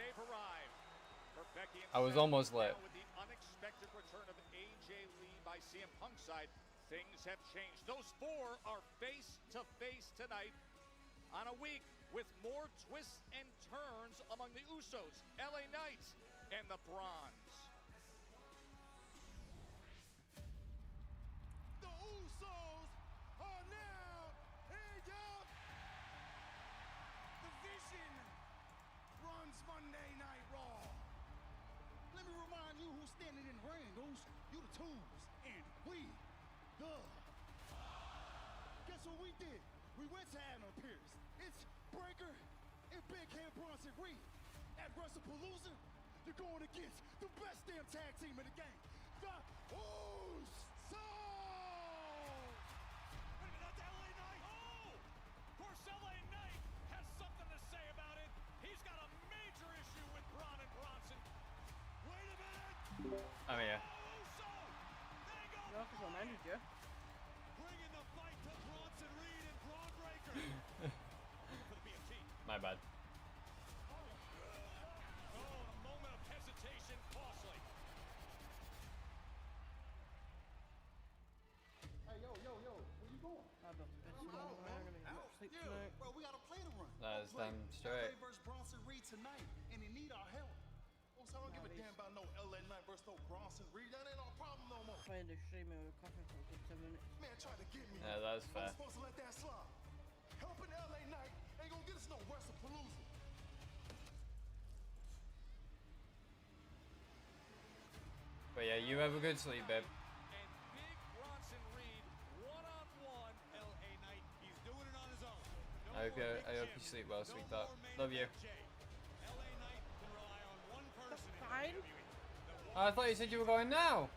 they've arrived. For Becky and I was almost late. with the unexpected return of AJ Lee by CM Punk's side, things have changed. Those four are face to face tonight on a week with more twists and turns among the Usos, LA Knights, and the Bronze. The Usos are now hanged up. The Vision runs Monday Night Raw. Let me remind you who's standing in the ring, Goose. You the tools, and we the. Guess what we did? We went to Adam Pearce. It's Breaker and Big Hand Bronson Reed. At WrestlePalooza, you're going against the best damn tag team in the game. The Usos! Wait a minute, that's LA Knight! Oh! Of course, LA Knight has something to say about it. He's got a major issue with Braun and Bronson. Wait a minute! I'm here. Uso! There you go! Ja, det var manager. Bringing the fight to Bronson Reed and Braun Breaker. For the BMT. My bad. Oh, a moment of hesitation, costly. Hey, yo, where you going? I've got to bed tomorrow. I'm going to sleep tonight. Bro, we got a play to run. That is them straight. LA versus Bronson Reed tonight, and they need our help. So I don't give a damn about no LA Knight versus no Bronson Reed. That ain't our problem no more. Playing the stream over coffee for a good 10 minutes. Man tried to get me. Yeah, that's fair. I'm supposed to let that slide. Helping LA Knight ain't gonna get us no WrestlePalooza. But yeah, you have a good sleep, babe. And Big Bronson Reed, one-on-one, LA Knight. He's doing it on his own. No I more hope Big you Jim. sleep well, No sweetheart. more main Love you. event Jay. LA Knight can rely on one person in Fine. WWE. The Oh, I thought you said you were going now.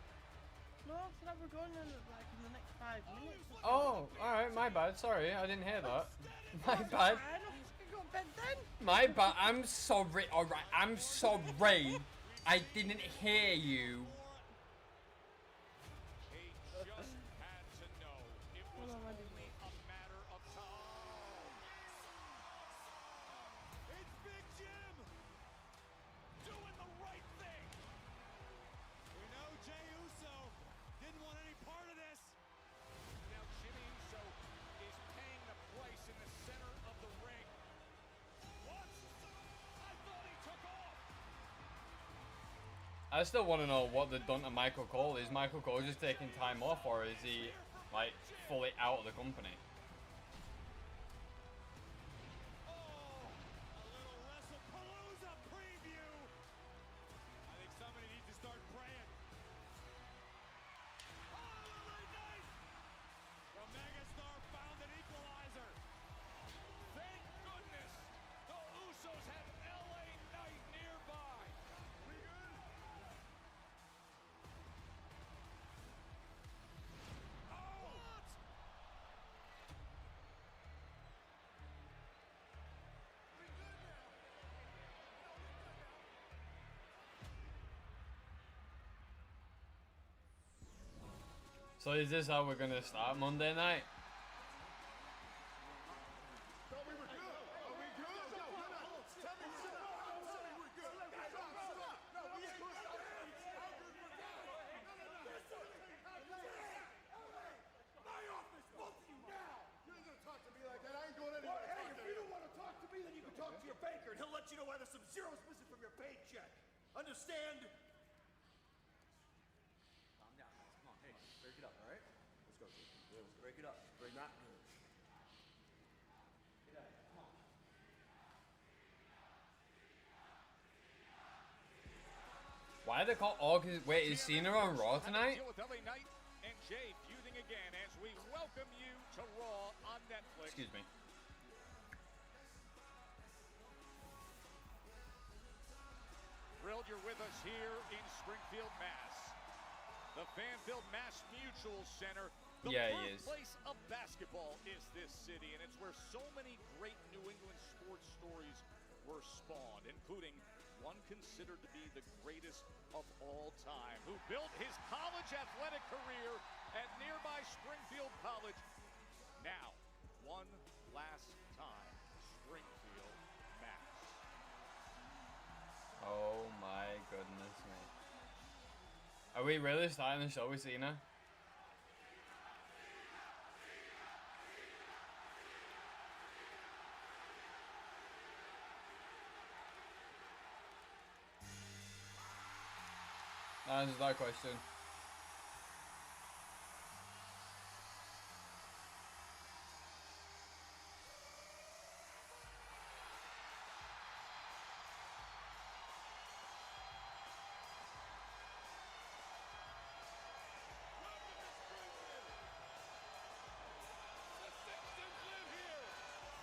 No, I said that we're going in like in the next 5 minutes. Oh, alright, my bad. Sorry, I didn't hear that. My bad. I don't think go to bed then. My bad. I'm sorry. Alright, I'm sorry. I didn't hear you. He just had to know it was only a matter of time. It's Big Jim doing the right thing. We know Jey Uso didn't want any part of this. Now Jimmy Uso is paying the price in the center of the ring. What? I thought he took off. I still want to know what they've done to Michael Cole. Is Michael Cole just taking time off, or is he like fully out of the company? Oh, a little WrestlePalooza preview. I think somebody needs to start praying. Oh, LA Knight! The megastar found an equalizer. Thank goodness the Usos have LA Knight nearby. We good? Oh! What? We good now? No, we good now. So is this how we're gonna start Monday night? Thought we were good. Are we good? No, we're not. Tell me we're good. No, we ain't good. My office, both of you now. You ain't gonna talk to me like that. I ain't going anywhere. Hey, if you don't want to talk to me, then you can talk to your banker, and he'll let you know whether some zeros missing from your paycheck. Understand? Calm down, guys. Come on, hey, break it up, all right? Let's go, Jake. Let's break it up. Break not good. Get out of here. Come on. Why are they called August? Wait, is Cena on Raw tonight? Deal with LA Knight and Jay feuding again as we welcome you to Raw on Netflix. Excuse me. Thrilled you're with us here in Springfield, Mass. The fan-filled Mass Mutual Center. The Yeah, he is. birthplace of basketball is this city, and it's where so many great New England sports stories were spawned, including one considered to be the greatest of all time, who built his college athletic career at nearby Springfield College. Now, one last time, Springfield, Mass. Are we really starting the show with Cena? That answers that question.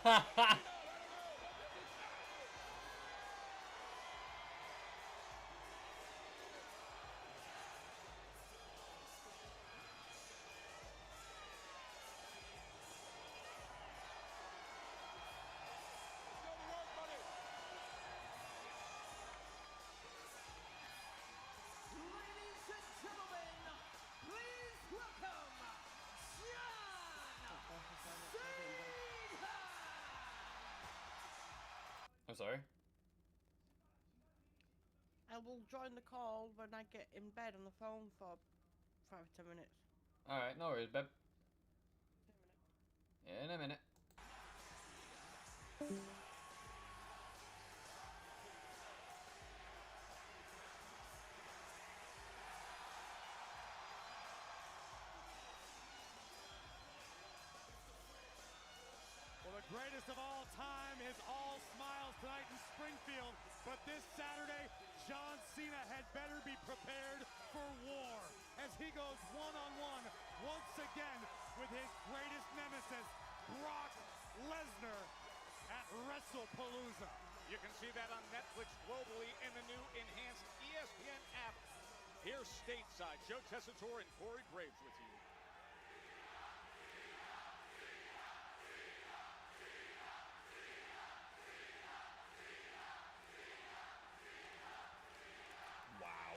Ha ha! Ladies and gentlemen, please welcome John Cena! I'm sorry. I will join the call when I get in bed on the phone for 5 or 10 minutes. Alright, no worries, babe. 10 minutes. In a minute. Well, the greatest of all time is all smiles tonight in Springfield. But this Saturday, John Cena had better be prepared for war as he goes one-on-one once again with his greatest nemesis, Brock Lesnar, at WrestlePalooza. You can see that on Netflix globally in the new enhanced ESPN app. Here stateside, Joe Tessitore and Corey Graves with you. Wow.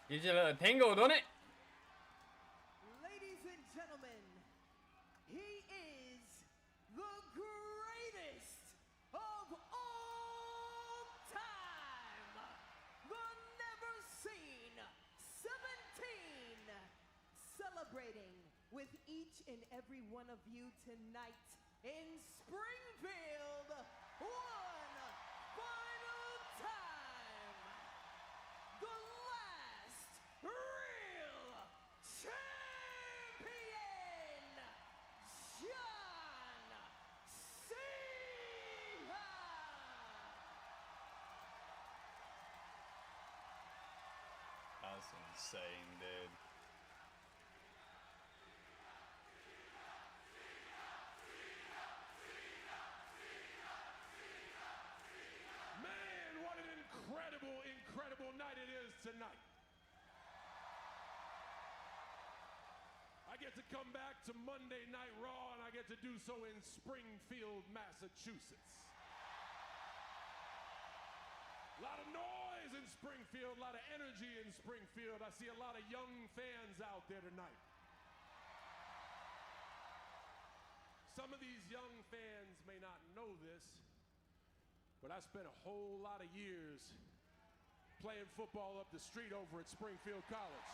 Gives you a little tingle, don't it? Ladies and gentlemen, he is the greatest of all time. The never seen 17. Celebrating with each and every one of you tonight in Springfield. One final time. The last real champion, John Cena. That's insane, dude. Man, what an incredible, incredible night it is tonight. I get to come back to Monday Night Raw, and I get to do so in Springfield, Massachusetts. A lot of noise in Springfield, a lot of energy in Springfield. I see a lot of young fans out there tonight. Some of these young fans may not know this, but I spent a whole lot of years playing football up the street over at Springfield College.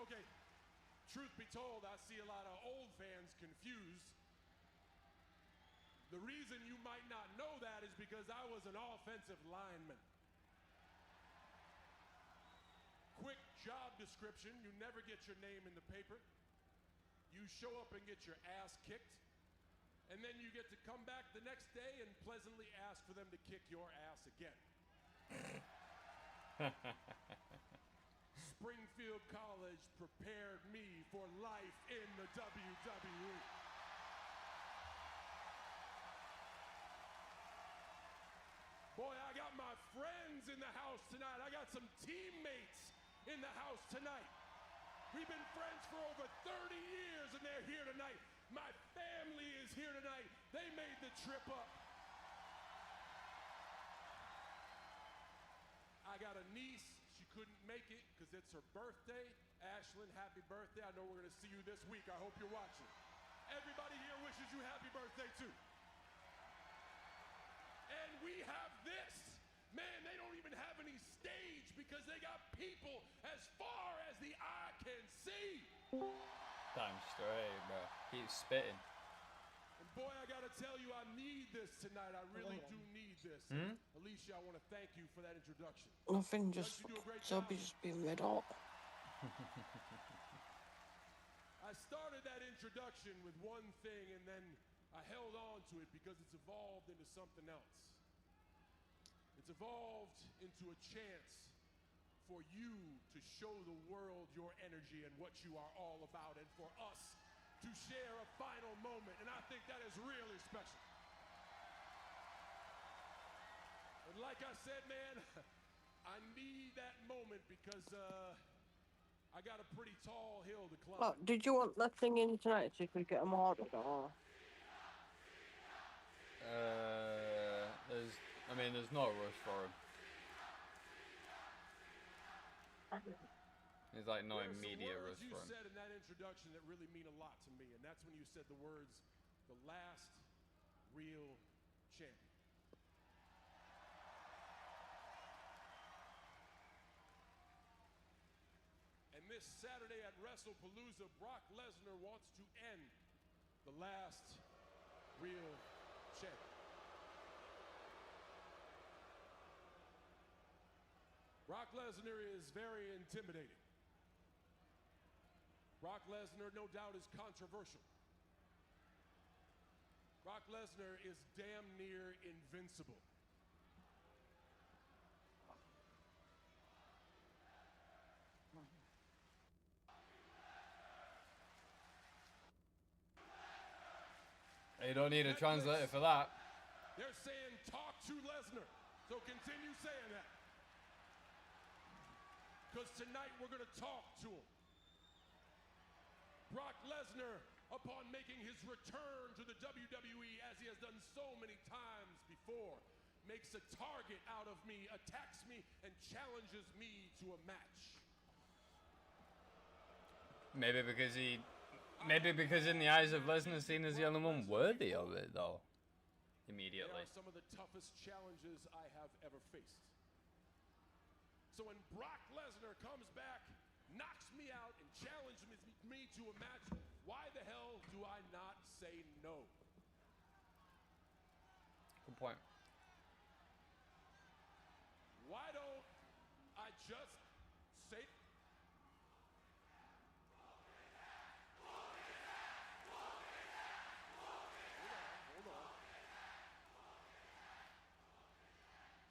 Okay, truth be told, I see a lot of old fans confused. The reason you might not know that is because I was an offensive lineman. Quick job description, you never get your name in the paper. You show up and get your ass kicked, and then you get to come back the next day and pleasantly ask for them to kick your ass again. Springfield College prepared me for life in the WWE. Boy, I got my friends in the house tonight. I got some teammates in the house tonight. We've been friends for over 30 years, and they're here tonight. My family is here tonight. They made the trip up. I got a niece. She couldn't make it because it's her birthday. Ashlyn, happy birthday. I know we're going to see you this week. I hope you're watching. Everybody here wishes you happy birthday, too. And we have this. Man, they don't even have any stage because they got people as far as the eye can see. Damn straight, bro. Keep spitting. And boy, I gotta tell you, I need this tonight. I really do need this. Alicia, I want to thank you for that introduction. Nothing, just You do a great Zobby job. just being red hot. I started that introduction with one thing, and then I held on to it because it's evolved into something else. It's evolved into a chance for you to show the world your energy and what you are all about, and for us to share a final moment, and I think that is really special. And like I said, man, I need that moment because I got a pretty tall hill to climb. Look, did you want that thing in tonight so you could get them ordered, or? There's no rush for him. There's like no immediate rush you for him. said in that introduction that really mean a lot to me, and that's when you said the words, "The last real champion." And this Saturday at WrestlePalooza, Brock Lesnar wants to end the last real champion. Brock Lesnar is very intimidating. Brock Lesnar, no doubt, is controversial. Brock Lesnar is damn near invincible. You don't need a translator for that. They're saying talk to Lesnar, so continue saying that. Because tonight we're going to talk to him. Brock Lesnar, upon making his return to the WWE, as he has done so many times before, makes a target out of me, attacks me, and challenges me to a match. Maybe because in the eyes of Lesnar, seen as the only one worthy of it, though. Immediately. They are some of the toughest challenges I have ever faced. So when Brock Lesnar comes back, knocks me out, and challenges me to a match, why the hell do I not say no? Good point. Why don't I just say... Hold on.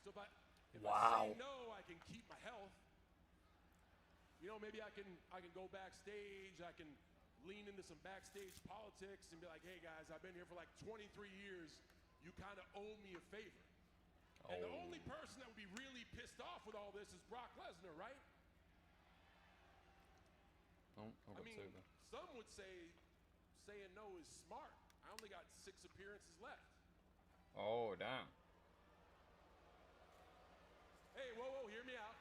So if I say no, I can keep my health. You know, maybe I can go backstage, I can lean into some backstage politics and be like, hey guys, I've been here for like 23 years. You kind of owe me a favor. And the only person that would be really pissed off with all this is Brock Lesnar, right? I mean, some would say saying no is smart. I only got 6 appearances left. Oh, damn. Hey, whoa, hear me out.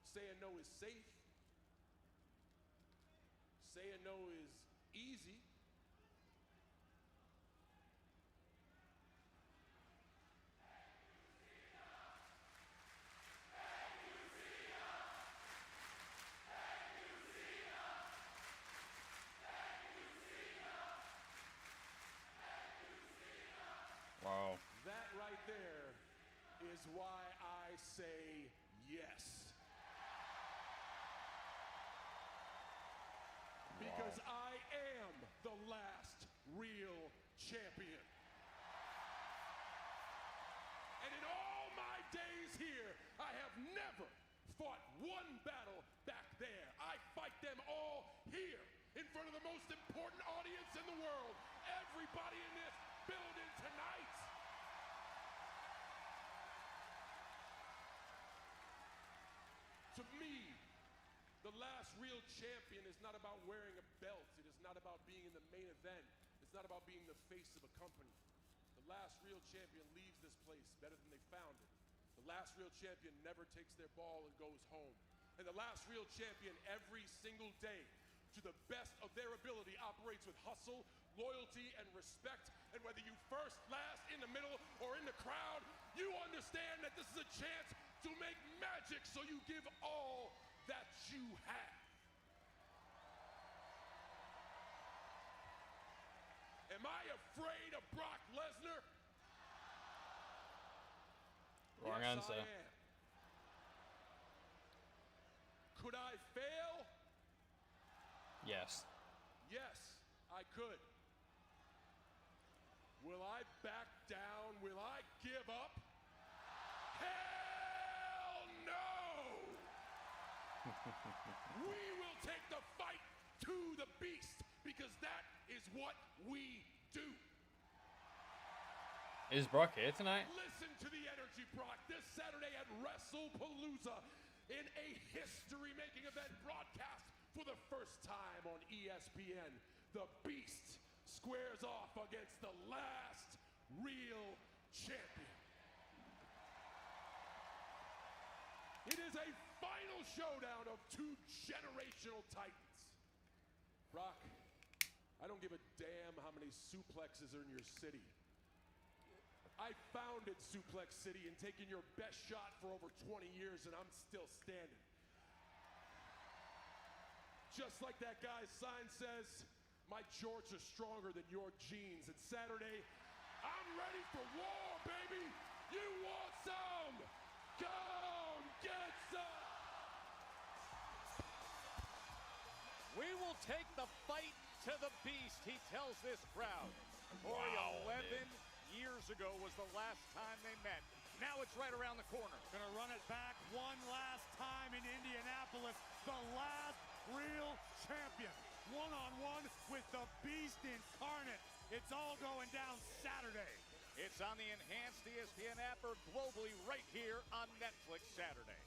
Saying no is safe. Saying no is easy. Wow. That right there is why I say yes. Because I am the last real champion. And in all my days here, I have never fought one battle back there. I fight them all here in front of the most important audience in the world. Everybody in this building tonight. To me, the last real champion is not about wearing a belt. It is not about being in the main event. It's not about being the face of a company. The last real champion leaves this place better than they found it. The last real champion never takes their ball and goes home. And the last real champion every single day, to the best of their ability, operates with hustle, loyalty, and respect. And whether you first, last, in the middle, or in the crowd, you understand that this is a chance to make magic, so you give all that you have. Am I afraid of Brock Lesnar? Wrong Yes, answer. I am. Could I fail? Yes. Yes, I could. Will I back down? Will I give up? Hell no! We will take the fight to the beast, because that is what we do. Is Brock here tonight? Listen to the energy, Brock, this Saturday at WrestlePalooza in a history-making event broadcast for the first time on ESPN. The Beast squares off against the last real champion. It is a final showdown of two generational titans. Brock, I don't give a damn how many suplexes are in your city. I founded Suplex City and taken your best shot for over 20 years, and I'm still standing. Just like that guy's sign says, my jorts are stronger than your jeans. And Saturday, I'm ready for war, baby. You want some? Come get some. We will take the fight to the beast, he tells this crowd. Corey, 11 years ago was the last time they met. Now it's right around the corner. Gonna run it back one last time in Indianapolis. The last real champion. One-on-one with the beast incarnate. It's all going down Saturday. It's on the enhanced ESPN app or globally right here on Netflix Saturday.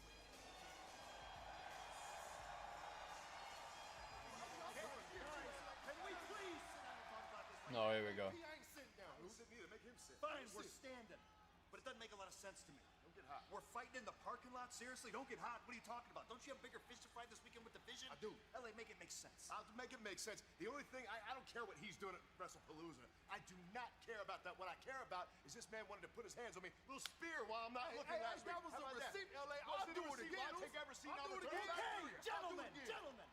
Can we please sit down and talk about this? No, here we go. He ain't sitting down. Who's sitting either? Make him sit. Fine, we're standing. But it doesn't make a lot of sense to me. Don't get hot. We're fighting in the parking lot? Seriously? Don't get hot. What are you talking about? Don't you have bigger fish to fry this weekend with the Vision? I do. LA, make it make sense. I'll make it make sense. The only thing, I don't care what he's doing at WrestlePalooza. I do not care about that. What I care about is this man wanted to put his hands on me. Little spear while I'm not looking last week. That was How a about that? receipt, LA. I'll I'll do do it it again. again. I'll take every receipt I'll out do of it the again. back. Hey, gentlemen, I'll do it again. gentlemen.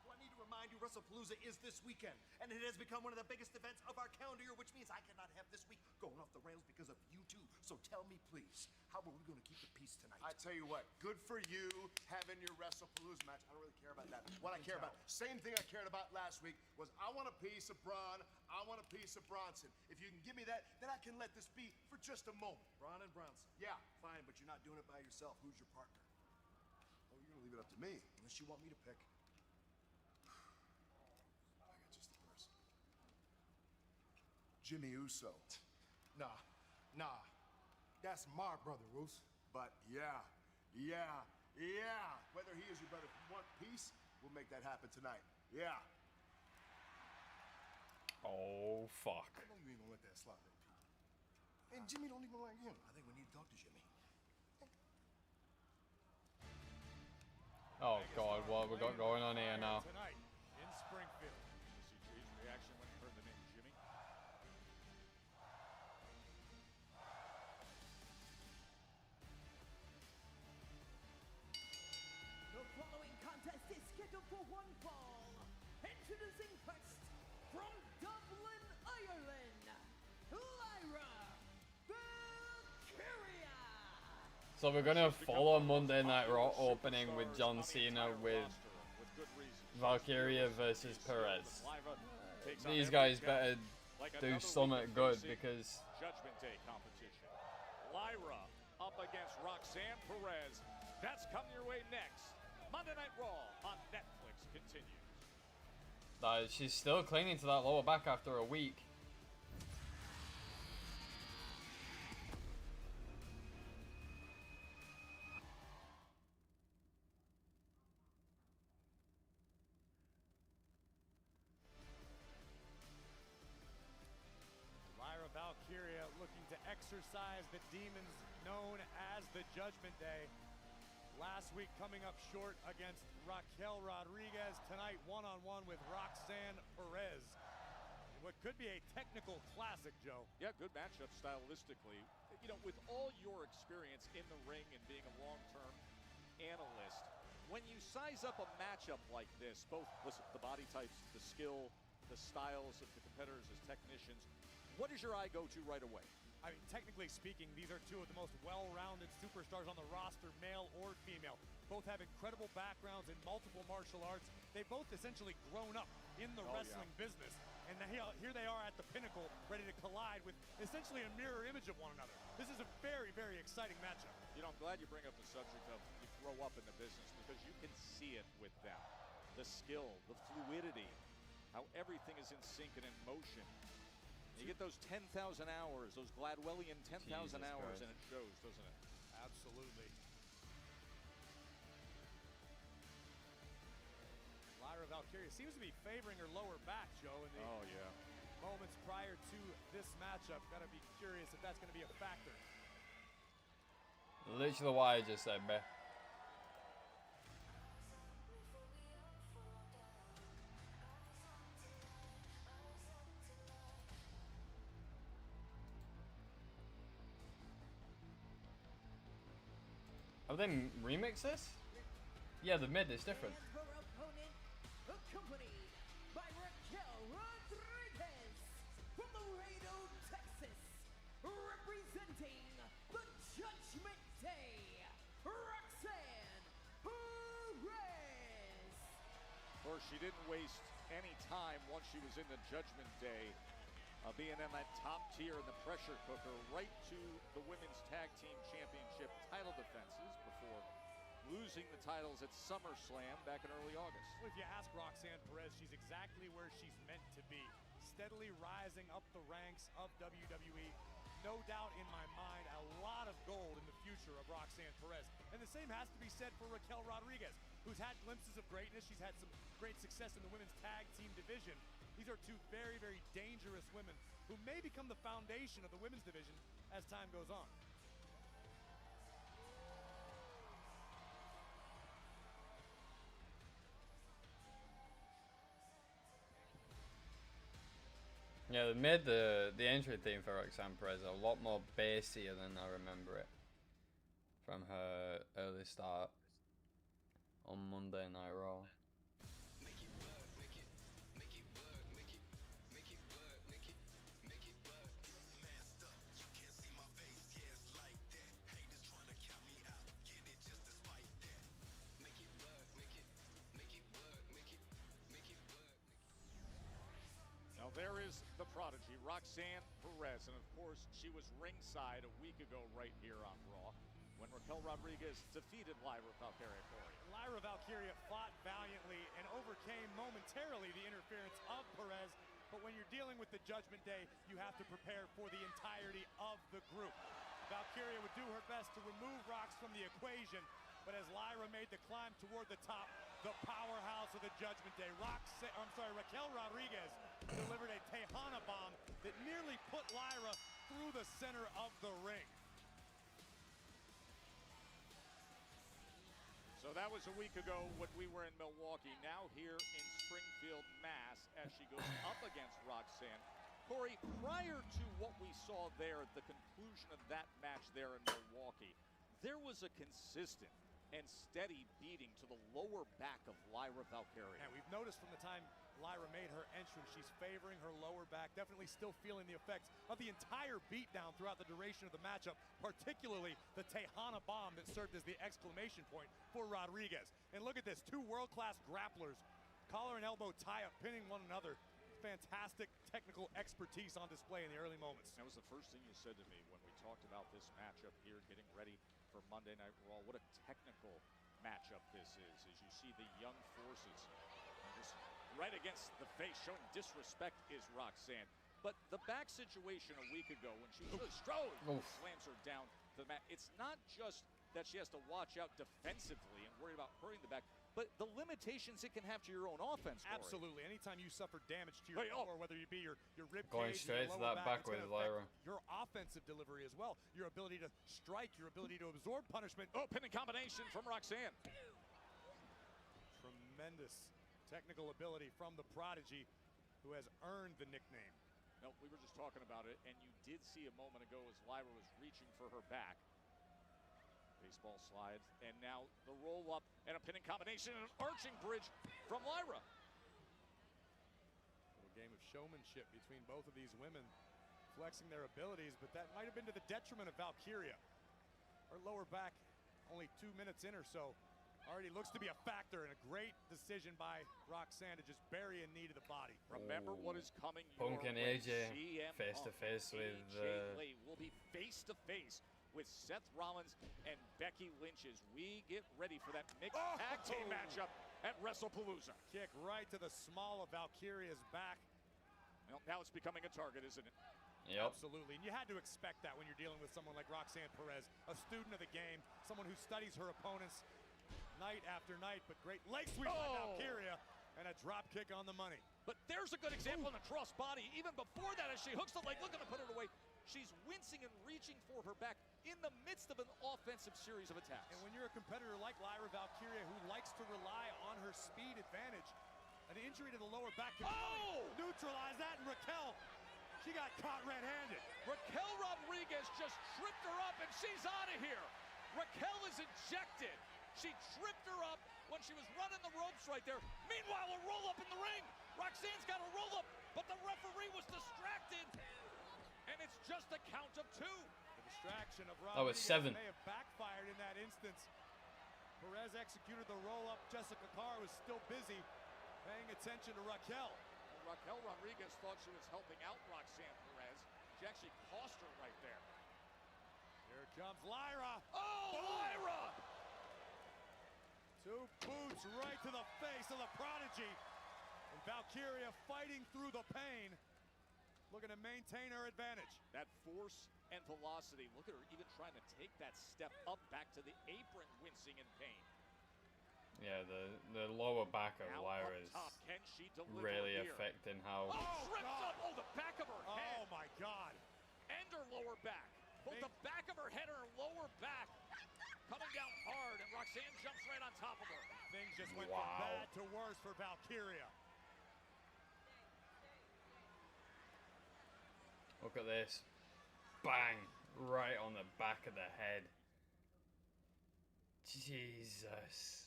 Do I need to remind you, WrestlePalooza is this weekend, and it has become one of the biggest events of our calendar year, which means I cannot have this week going off the rails because of you two. So tell me, please, how are we going to keep the peace tonight? I tell you what, good for you having your WrestlePalooza match. I don't really care about that. What I care about, same thing I cared about last week, was I want a piece of Braun, I want a piece of Bronson. If you can give me that, then I can let this be for just a moment. Braun and Bronson. Yeah. Fine, but you're not doing it by yourself. Who's your partner? Oh, you're gonna leave it up to me. Unless you want me to pick. I got just the person. Jimmy Uso. Nah. That's my brother, Roos. But yeah. Whether he is your brother, if you want peace, we'll make that happen tonight. Yeah. Oh, fuck. I know you ain't gonna let that slide, Pete. And Jimmy don't even like him. I think we need to talk to Jimmy. Oh, God, what have we got going on here now? Tonight in Springfield. See Jay's reaction when he heard the name Jimmy. The following contest is scheduled for one fall. Introducing first, from Dublin, Ireland, Lyra Valkyria. So we're gonna follow Monday Night Raw opening with John Cena with Valkyria versus Perez. These guys better do something good because Judgment Day competition. Lyra up against Roxanne Perez. That's coming your way next. Monday Night Raw on Netflix continues. she's still clinging to that lower back after a week. Lyra Valkyria looking to exercise the demons known as the Judgment Day. Last week coming up short against Raquel Rodriguez. Tonight, one-on-one with Roxanne Perez. What could be a technical classic, Joe. Yeah, good matchup stylistically. You know, with all your experience in the ring and being a long-term analyst, when you size up a matchup like this, both, listen, the body types, the skill, the styles of the competitors as technicians, what does your eye go to right away? I mean, technically speaking, these are two of the most well-rounded superstars on the roster, male or female. Both have incredible backgrounds in multiple martial arts. They've both essentially grown up in the wrestling business. And here they are at the pinnacle, ready to collide with essentially a mirror image of one another. This is a very, very exciting matchup. You know, I'm glad you bring up the subject of you grow up in the business, because you can see it with them. The skill, the fluidity, how everything is in sync and in motion. You get those 10,000 hours, those Gladwellian 10,000 hours, and it shows, doesn't it? Absolutely. Lyra Valkyria seems to be favoring her lower back, Joe, in the moments prior to this matchup. Gotta be curious if that's gonna be a factor. Literally what I just said, man. Have they remixed this? Yeah, the mid is different. And her opponent, accompanied by Raquel Rodriguez from Laredo, Texas, representing the Judgment Day, Roxanne Perez. Of course, she didn't waste any time once she was in the Judgment Day, being in that top tier in the pressure cooker, right to the Women's Tag Team Championship title defenses before losing the titles at SummerSlam back in early August. Well, if you ask Roxanne Perez, she's exactly where she's meant to be, steadily rising up the ranks of WWE. No doubt in my mind, a lot of gold in the future of Roxanne Perez. And the same has to be said for Raquel Rodriguez, who's had glimpses of greatness. She's had some great success in the women's tag team division. These are two very, very dangerous women who may become the foundation of the women's division as time goes on. Yeah, they made the entry theme for Roxanne Perez a lot more bassier than I remember it from her early start on Monday Night Raw. There is the prodigy, Roxanne Perez, and of course, she was ringside a week ago right here on Raw when Raquel Rodriguez defeated Lyra Valkyria. Lyra Valkyria fought valiantly and overcame momentarily the interference of Perez, but when you're dealing with the Judgment Day, you have to prepare for the entirety of the group. Valkyria would do her best to remove Rox from the equation, but as Lyra made the climb toward the top, the powerhouse of the Judgment Day, Raquel Rodriguez delivered a Tejana bomb that nearly put Lyra through the center of the ring. So that was a week ago when we were in Milwaukee. Now here in Springfield, Mass, as she goes up against Roxanne. Corey, prior to what we saw there at the conclusion of that match there in Milwaukee, there was a consistent and steady beating to the lower back of Lyra Valkyria. And we've noticed from the time Lyra made her entrance, she's favoring her lower back, definitely still feeling the effects of the entire beatdown throughout the duration of the matchup, particularly the Tejana bomb that served as the exclamation point for Rodriguez. And look at this, two world-class grapplers, collar and elbow tie-up, pinning one another. Fantastic technical expertise on display in the early moments. That was the first thing you said to me when we talked about this matchup here, getting ready for Monday Night Raw. What a technical matchup this is, as you see the young forces. Just right against the face, showing disrespect is Roxanne. But the back situation a week ago when she was really strong, slams her down to the mat. It's not just that she has to watch out defensively and worry about about hurting the back, but the limitations it can have to your own offense. Corey. Absolutely. Anytime you suffer damage to your core, whether it be your rib Going cage, straight your to lower that back, back with it's gonna Lyra. affect your offensive delivery as well. Your ability to strike, your ability to absorb punishment. Oh, pinning combination from Roxanne. Tremendous technical ability from the Prodigy, who has earned the nickname. No, we were just talking about it, and you did see a moment ago as Lyra was reaching for her back. Baseball slides, and now the roll-up and a pinning combination and an arching bridge from Lyra. A little game of showmanship between both of these women, flexing their abilities, but that might have been to the detriment of Valkyria. Her lower back, only 2 minutes in or so, already looks to be a factor, and a great decision by Roxanne to just bury a knee to the body. Remember what is coming. Punk and AJ face to face with AJ Lee will be face to face with Seth Rollins and Becky Lynch as we get ready for that mixed tag team matchup at WrestlePalooza. Kick right to the small of Valkyria's back. Well, now it's becoming a target, isn't it? Yep. Absolutely, and you had to expect that when you're dealing with someone like Roxanne Perez, a student of the game, someone who studies her opponents night after night, but great leg sweep by Valkyria and a drop kick on the money. But there's a good example in the cross body. Even before that, as she hooks the leg, looking to put it away, she's wincing and reaching for her back in the midst of an offensive series of attacks. And when you're a competitor like Lyra Valkyria, who likes to rely on her speed advantage, an injury to the lower back can neutralize that, and Raquel, she got caught red-handed. Raquel Rodriguez just tripped her up, and she's out of here. Raquel is ejected. She tripped her up when she was running the ropes right there. Meanwhile, a roll-up in the ring. Roxanne's got a roll-up, but the referee was distracted. And it's just a count of 2. The distraction of Rodriguez That was 7. may have backfired in that instance. Perez executed the roll-up. Jessica Carr was still busy paying attention to Raquel. Raquel Rodriguez thought she was helping out Roxanne Perez. She actually cost her right there. Here comes Lyra. Oh, Lyra! 2 boots right to the face of the Prodigy. And Valkyria fighting through the pain, looking to maintain her advantage. That force and velocity. Look at her even trying to take that step up back to the apron, wincing in pain. Yeah, the lower back of Now Lyra up is top, can she deliver really here? affecting how... Trips up, the back of her head. Oh my God. And her lower back. Both the back of her head and her lower back coming down hard, and Roxanne jumps right on top of her. Things just went from bad to worse for Valkyria. Look at this. Bang! Right on the back of the head. Jesus.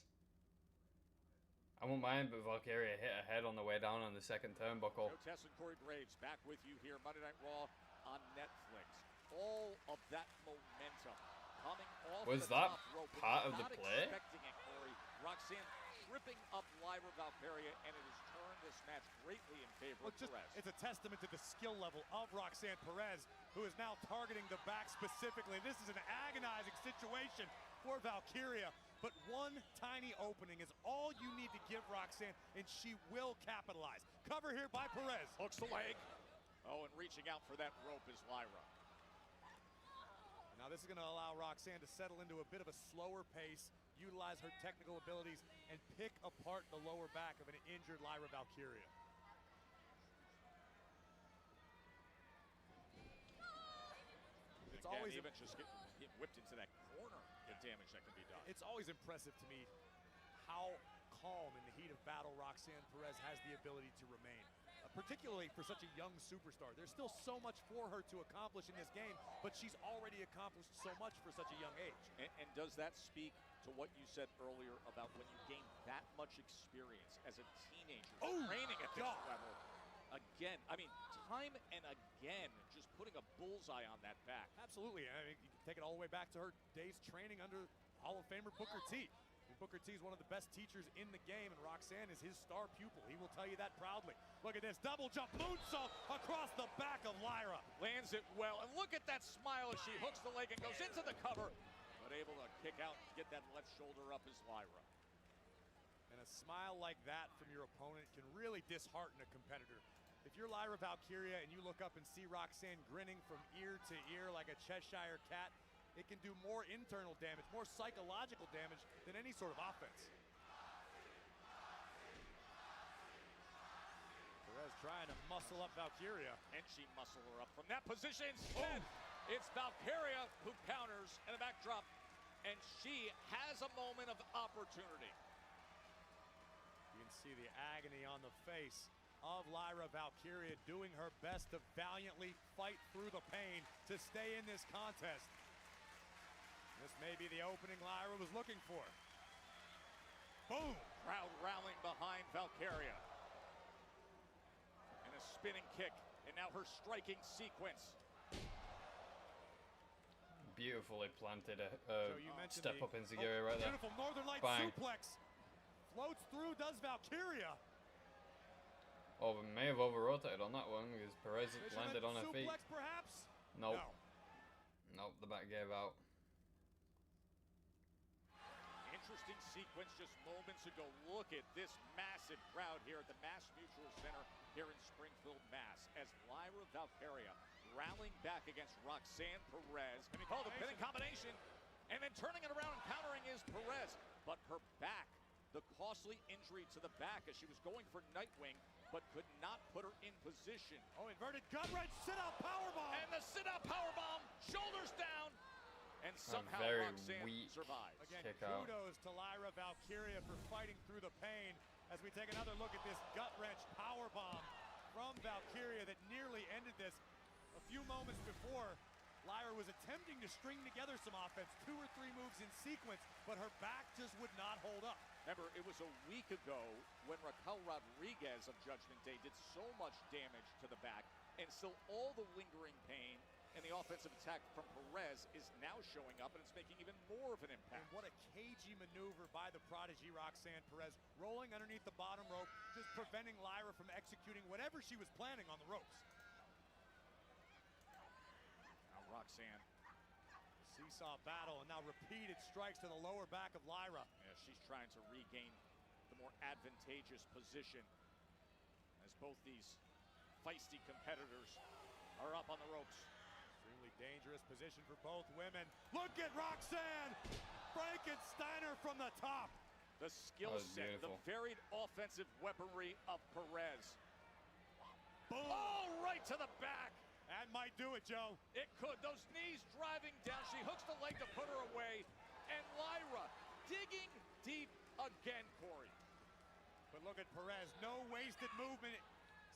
I won't mind, but Valkyria hit her head on the way down on the second turnbuckle. Joe Tess and Corey Graves back with you here, Monday Night Raw on Netflix. All of that momentum coming off Was the that top rope. part of the Not play? expecting it, Corey. Roxanne tripping up Lyra Valkyria, and it has turned this match greatly in favor of Perez. It's a testament to the skill level of Roxanne Perez, who is now targeting the back specifically. This is an agonizing situation for Valkyria, but one tiny opening is all you need to give Roxanne, and she will capitalize. Cover here by Perez. Hooks the leg. Oh, and reaching out for that rope is Lyra. Now this is going to allow Roxanne to settle into a bit of a slower pace, utilize her technical abilities, and pick apart the lower back of an injured Lyra Valkyria. It's always even just get whipped into that corner, the damage that can be done. It's always impressive to me how calm in the heat of battle Roxanne Perez has the ability to remain. Particularly for such a young superstar. There's still so much for her to accomplish in this game, but she's already accomplished so much for such a young age. And does that speak to what you said earlier about when you gain that much experience as a teenager, training at this level? Again, I mean, time and again, just putting a bullseye on that back. Absolutely. I mean, you can take it all the way back to her days training under Hall of Famer Booker T. Booker T is one of the best teachers in the game, and Roxanne is his star pupil. He will tell you that proudly. Look at this, double jump moonsault across the back of Lyra. Lands it well, and look at that smile as she hooks the leg and goes into the cover, but able to kick out and get that left shoulder up as Lyra. And a smile like that from your opponent can really dishearten a competitor. If you're Lyra Valkyria and you look up and see Roxanne grinning from ear to ear like a Cheshire cat, it can do more internal damage, more psychological damage than any sort of offense. Perez trying to muscle up Valkyria. And she muscle her up from that position. Instead, it's Valkyria who counters in a backdrop. And she has a moment of opportunity. You can see the agony on the face of Lyra Valkyria, doing her best to valiantly fight through the pain to stay in this contest. This may be the opening Lyra was looking for. Boom! Crowd rallying behind Valkyria. And a spinning kick, and now her striking sequence. Beautifully planted You mentioned step up Enziguri right there. Beautiful Northern Light Bang. suplex. Floats through, does Valkyria. Oh, we may have over-rotated on that one because Perez landed on her feet. Suplex perhaps? Nope. No. Nope, the back gave out. Interesting sequence just moments ago. Look at this massive crowd here at the Mass Mutual Center here in Springfield, Mass. As Lyra Valkyria rallying back against Roxanne Perez. And he called a pinning combination. And then turning it around and countering is Perez. But her back, the costly injury to the back as she was going for Nightwing, but could not put her in position. Oh, inverted gut wrench, sit-out powerbomb. And the sit-out powerbomb, shoulders down. And somehow very Roxanne weak survives. Again, kick out. kudos to Lyra Valkyria for fighting through the pain as we take another look at this gut wrench powerbomb from Valkyria that nearly ended this. A few moments before, Lyra was attempting to string together some offense, 2 or 3 moves in sequence, but her back just would not hold up. Remember, it was a week ago when Raquel Rodriguez of Judgment Day did so much damage to the back, and still all the lingering pain and the offensive attack from Perez is now showing up, and it's making even more of an impact. And what a cagey maneuver by the prodigy Roxanne Perez, rolling underneath the bottom rope, just preventing Lyra from executing whatever she was planning on the ropes. Now Roxanne. Seesaw battle, and now repeated strikes to the lower back of Lyra. Yeah, she's trying to regain the more advantageous position as both these feisty competitors are up on the ropes. Extremely dangerous position for both women. Look at Roxanne! Frankensteiner from the top. The skill set, the beautiful. varied offensive weaponry of Perez. Boom! Oh, right to the back. That might do it, Joe. It could. Those knees driving down. She hooks the leg to put her away. And Lyra digging deep again, Corey. But look at Perez. No wasted movement.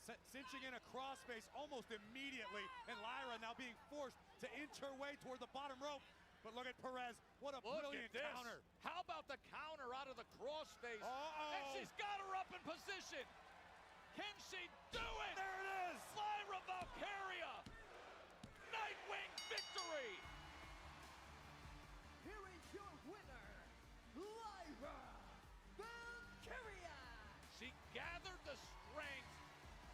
Cinching in a crossface almost immediately. And Lyra now being forced to inch her way toward the bottom rope. But look at Perez. What a brilliant counter. How about the counter out of the crossface? Uh-oh. And she's got her up in position. Can she do it? There it is. Lyra Valkyria. Nightwing victory. Here is your winner, Lyra Valkyria. She gathered the strength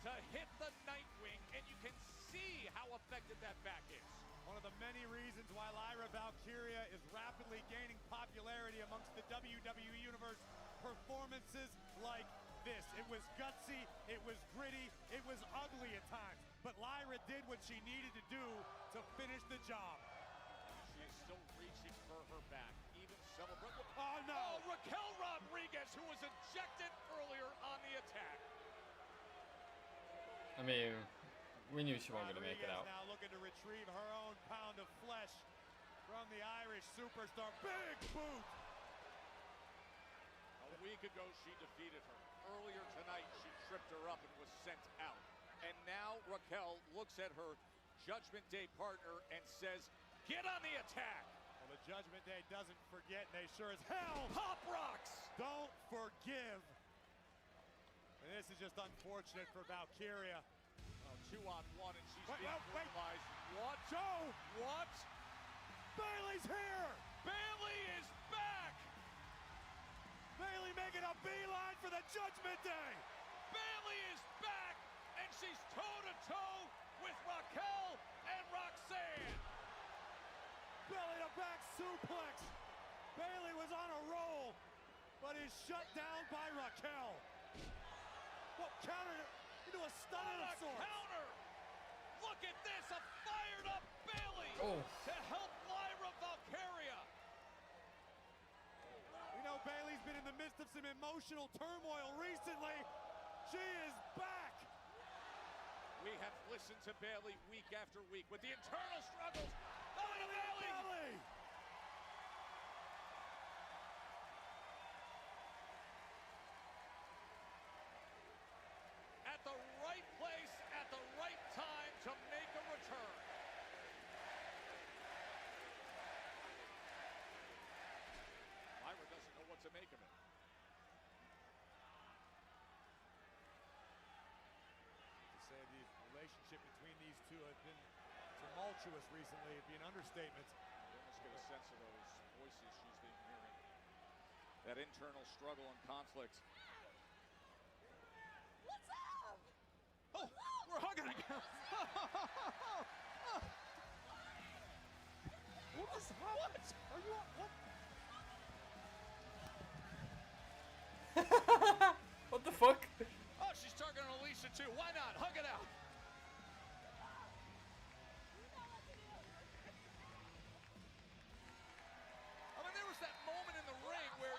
to hit the Nightwing, and you can see how effective that back is. One of the many reasons why Lyra Valkyria is rapidly gaining popularity amongst the WWE Universe. Performances like this. It was gutsy, it was gritty, it was ugly at times. But Lyra did what she needed to do to finish the job. She's still reaching for her back, even celebrating. Oh no! Oh, Raquel Rodriguez, who was ejected earlier on the attack. I mean, we knew she wasn't going to make it out. Now looking to retrieve her own pound of flesh from the Irish superstar. Big boot! A week ago, she defeated her. Earlier tonight, she tripped her up and was sent out. And now Raquel looks at her Judgment Day partner and says, get on the attack. Well, the Judgment Day doesn't forget, and they sure as hell Pop rocks. don't forgive. And this is just unfortunate for Valkyria. 2-on-1, and she's Wait, being wait. brutalized. What? Joe! What? Bailey's here! Bailey is back. Bailey making a beeline for the Judgment Day! Bailey is back, and she's toe-to-toe with Raquel and Roxanne. Belly to back suplex. Bailey was on a roll, but is shut down by Raquel. Well, countered into a stunner of sorts. Counter. Look at this, a fired up Bailey Oh. to help Lyra Lyra Valkyria. We know Bayley's been in the midst of some emotional turmoil recently. She is back. We have listened to Bayley week after week with the internal struggles. Oh, and Bayley! At the right place, at the right time to make a return. Lyra doesn't know what to make of it. To say the relationship between these two has been tumultuous recently would be an understatement. You almost get a sense of those voices she's been hearing. That internal struggle and conflict. What's up? Oh, we're hugging again. What is happening? Are you what? What the fuck? Oh, she's targeting Alicia too. Why not? Hug it out. I mean, there was that moment in the ring where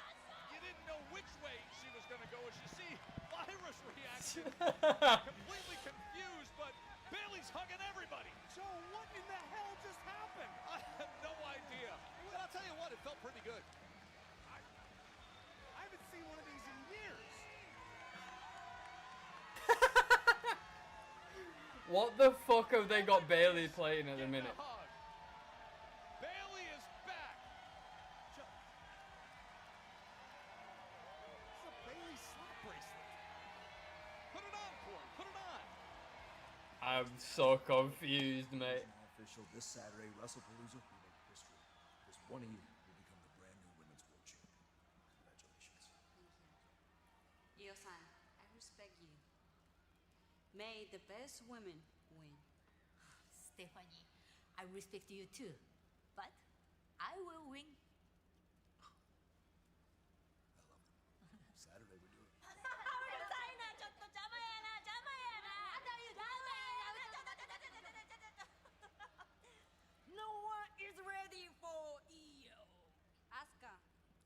you didn't know which way she was going to go. As you see Lyra's reaction, completely confused, but Bayley's hugging everybody. Joe, what in the hell just happened? I have no idea. But I'll tell you what, it felt pretty good. I haven't seen one of these in years. What the fuck have they got Bayley playing at the minute? Bayley is back. It's a Bayley slap bracelet. Put it on, Corey. Put it on. I'm so confused, mate. Official this Saturday, WrestlePalooza will make history. This one of you will become the brand new women's world champion. Congratulations. Io-san, I respect you. May the best women win. Stephanie, I respect you too. But I will win. I love it. Saturday we do it. No one is ready for Io. Asuka,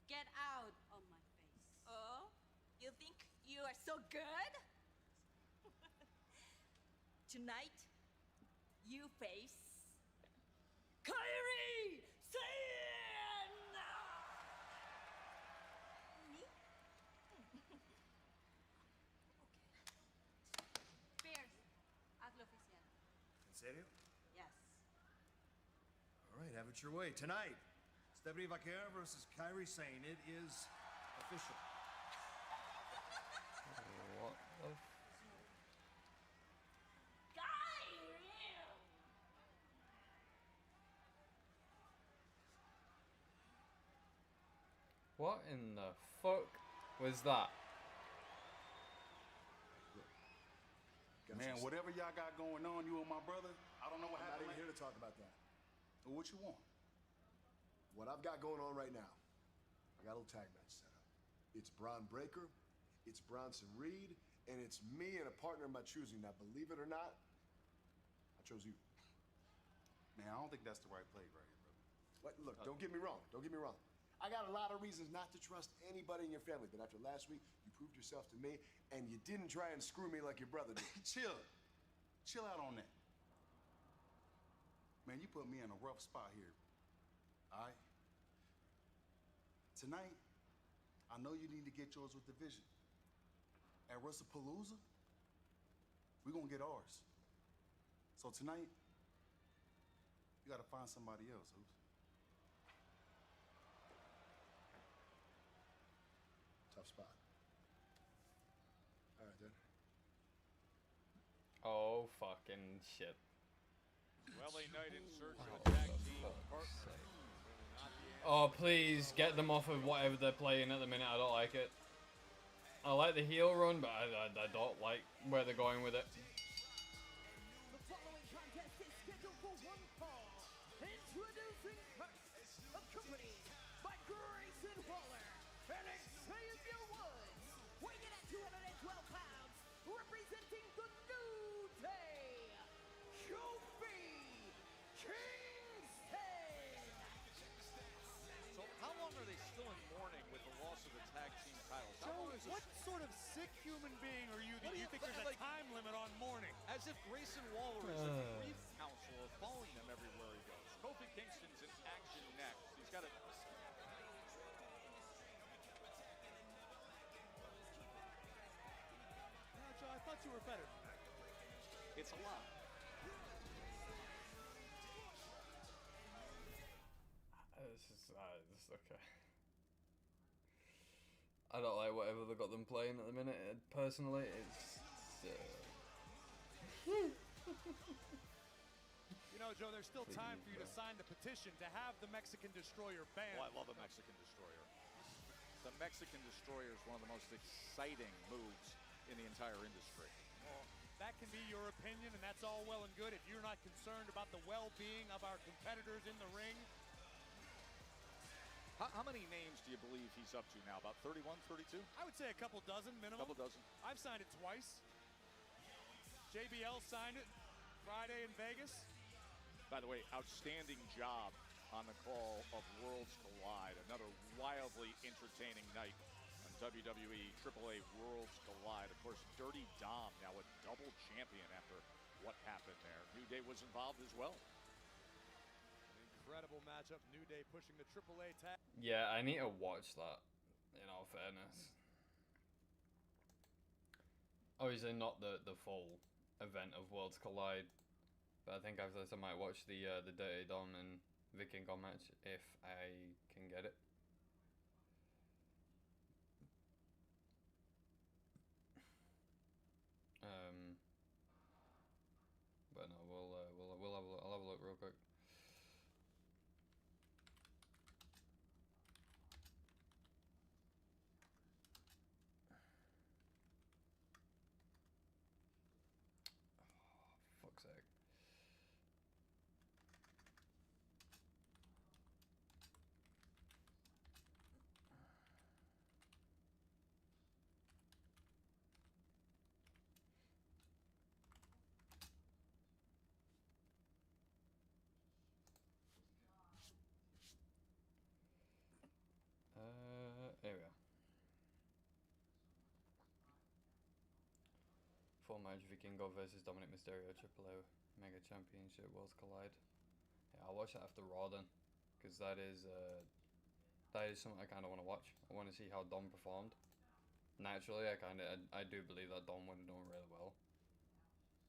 get out of my face. Oh, you think you are so good? Tonight, you face Kairi Sane! Me? Spears, hazlo oficial. En serio? Yes. All right, have it your way. Tonight, Stephanie Vaquera versus Kairi Sane. It is official. What the f- What in the fuck was that? Man, whatever y'all got going on, you and my brother, I don't know what I'm not happened. even here to talk about that. Well, what you want? What I've got going on right now, I got a little tag match set up. It's Braun Breaker, it's Bronson Reed, and it's me and a partner of my choosing. Now, believe it or not, I chose you. Man, I don't think that's the right play right here, brother. What, look, don't get me wrong. Don't get me wrong. I got a lot of reasons not to trust anybody in your family, but after last week, you proved yourself to me, and you didn't try and screw me like your brother did. Chill. Chill out on that. Man, you put me in a rough spot here. All right? Tonight, I know you need to get yours with the vision. At WrestlePalooza, we're gonna get ours. So tonight, you gotta find somebody else, Oops. Tough spot. All right, then. Oh fucking shit. LA Knight in search of a tag team partner. Oh please, get them off of whatever they're playing at the minute, I don't like it. I like the heel run, but I don't like where they're going with it. The following contest is scheduled for one fall. Introducing first, accompanied by Grayson Waller and Xavier Woods, weighing in at 212 pounds, representing the New Day, Kofi Kingston. Palooza. What sort of sick human being are you that you think there's a time limit on mourning? As if Grayson Waller is a grief counselor following them everywhere he goes. Kofi Kingston's in action next. He's got a... Joe, I thought you were better. It's a lot. This is okay. I don't like whatever they got them playing at the minute. Personally, it's. You know, Joe, there's still time for you to sign the petition to have the Mexican Destroyer banned. Oh, I love the Mexican Destroyer. The Mexican Destroyer is one of the most exciting moves in the entire industry. Well, that can be your opinion, and that's all well and good if you're not concerned about the well-being of our competitors in the ring. How many names do you believe he's up to now? About 31, 32? I would say a couple dozen minimum. Couple dozen. I've signed it twice. JBL signed it Friday in Vegas. By the way, outstanding job on the call of Worlds Collide. Another wildly entertaining night on WWE AAA Worlds Collide. Of course, Dirty Dom now a double champion after what happened there. New Day was involved as well. Incredible matchup. New Day pushing the AAA tag. Yeah, I need to watch that, in all fairness. Obviously not the full event of Worlds Collide, but I think after this I might watch the Dirty Dom and Vikingo match if I can get it. But no, I'll have a look real quick. Fuck's sake. There we are. Full match Vikingo versus Dominic Mysterio AAA Mega Championship Worlds Collide. Yeah, I'll watch that after Raw then, because that is something I kind of want to watch. I want to see how Dom performed. Naturally, I do believe that Dom would have done really well,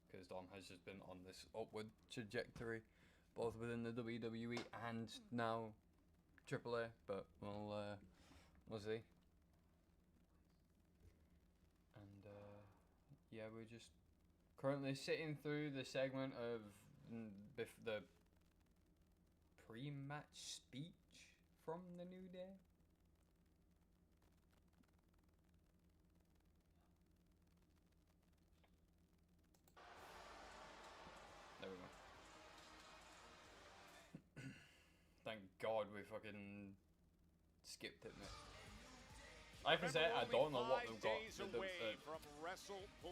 because Dom has just been on this upward trajectory, both within the WWE and now AAA. But we'll see. And yeah, we're just currently sitting through the segment of the pre-match speech from the New Day. There we go. Thank God we fucking skipped it, mate. Like I said, I don't know what they've got.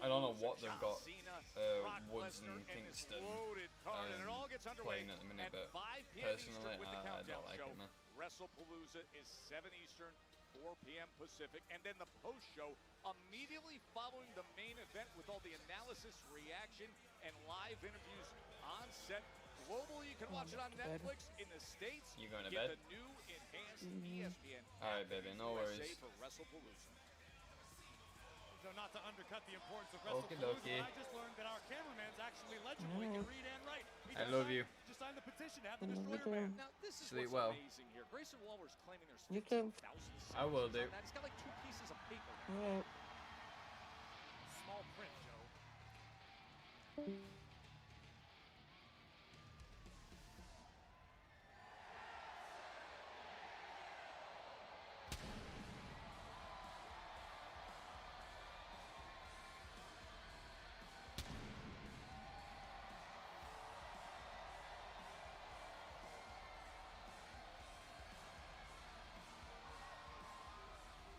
I don't know what they've got. Woods and Kingston playing at the minute, but personally, I don't like it, man. WrestlePalooza is 7 Eastern, 4 p.m. Pacific, and then the post-show immediately following the main event with all the analysis, reaction, and live interviews on set. Globally, you can watch it on Netflix. In the States, you going to get bed? the new enhanced ESPN. Alright, baby, no worries. For WrestlePalooza. So not to undercut the importance of WrestlePalooza, I just learned that our cameraman's actually legible. He can read and write. I love you. Just sign the petition to have the Destroyer banned. Now, this is Sleep what's well. amazing here. Grayson Waller's claiming there's 15,000 I will do. He's got like 2 pieces of paper. Small print, Joe.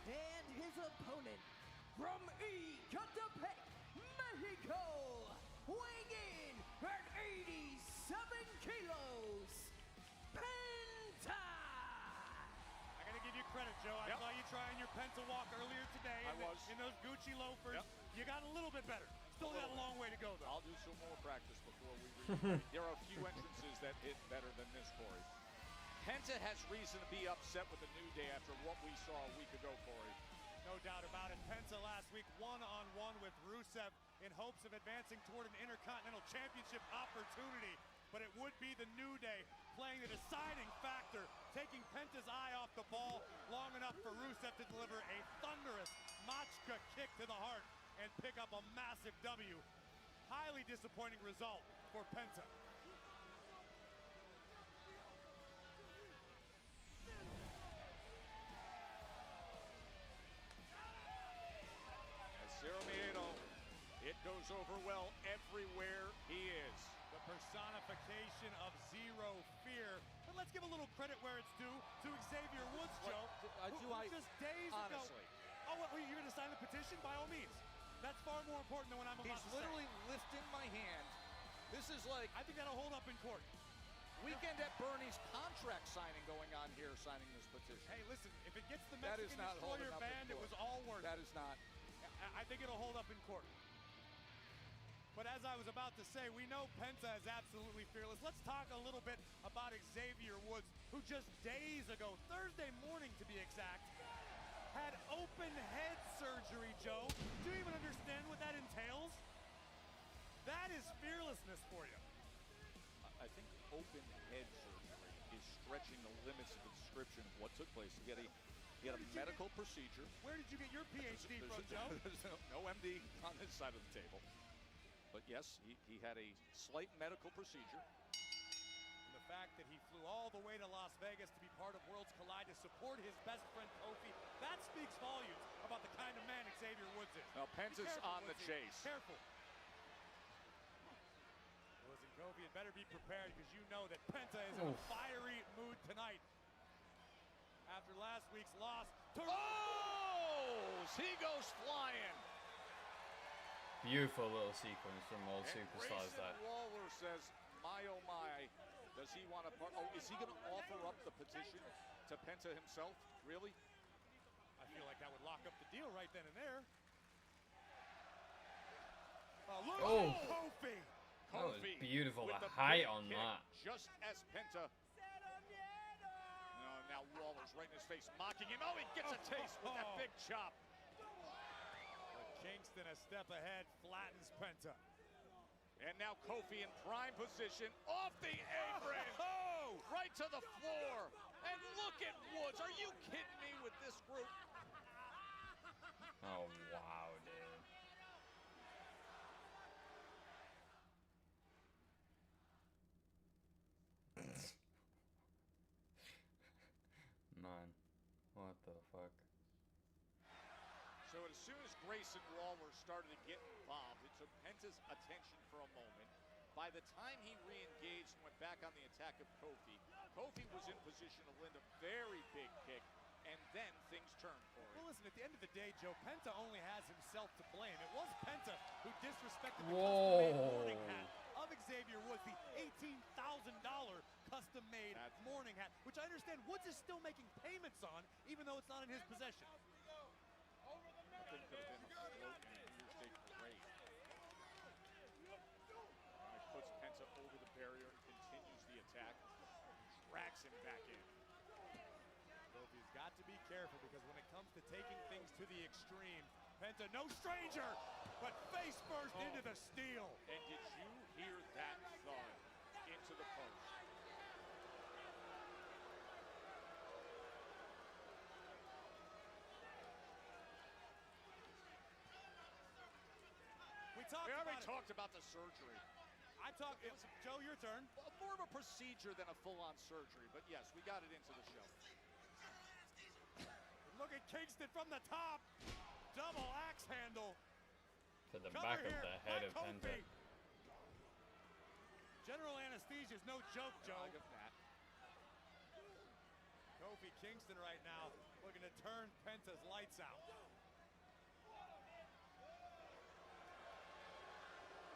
And his opponent from Ecatepec, Mexico, weighing in at 87 kilos, Penta! I gotta give you credit, Joe. I saw you trying your Penta walk earlier today. I was. was. In those Gucci loafers. Yep. You got a little bit better. Still got a long way to go, though. I'll do some more practice before we read. There are a few entrances that hit better than this, Corey. Penta has reason to be upset with the New Day after what we saw a week ago, Corey. No doubt about it. Penta last week one-on-one with Rusev in hopes of advancing toward an Intercontinental Championship opportunity. But it would be the New Day playing the deciding factor, taking Penta's eye off the ball long enough for Rusev to deliver a thunderous Machka kick to the heart and pick up a massive W. Highly disappointing result for Penta. Cero Miedo, it goes over well everywhere he is. The personification of zero fear. But let's give a little credit where it's due to Xavier Woods, Joe. Who just days honestly. ago. Oh, what, you're going to sign the petition? By all means. That's far more important than what I'm about to say. He's literally lifting my hand. This is like... I think that'll hold up in court. Weekend at Bernie's contract signing going on here, signing this petition. Hey, listen, if it gets the That is Mexican not holding Destroyer up in banned, it court. was all worth it. That is not. I think it'll hold up in court. But as I was about to say, we know Penta is absolutely fearless. Let's talk a little bit about Xavier Woods, who just days ago, Thursday morning to be exact, had open head surgery, Joe. Do you even understand what that entails? That is fearlessness for you. I think open head surgery is stretching the limits of the description of what took place. He had a medical procedure. Where did you get your PhD from, Joe? There's no MD on this side of the table. But yes, he had a slight medical procedure. And the fact that he flew all the way to Las Vegas to be part of Worlds Collide to support his best friend Kofi, that speaks volumes about the kind of man Xavier Woods is. Now Penta's on the chase. Careful. Listen, Kofi, you better be prepared because you know that Penta is in a fiery mood tonight. After last week's loss to... Oh! He goes flying. Beautiful little sequence from all superstars there. Waller says, my oh my, does he want to part? Oh, is he going to offer up the petition to Penta himself? Really? I feel like that would lock up the deal right then and there. Look at Kofi! That was Kofi beautiful, with the the height big on kick, that. Just as Penta. Now Waller's right in his face, mocking him. Oh, he gets a taste with that big chop. But Kingston a step ahead, flattens Penta. And now Kofi in prime position, off the apron, right to the floor. And look at Woods. Are you kidding me with this group? Oh, wow, dude. Man, what the fuck? So as soon as Grayson Waller started to get involved, it took Penta's attention for a moment. By the time he re-engaged and went back on the attack of Kofi, Kofi was in position to land a very big kick, and then things turned for him. Well, listen, at the end of the day, Joe, Penta only has himself to blame. It was Penta who disrespected the custom-made morning hat of Xavier Woods, the $18,000 custom-made morning hat, which I understand Woods is still making payments on, even though it's not in his possession. That thing could have been afloat in a New Year's Day parade. And it puts Penta over the barrier and continues the attack. Drags him back in. Kofi's got to be careful because when it comes to taking things to the extreme, Penta, no stranger, but face first into the steel. And did you hear that thud into the post? We already talked about the surgery. Joe, your turn. More of a procedure than a full-on surgery, but yes, we got it into the show. Look at Kingston from the top. Double axe handle. To the back of the head of Penta. General anesthesia is no joke, Joe. Look at that. Kofi Kingston right now looking to turn Penta's lights out.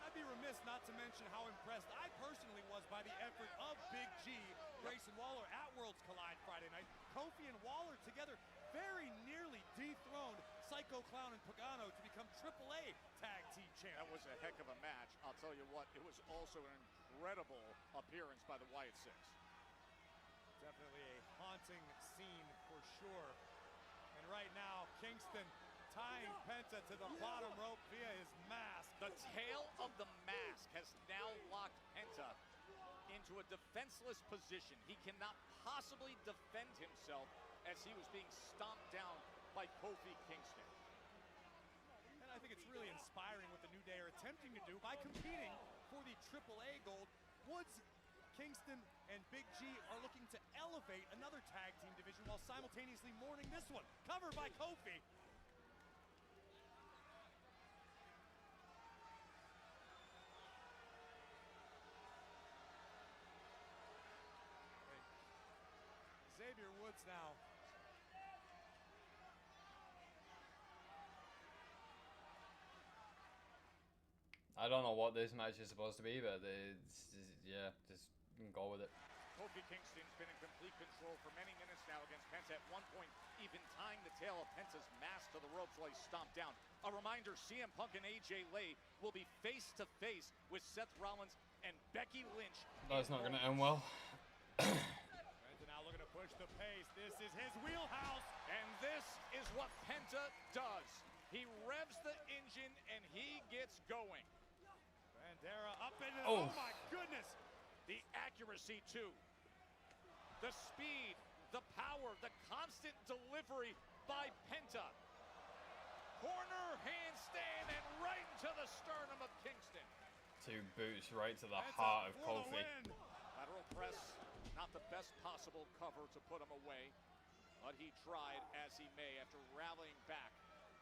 I'd be remiss not to mention how impressed I personally was by the effort of Big G, Grayson Waller at Worlds Collide Friday night. Kofi and Waller together very nearly dethroned Psycho Clown and Pagano to become AAA Tag Team Champions. That was a heck of a match. I'll tell you what, it was also an incredible appearance by the Wyatt Six. Definitely a haunting scene for sure. And right now, Kingston tying Penta to the bottom rope via his mask. The tail of the mask has now locked Penta into a defenseless position. He cannot possibly defend himself as he was being stomped down by Kofi Kingston. And I think it's really inspiring what the New Day are attempting to do by competing for the AAA gold. Woods, Kingston, and Big G are looking to elevate another tag team division while simultaneously mourning this one, covered by Kofi. Xavier Woods now. I don't know what this match is supposed to be, but yeah, just go with it. Kofi Kingston's been in complete control for many minutes now against Penta. At one point, even tying the tail of Penta's mask to the ropes while he's stomped down. A reminder, CM Punk and AJ Lee will be face-to-face with Seth Rollins and Becky Lynch. That's not going to end well. Penta now looking to push the pace. This is his wheelhouse. And this is what Penta does. He revs the engine and he gets going. Bandera up into oh my goodness. The accuracy too. The speed, the power, the constant delivery by Penta. Corner handstand and right into the sternum of Kingston. 2 boots right to the heart of Kofi. Lateral press, not the best possible cover to put him away, but he tried as he may after rallying back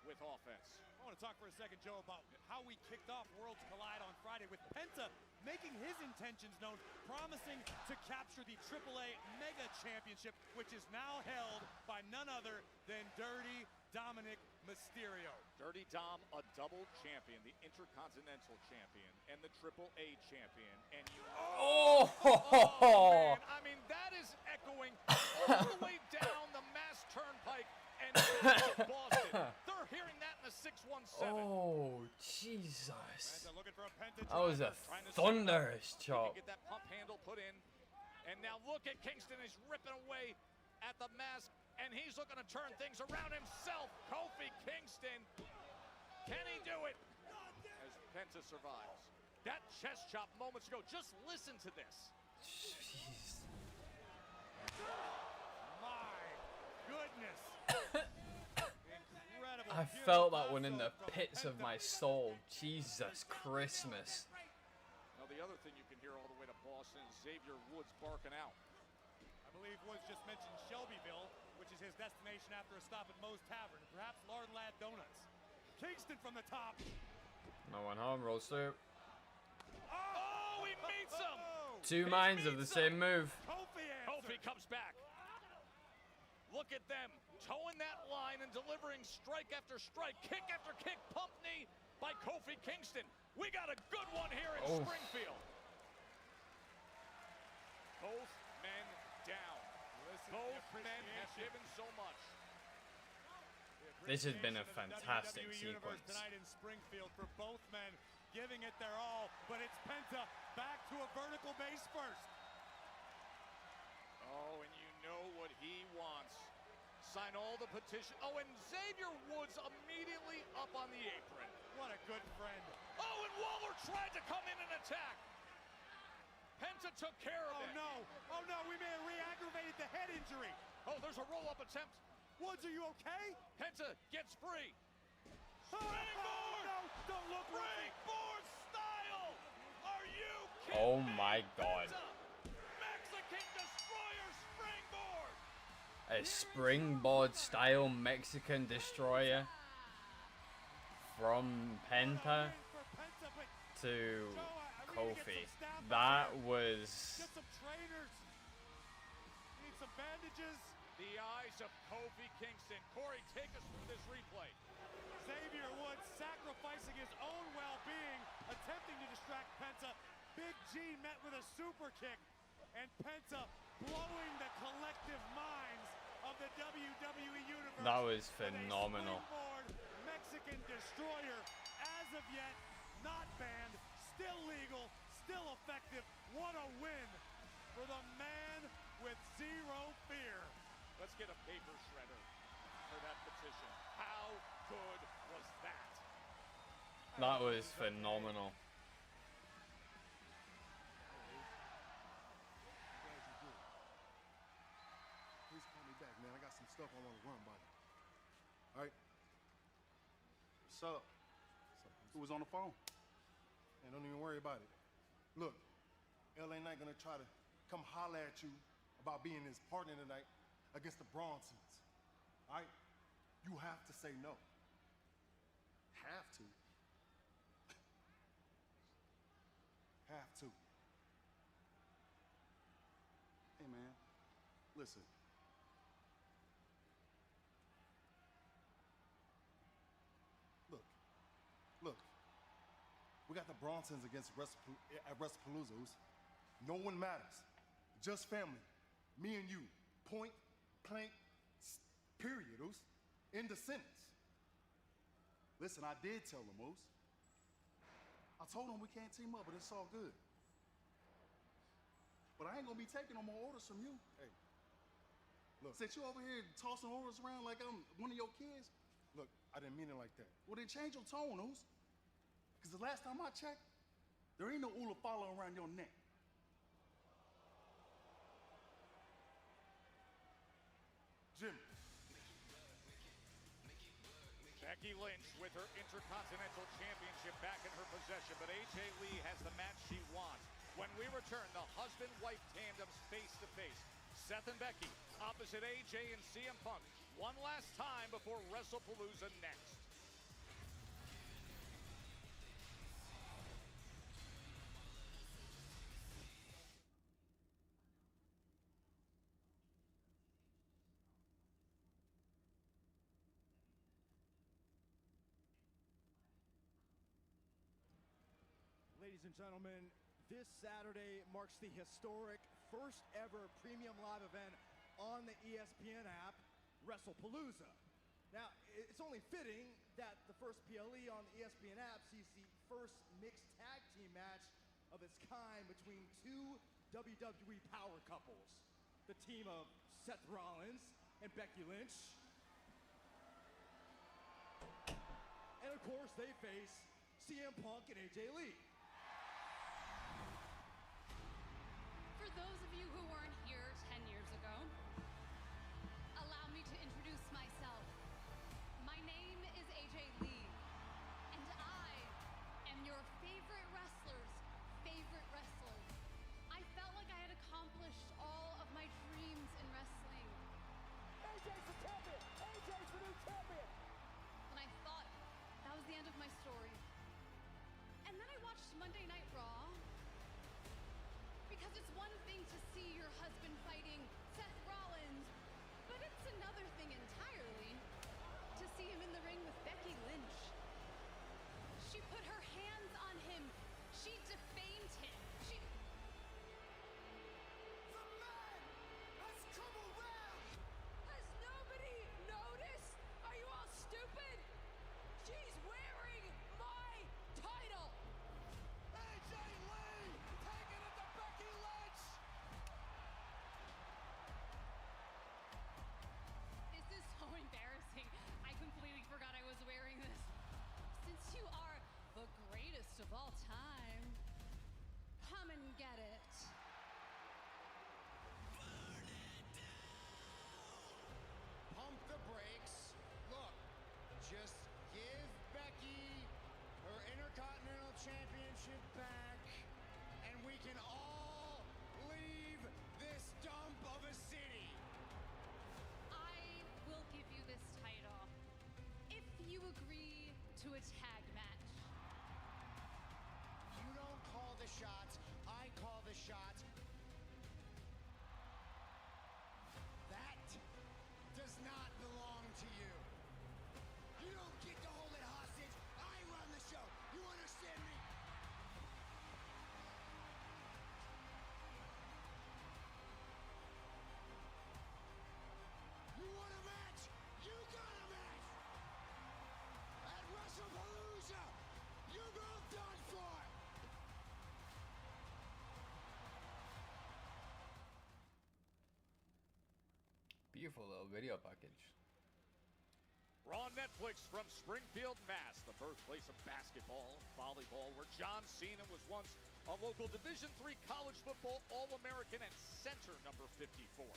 with offense. I want to talk for a second, Joe, about how we kicked off Worlds Collide on Friday with Penta making his intentions known, promising to capture the AAA Mega Championship, which is now held by none other than Dirty Dominic Mysterio. Dirty Dom, a double champion, the Intercontinental Champion and the AAA Champion. And you oh man, I mean, that is echoing all the way down the Mass Turnpike and back to Boston. They're hearing that in the 617. Oh, Jesus. That was a thunderous chop. Get that pump handle put in. And now look at Kingston. He's ripping away at the mask. And he's looking to turn things around himself. Kofi Kingston. Can he do it? As Penta survives. That chest chop moments ago. Just listen to this. Jeez. My goodness. Incredible. I felt that one in the pits of my soul. Jesus Christmas. Now the other thing you can hear all the way to Boston is Xavier Woods barking out. I believe Woods just mentioned Shelbyville, which is his destination after a stop at Moe's Tavern, perhaps Lard Lad Donuts. Kingston from the top. No one home, rolls through. Oh, he meets him! 2 minds of the same move. Kofi comes back. Look at them, towing that line and delivering strike after strike, kick after kick, pump knee by Kofi Kingston. We got a good one here in Springfield. Both men down. Both men have given so much. This has been a fantastic sequence. Tonight in Springfield for both men giving it their all, but it's Penta back to a vertical base first. Oh, and you know what he wants. Sign all the petition. Oh, and Xavier Woods immediately up on the apron. What a good friend. Oh, and Waller tried to come in and attack. Penta took care of it. Oh no, we may have re-aggravated the head injury. Oh, there's a roll-up attempt. Woods, are you okay? Penta gets free. Springboard! No, don't look right. Springboard style! Are you kidding Oh me? my God. Mexican Destroyer springboard! A springboard style Mexican destroyer from Penta to Kofi. That was... Get some trainers. Need some bandages. The eyes of Kofi Kingston. Corey, take us through this replay. Xavier Woods sacrificing his own well-being, attempting to distract Penta. Big G met with a super kick, and Penta blowing the collective minds of the WWE Universe. That was with a phenomenal. springboard Mexican destroyer, as of yet not banned, still legal, still effective. What a win for the man with zero fear. Let's get a paper shredder for that petition. How good was that? That was phenomenal. Please call me back, man. I got some stuff I want to run by you. All right? What's up? Who was on the phone? And don't even worry about it. Look, LA Knight gonna try to come holler at you about being his partner tonight against the Bronsons. All right? You have to say no. Have to. Have to. Hey, man. Listen. Look. We got the Bronsons against at WrestlePalooza. No one matters. Just family. Me and you. Point, blank, period. End of sentence. Listen, I did tell them, Moose. I told them we can't team up, but it's all good. But I ain't gonna be taking no more orders from you. Hey, look. Since you over here tossing orders around like I'm one of your kids, Look, I didn't mean it like that. well then change your tone, Moose. Because the last time I checked, there ain't no Ula follow around your neck. Jimmy. Becky Lynch with her Intercontinental Championship back in her possession, but AJ Lee has the match she wants. When we return, the husband-wife tandems face-to-face. Seth and Becky opposite AJ and CM Punk. One last time before WrestlePalooza next. Ladies and gentlemen, this Saturday marks the historic first ever premium live event on the ESPN app, WrestlePalooza. Now, it's only fitting that the first PLE on the ESPN app sees the first mixed tag team match of its kind between two WWE power couples. The team of Seth Rollins and Becky Lynch. And of course, they face CM Punk and AJ Lee. For those of you who weren't here 10 years ago, allow me to introduce myself. My name is AJ Lee, and I am your favorite wrestler's favorite wrestler. I felt like I had accomplished all of my dreams in wrestling. AJ's the champion! AJ's the new champion! And I thought that was the end of my story. And then I watched Monday Night Raw, because it's one thing to see your husband fighting Seth Rollins, but it's another thing entirely to see him in the ring with Becky Lynch. She put her hands on him. She defamed him. She... The man has come around! Has nobody noticed? Are you all stupid? She's wearing my title! AJ Lee taking it to Becky Lynch! This is so embarrassing. I completely forgot I was wearing this. Since you are the greatest of all time, come and get it. Pump the brakes. Look, just give Becky her Intercontinental Championship back, and we can all leave this dump of a city. I will give you this title if you agree to a tag match. You don't call the shots, I call the shots. That does not belong to you. You don't get to hold it hostage. I run the show. You understand me? You beautiful little video package. We're on Netflix from Springfield, Mass., the birthplace of basketball, volleyball, where John Cena was once a local Division III college football All-American and center number 54.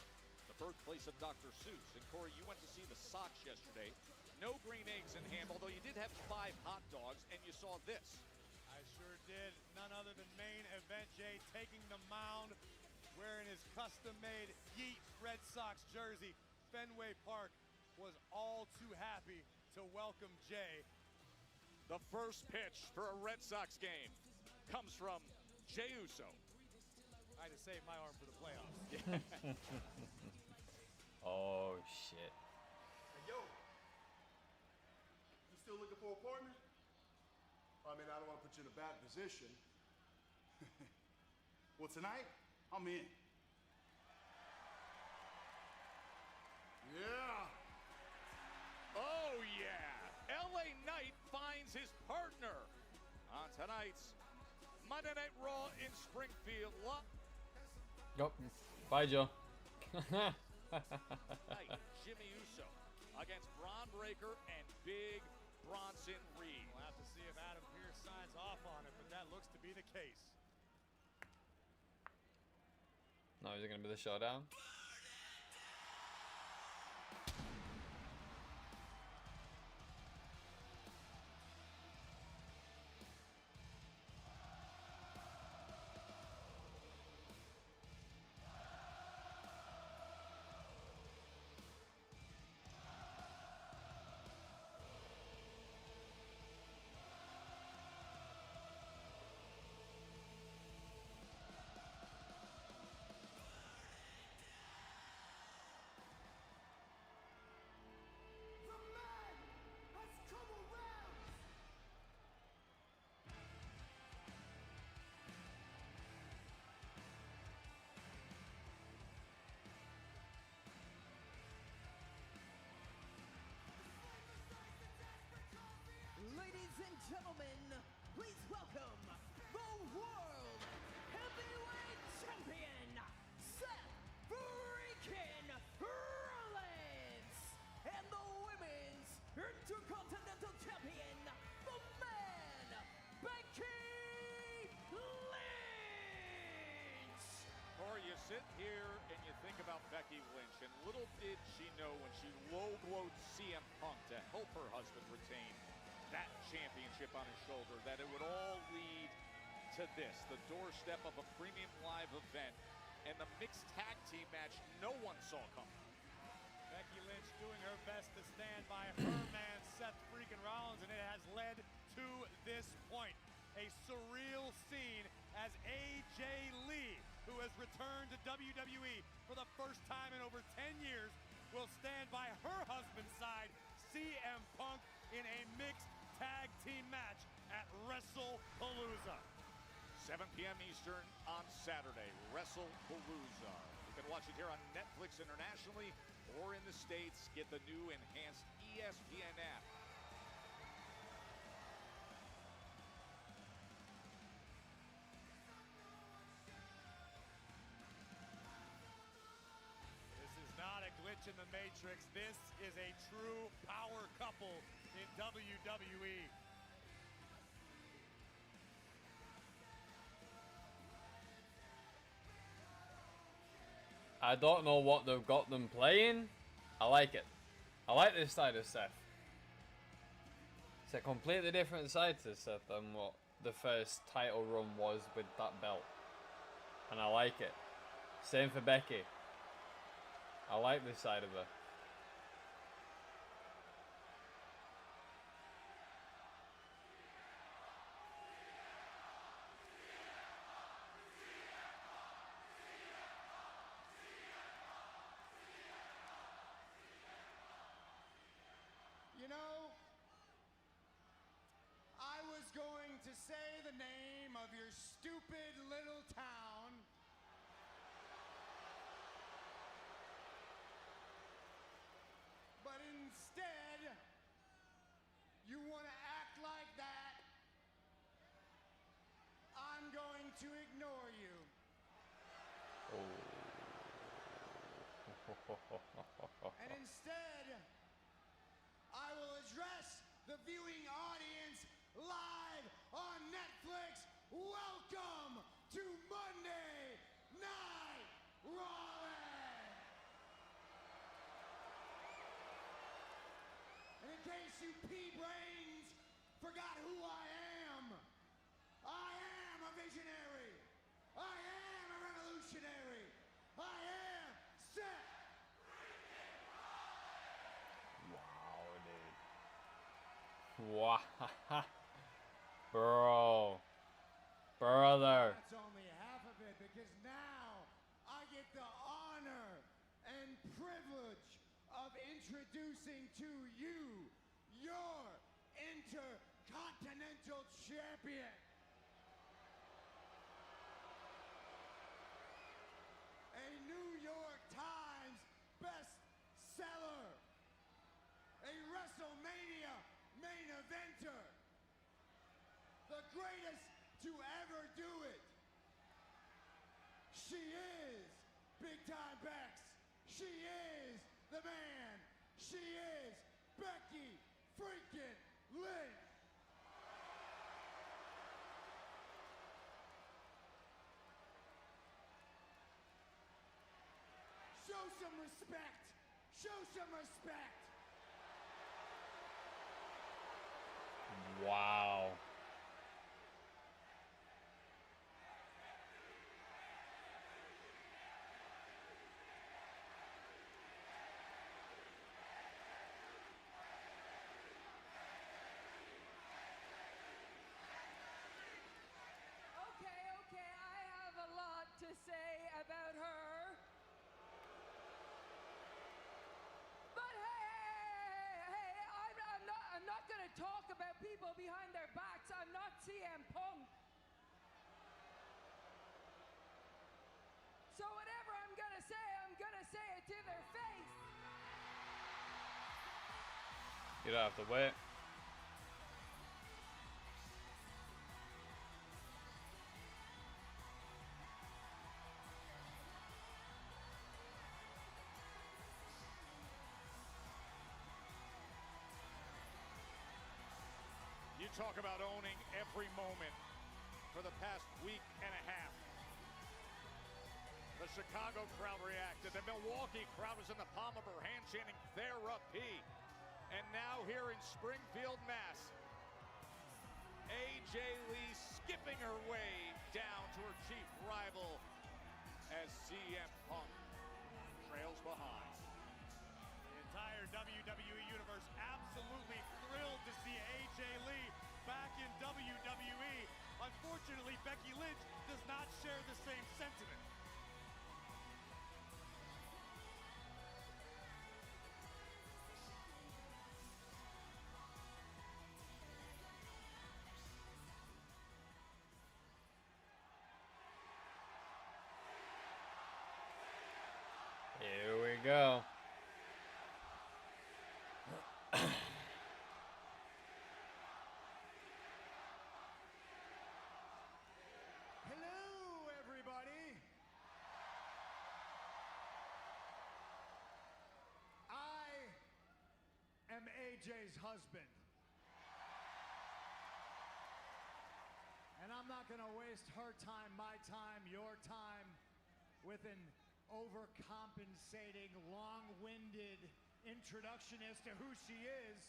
The birthplace of Dr. Seuss. And Corey, you went to see the Sox yesterday. No green eggs and ham, although you did have 5 hot dogs, and you saw this. I sure did. None other than main event Jay taking the mound, wearing his custom-made Yeet Red Sox jersey. Fenway Park was all too happy to welcome Jay. The first pitch for a Red Sox game comes from Jey Uso. I had to save my arm for the playoffs. Oh shit. Hey, yo. You still looking for a partner? I mean, I don't want to put you in a bad position. Well, tonight, I'm in. Yeah. Oh, yeah. LA Knight finds his partner on tonight's Monday Night Raw in Springfield. Yup. Bye, Joe. Jimmy Uso against Braun Breaker and Big Bronson Reed. We'll have to see if Adam Pearce signs off on it, but that looks to be the case. Now is it going to be the showdown? Ladies and gentlemen, please welcome the World Heavyweight Champion, Seth freaking Rollins, and the Women's Intercontinental Champion, the Man, Becky Lynch. Or you sit here and you think about Becky Lynch, and little did she know when she low-blowed CM Punk to help her husband retain that championship on his shoulder, that it would all lead to this, the doorstep of a premium live event, and the mixed tag team match no one saw coming. Becky Lynch doing her best to stand by her man, Seth freaking Rollins, and it has led to this point. A surreal scene as AJ Lee, who has returned to WWE for the first time in over 10 years, will stand by her husband's side, CM Punk, in a mixed tag team match at WrestlePalooza. 7 p.m. Eastern on Saturday, WrestlePalooza. You can watch it here on Netflix internationally or in the States. Get the new enhanced ESPN app. This is not a glitch in the Matrix. This is a true power couple in WWE. I don't know what they've got them playing. I like it. I like this side of Seth. It's a completely different side to Seth than what the first title run was with that belt. And I like it. Same for Becky. I like this side of her. You know, I was going to say the name of your stupid little town. But instead, you want to act like that. I'm going to ignore you. Oh. And instead, I will address the viewing audience live on Netflix. Welcome to Monday Night Raw. And in case you pea-brains forgot who I am a visionary. I am a revolutionary. I am Seth. Wow, dude. Wow. Bro. Brother. That's only half of it, because now I get the honor and privilege of introducing to you your Intercontinental Champion. A New York Times bestseller. A WrestleMania main eventer. The greatest to ever do it. She is Big Time Bex. She is the man. She is Becky freaking Lynch. Show some respect. Show some respect. Wow. Okay, I have a lot to say about her. But hey, I'm not gonna talk about people behind their backs. I'm not CM Punk. So whatever I'm gonna say it to their face. You don't have to wait. You talk about owning every moment for the past week and a half. The Chicago crowd reacted. The Milwaukee crowd was in the palm of her hand chanting therapy. And now here in Springfield, Mass, AJ Lee skipping her way down to her chief rival as CM Punk trails behind. The entire WWE Universe absolutely thrilled to see AJ Lee back in WWE. Unfortunately, Becky Lynch does not share the same sentiment. Here we go. Hello, everybody. I am AJ's husband. And I'm not going to waste her time, my time, your time with an overcompensating, long-winded introduction as to who she is.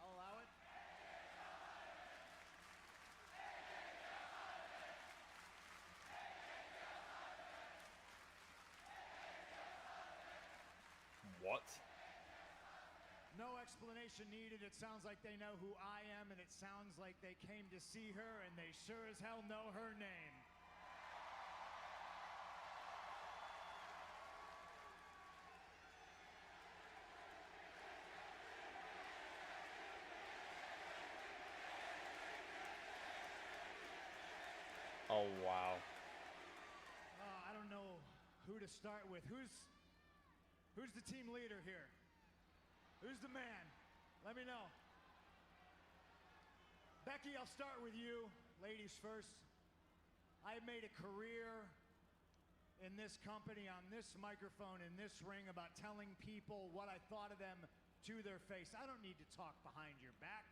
I'll allow it. What? No explanation needed. It sounds like they know who I am, and it sounds like they came to see her, and they sure as hell know her name. Oh, wow. I don't know who to start with. Who's the team leader here? Who's the man? Let me know. Becky, I'll start with you. Ladies first. I made a career in this company, on this microphone, in this ring about telling people what I thought of them to their face. I don't need to talk behind your back.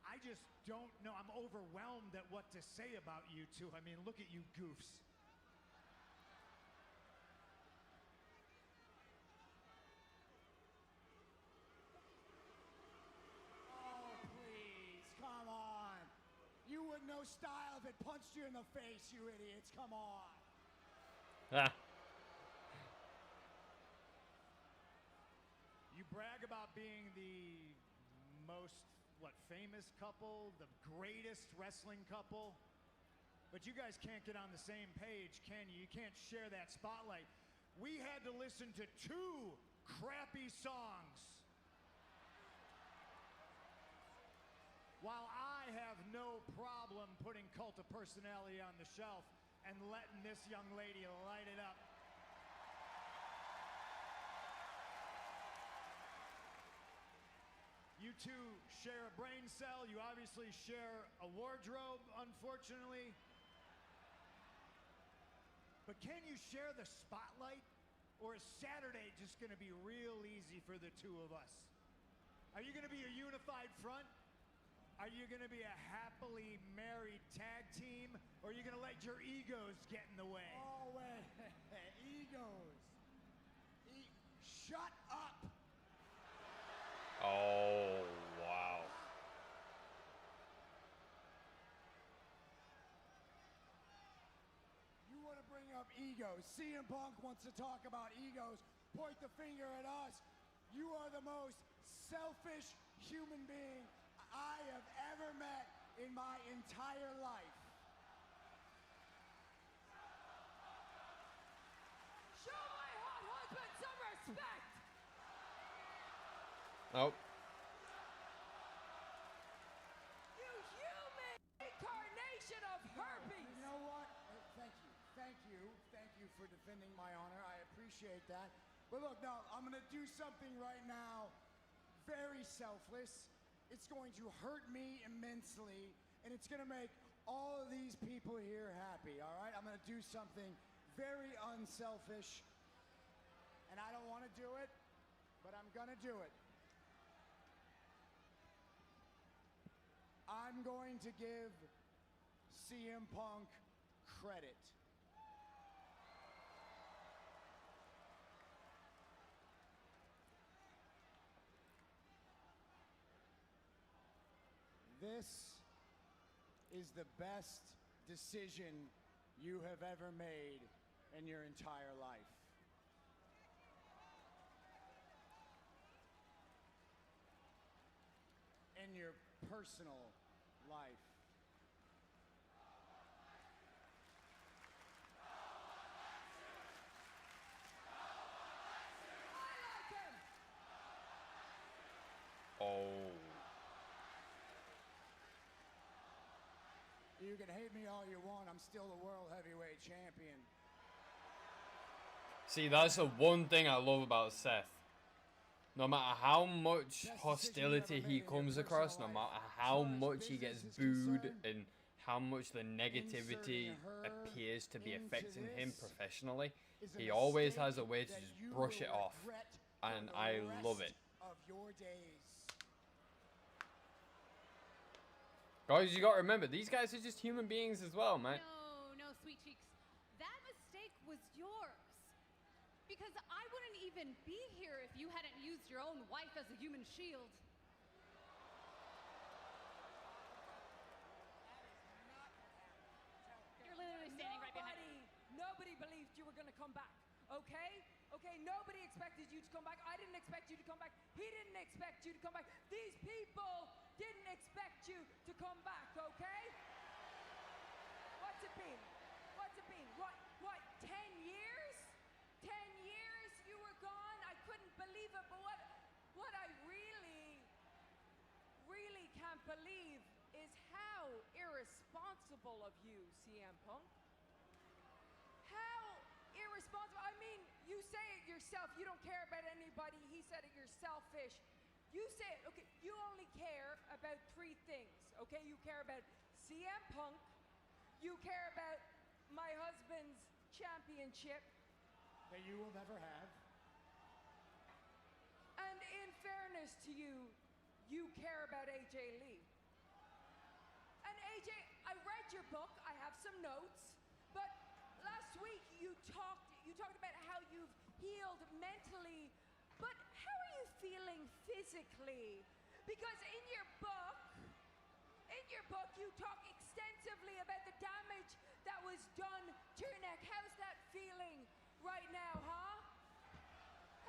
I just don't know. I'm overwhelmed at what to say about you two. I mean, look at you goofs. Oh, please, come on. You wouldn't know style if it punched you in the face, you idiots. Come on. Ah. You brag about being the most, famous couple, the greatest wrestling couple, but you guys can't get on the same page, can you? You can't share that spotlight. We had to listen to 2 crappy songs, while I have no problem putting Cult of Personality on the shelf and letting this young lady light it up. You two share a brain cell. You obviously share a wardrobe, unfortunately. But can you share the spotlight? Or is Saturday just going to be real easy for the two of us? Are you going to be a unified front? Are you going to be a happily married tag team? Or are you going to let your egos get in the way? Oh, wait. Egos. Shut up. Oh, wow. You want to bring up egos. CM Punk wants to talk about egos. Point the finger at us. You are the most selfish human being I have ever met in my entire life. Show my hot husband some respect. Nope. You human incarnation of herpes. You know what? Thank you. Thank you. Thank you for defending my honor. I appreciate that. But look, no, I'm going to do something right now very selfless. It's going to hurt me immensely, and it's going to make all of these people here happy, all right? I'm going to do something very unselfish, and I don't want to do it, but I'm going to do it. I'm going to give CM Punk credit. This is the best decision you have ever made in your entire life. In your personal life. Oh. You can hate me all you want, I'm still the world heavyweight champion. See, that's the one thing I love about Seth. No matter how much hostility he comes across, no matter how much he gets booed and how much the negativity appears to be affecting him professionally, he always has a way to just brush it off. And I love it. Of your days. Guys, you gotta remember, these guys are just human beings as well, man. No, sweet cheeks. That mistake was yours. Because I wouldn't even be here if you hadn't used your own wife as a human shield. You're literally standing right behind me. Nobody believed you were going to come back, okay? Okay, nobody expected you to come back. I didn't expect you to come back. He didn't expect you to come back. These people didn't expect you to come back, okay? What's it been? What's it been? What, 10 years? 10 years you were gone? I couldn't believe it, but what I really can't believe is how irresponsible of you, CM Punk. How irresponsible. I mean, you say it yourself, you don't care about anybody. He said it, you're selfish. You say it, okay, you only care about 3 things, okay? You care about CM Punk, you care about my husband's championship. That you will never have. And in fairness to you, you care about AJ Lee. And AJ, I read your book, I have some notes, but last week you talked about how you've healed mentally, but how are you feeling physically? Because in your book you talk extensively about the damage that was done to your neck. How's that feeling right now, huh?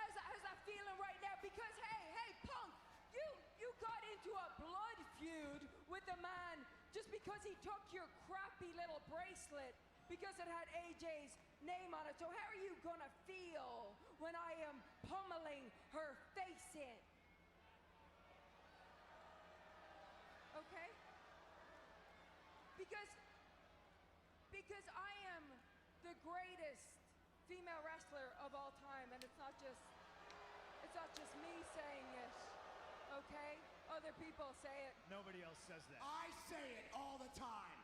How's that feeling right now? Because hey, Punk, you got into a blood feud with the man just because he took your crappy little bracelet because it had AJ's name on it. So how are you gonna feel when I am pummeling her face in? Okay? Because I am the greatest female wrestler of all time, and it's not just me saying it, okay? Other people say it. Nobody else says that. I say it all the time.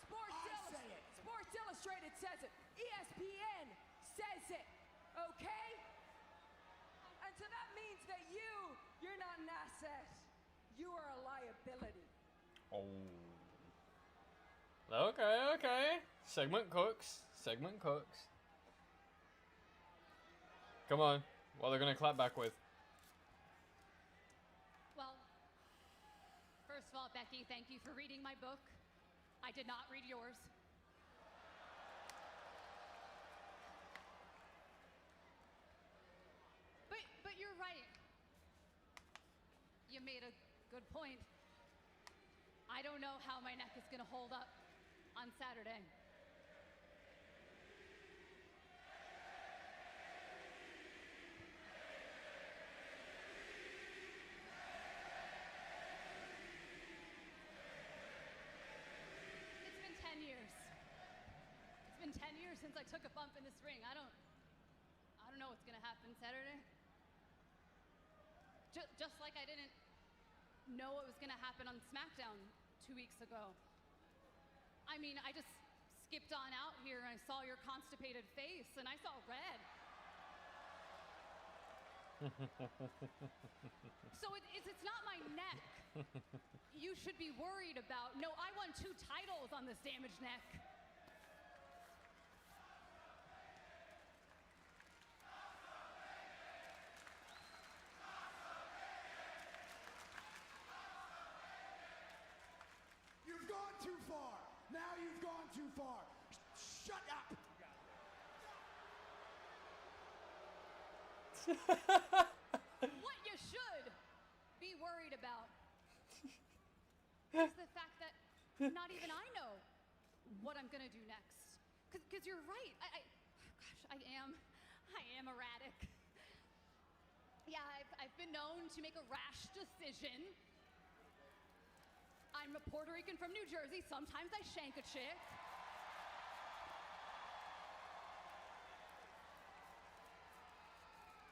Sports Illustrated says it. ESPN says it, okay? And so that means that you're not an asset. You are a liability. Oh. Okay. Segment cooks. Come on. What are they gonna clap back with? Well, first of all, Becky, thank you for reading my book. I did not read yours. But you're right. You made a good point. I don't know how my neck is gonna hold up on Saturday. It's been 10 years. It's been 10 years since I took a bump in this ring. I don't know what's gonna happen Saturday. Just like I didn't know what was gonna happen on SmackDown 2 weeks ago. I mean, I just skipped on out here and I saw your constipated face and I saw red. So it's not my neck you should be worried about. No, I won 2 titles on this damaged neck. You've gone too far. Now you've gone too far. Shut up. What you should be worried about is the fact that not even I know what I'm gonna do next. Cause you're right. I am erratic. Yeah, I've been known to make a rash decision. I'm a Puerto Rican from New Jersey. Sometimes I shank a chick.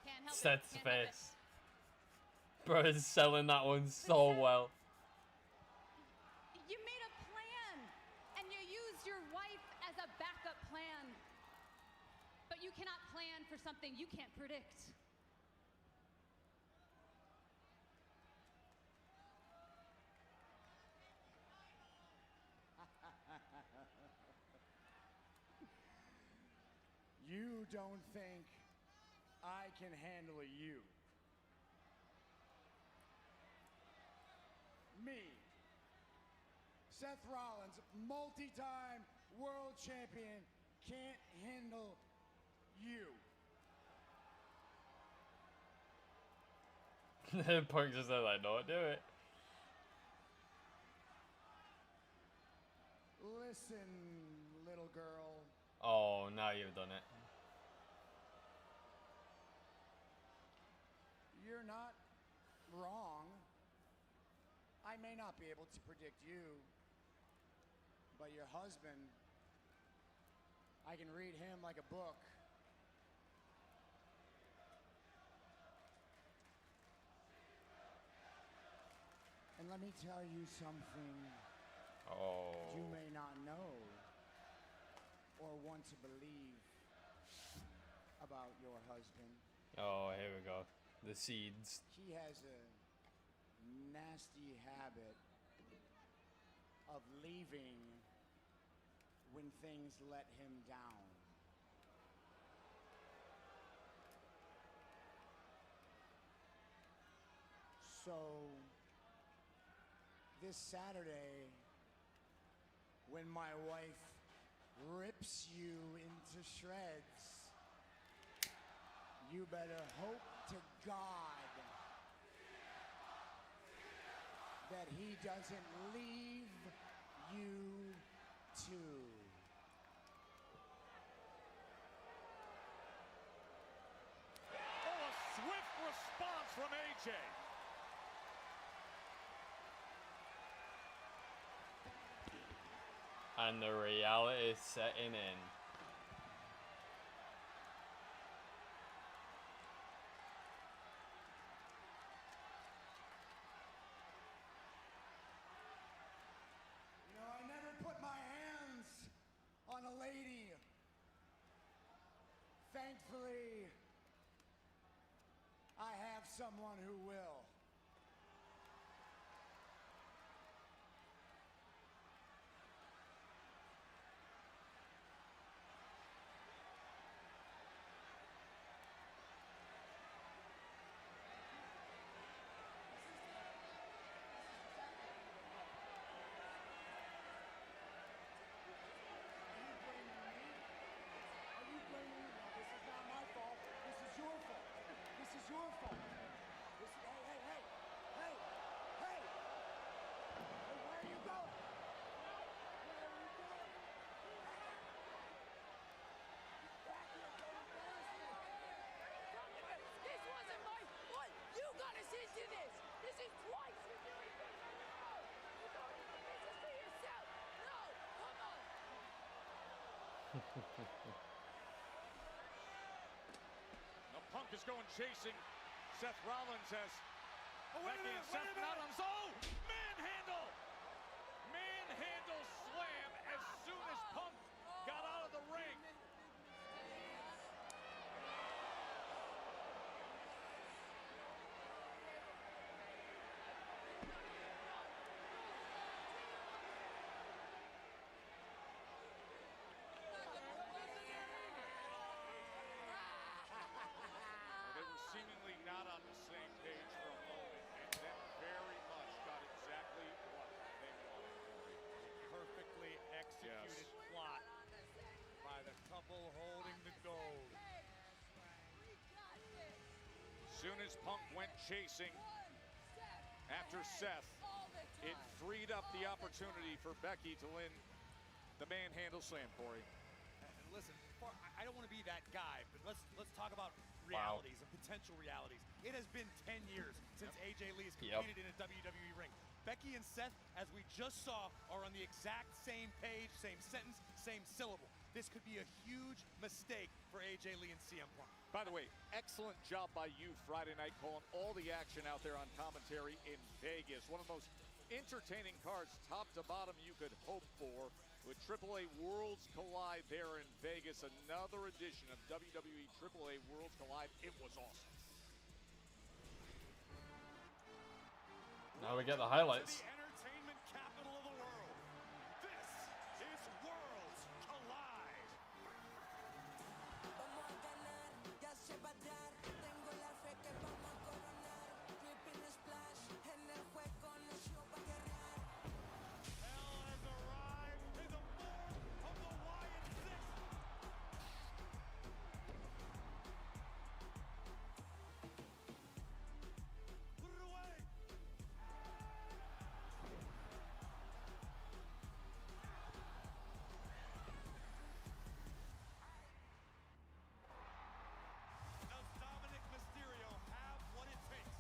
Can't help Seth's it. Can't help it. face. Bro is selling that one so well. You made a plan, and you used your wife as a backup plan. But you cannot plan for something you can't predict. You don't think I can handle you? Me, Seth Rollins, multi-time world champion, can't handle you. Punk just said like, no, do it. Listen, little girl. Oh, now you've done it. You're not wrong. I may not be able to predict you, but your husband, I can read him like a book. And let me tell you something Oh. you may not know or want to believe about your husband. Oh, here we go. The seeds. He has a nasty habit of leaving when things let him down. So, this Saturday, when my wife rips you into shreds, you better hope to God that he doesn't leave you too. Oh, a swift response from AJ. And the reality is setting in. You know, I never put my hands on a lady. Thankfully, I have someone who will. Now Punk is going chasing. Seth Rollins has Becky and Seth not on his own. Manhandle! Manhandle slam as soon as Punk got out of the ring. They were seemingly not on the same page for a moment, and then very much got exactly what they wanted. Perfectly executed plot by the couple holding the gold. Soon as Punk went chasing after Seth, it freed up the opportunity for Becky to win the manhandle slam, Corey. And listen, I don't want to be that guy, but let's talk about realities and potential realities. It has been 10 years since AJ Lee has competed in a WWE ring. Becky and Seth, as we just saw, are on the exact same page, same sentence, same syllable. This could be a huge mistake for AJ Lee and CM Punk. By the way, excellent job by you Friday night calling all the action out there on commentary in Vegas. One of the most entertaining cards top to bottom you could hope for with AAA Worlds Collide there in Vegas. Another edition of WWE AAA Worlds Collide. It was awesome. Now we get the highlights. The entertainment capital of the world. This is Worlds Collide. Hell has arrived in the form of the Wyatt Six. Put it away. Does Dominic Mysterio have what it takes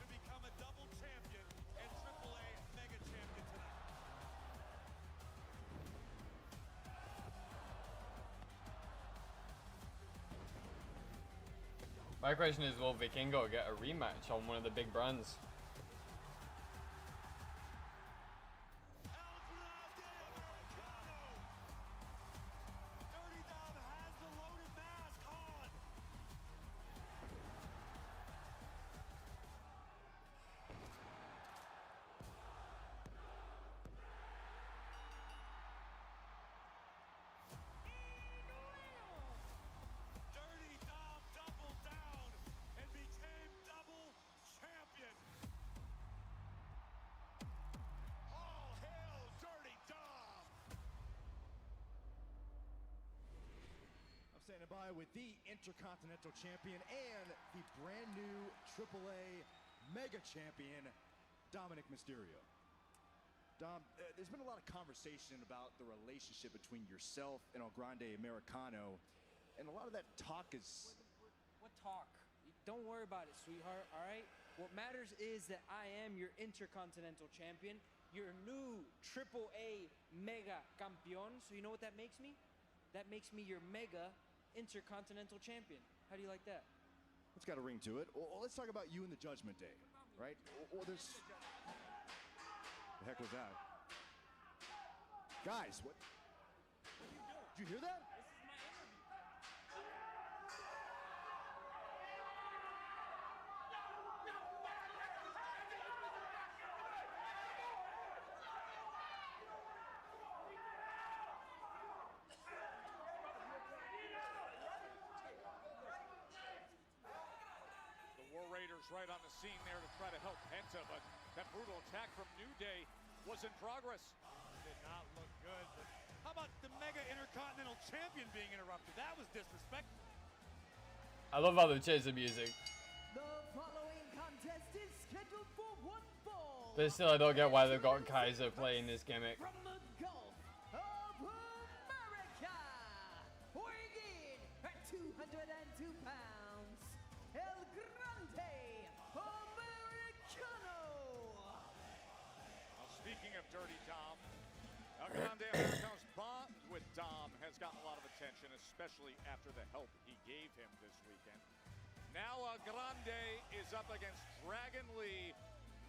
to become a double champion and AAA mega champion tonight? My question is, will Vikingo get a rematch on one of the big brands? El Grande Americano. by with the Intercontinental Champion and the brand new AAA Mega Champion, Dominic Mysterio. Dom, there's been a lot of conversation about the relationship between yourself and El Grande Americano, and a lot of that talk is... What talk? Don't worry about it, sweetheart, all right? What matters is that I am your Intercontinental Champion, your new AAA Mega Campeón. So you know what that makes me? That makes me your Mega Intercontinental Champion. How do you like that? It's got a ring to it. Well, let's talk about you and the Judgment Day, right? Well, there's... The heck was that? Guys, what? Did you hear that? Right on the scene there to try to help Penta, but that brutal attack from New Day was in progress. Did not look good, but how about the Mega Intercontinental Champion being interrupted? That was disrespectful. I love how they changed the music. The following contest is scheduled for one fall. But still, I don't get why they've got Kaiser playing this gimmick. From the Gulf of America, weighing in at 202 pounds, El Grande Americano. Now, speaking of Dirty Dom, El Grande Americano's bond with Dom has gotten a lot of attention, especially after the help he gave him this weekend. Now El Grande is up against Dragon Lee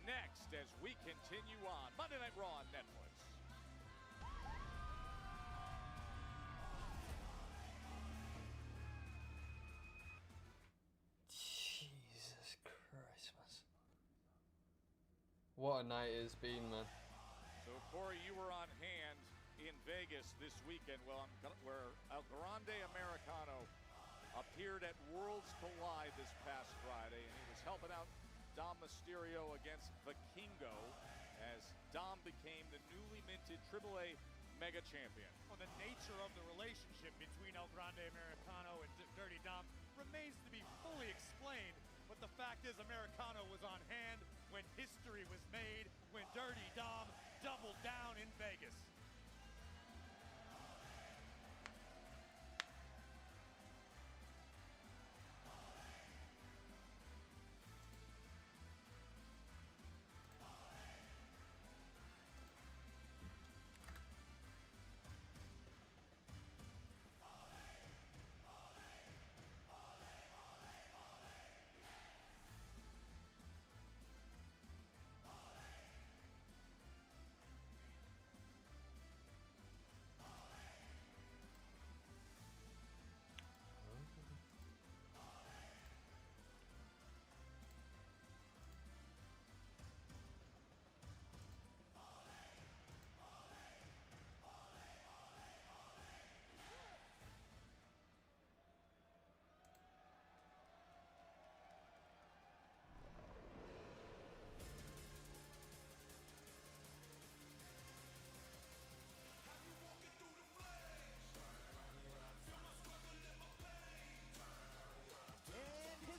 next as we continue on Monday Night Raw on Netflix. Jesus Christmas. What a night it's been, man. So, Corey, you were on hand in Vegas this weekend where El Grande Americano appeared at Worlds Collide this past Friday, and he was helping out Dom Mysterio against the Kingo as Dom became the newly minted AAA Mega Champion. Well, the nature of the relationship between El Grande Americano and Dirty Dom remains to be fully explained, but the fact is Americano was on hand when history was made, when Dirty Dom doubled down in Vegas.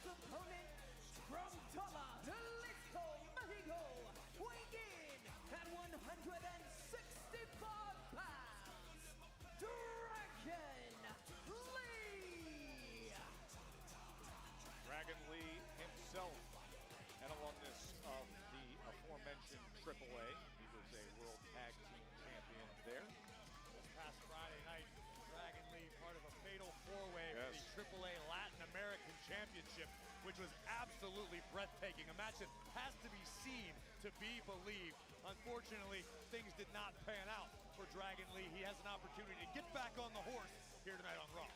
Opponent from Tala, Jalisco, Mexico, weighing in at 165 pounds, Dragon Lee. Dragon Lee himself, an alumnus of the aforementioned AAA. He was a World Tag Team Champion there. This past Friday night, Dragon Lee part of a fatal four-way for the AAA Latin American Championship, which was absolutely breathtaking. A match that has to be seen to be believed. Unfortunately, things did not pan out for Dragon Lee. He has an opportunity to get back on the horse here tonight on Raw.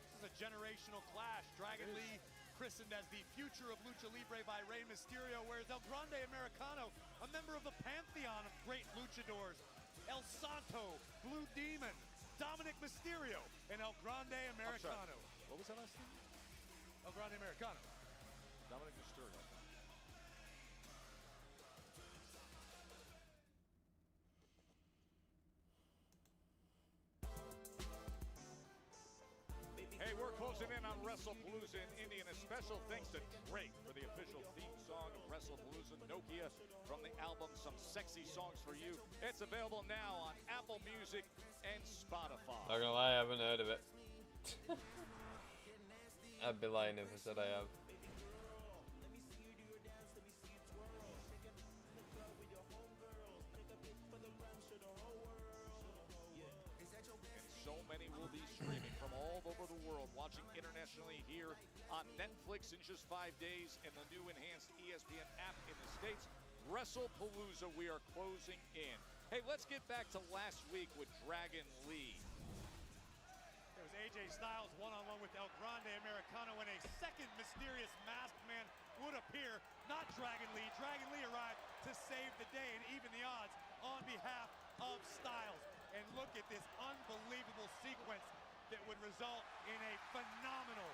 This is a generational clash. Dragon Lee christened as the future of Lucha Libre by Rey Mysterio, whereas El Grande Americano, a member of the pantheon of great luchadors, El Santo, Blue Demon, Dominic Mysterio, and El Grande Americano. What was that last name? El Grande Americano. Dominic Mysterio. closing in on WrestlePalooza in Indy, and a special thanks to Drake for the official theme song of WrestlePalooza. Nokia from the album Some Sexy Songs for You. It's available now on Apple Music and Spotify. Not gonna lie, I haven't heard of it. I'd be lying if I said I have. So many will be streaming from all over the world, watching internationally here on Netflix in just 5 days, and the new enhanced ESPN app in the States. WrestlePalooza, we are closing in. Hey, let's get back to last week with Dragon Lee. It was AJ Styles one-on-one with El Grande Americano, and a second mysterious masked man would appear. Not Dragon Lee. Dragon Lee arrived to save the day and even the odds on behalf of Styles. And look at this unbelievable sequence that would result in a phenomenal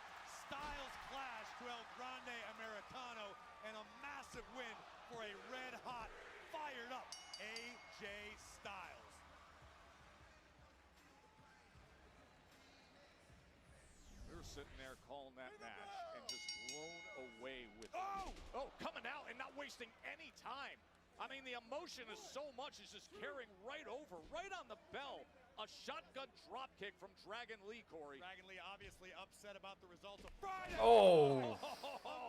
Styles clash to El Grande Americano and a massive win for a red-hot, fired-up AJ Styles. We were sitting there calling that match and just blown away with it. Oh, coming out and not wasting any time. I mean, the emotion is so much, it's just carrying right over, right on the bell. A shotgun drop kick from Dragon Lee, Corey. Dragon Lee obviously upset about the results of Friday. Oh!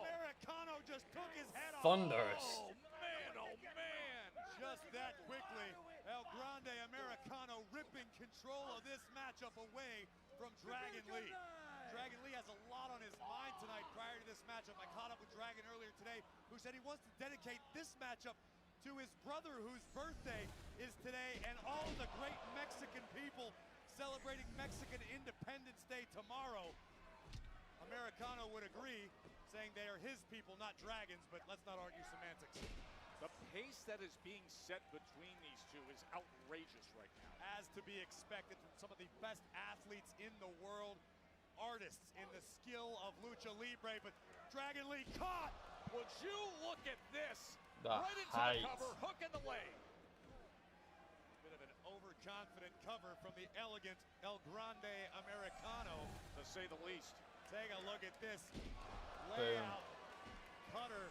Americano just took his head off. Thunderous. Oh, man, oh, man. Just that quickly, El Grande Americano ripping control of this matchup away from Dragon Lee. Dragon Lee has a lot on his mind tonight prior to this matchup. I caught up with Dragon earlier today, who said he wants to dedicate this matchup to his brother, whose birthday is today, and all the great Mexican people celebrating Mexican Independence Day tomorrow. Americano would agree, saying they are his people, not Dragons, but let's not argue semantics. The pace that is being set between these two is outrageous right now. As to be expected from some of the best athletes in the world, artists in the skill of Lucha Libre, but Dragon Lee caught! Would you look at this? The right into height. the cover, hook in the leg. Bit of an overconfident cover from the elegant El Grande Americano, to say the least. Take a look at this Boom. layout. Cutter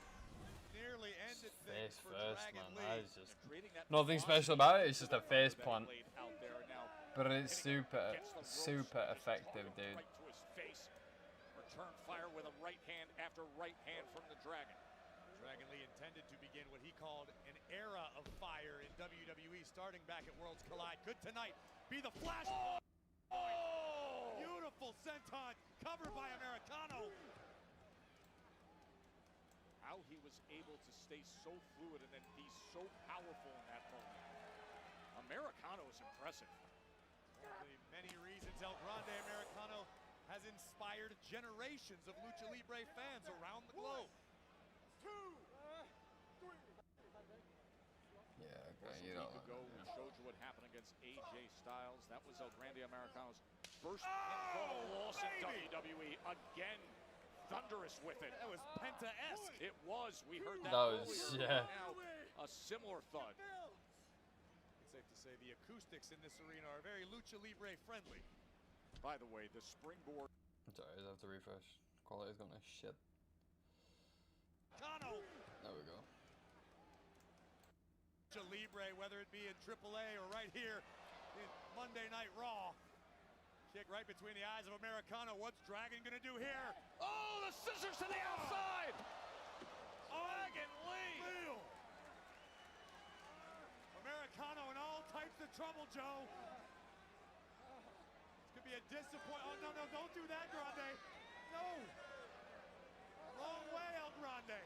nearly ended things Face for first, Dragon man. Lee. That is just Creating that nothing special about it. It's just a face plant, laid out there now. but it's super, Gets the ropes, super just effective, target dude. right to his face. Return fire with a right hand after right hand from the Dragon. Dragon Lee intended to begin what he called an era of fire in WWE, starting back at Worlds Collide. Could tonight be the flashpoint? Beautiful senton covered by Americano. How he was able to stay so fluid and then be so powerful in that moment. Americano is impressive. One of the many reasons El Grande Americano has inspired generations of Lucha Libre fans around the globe. Yeah, okay, A you week don't. ago, we showed you what happened against AJ Styles. That was El Grande Americano's first pinfall loss in WWE. Again, thunderous with it. That was Penta-esque. It was. We heard that, That was, earlier. yeah. Now, a similar thud. It's safe to say the acoustics in this arena are very Lucha Libre friendly. By the way, the springboard. Sorry, I have to refresh. Quality's gone to shit. Kano. There we go. Lucha Libre, whether it be in AAA or right here in Monday Night Raw. Kick right between the eyes of Americano. What's Dragon gonna do here? Oh, the scissors to the outside! Dragon Lee! Americano in all types of trouble, Joe. This could be a disappointment. Oh, no, don't do that, Grande. No. Wrong way, El Grande.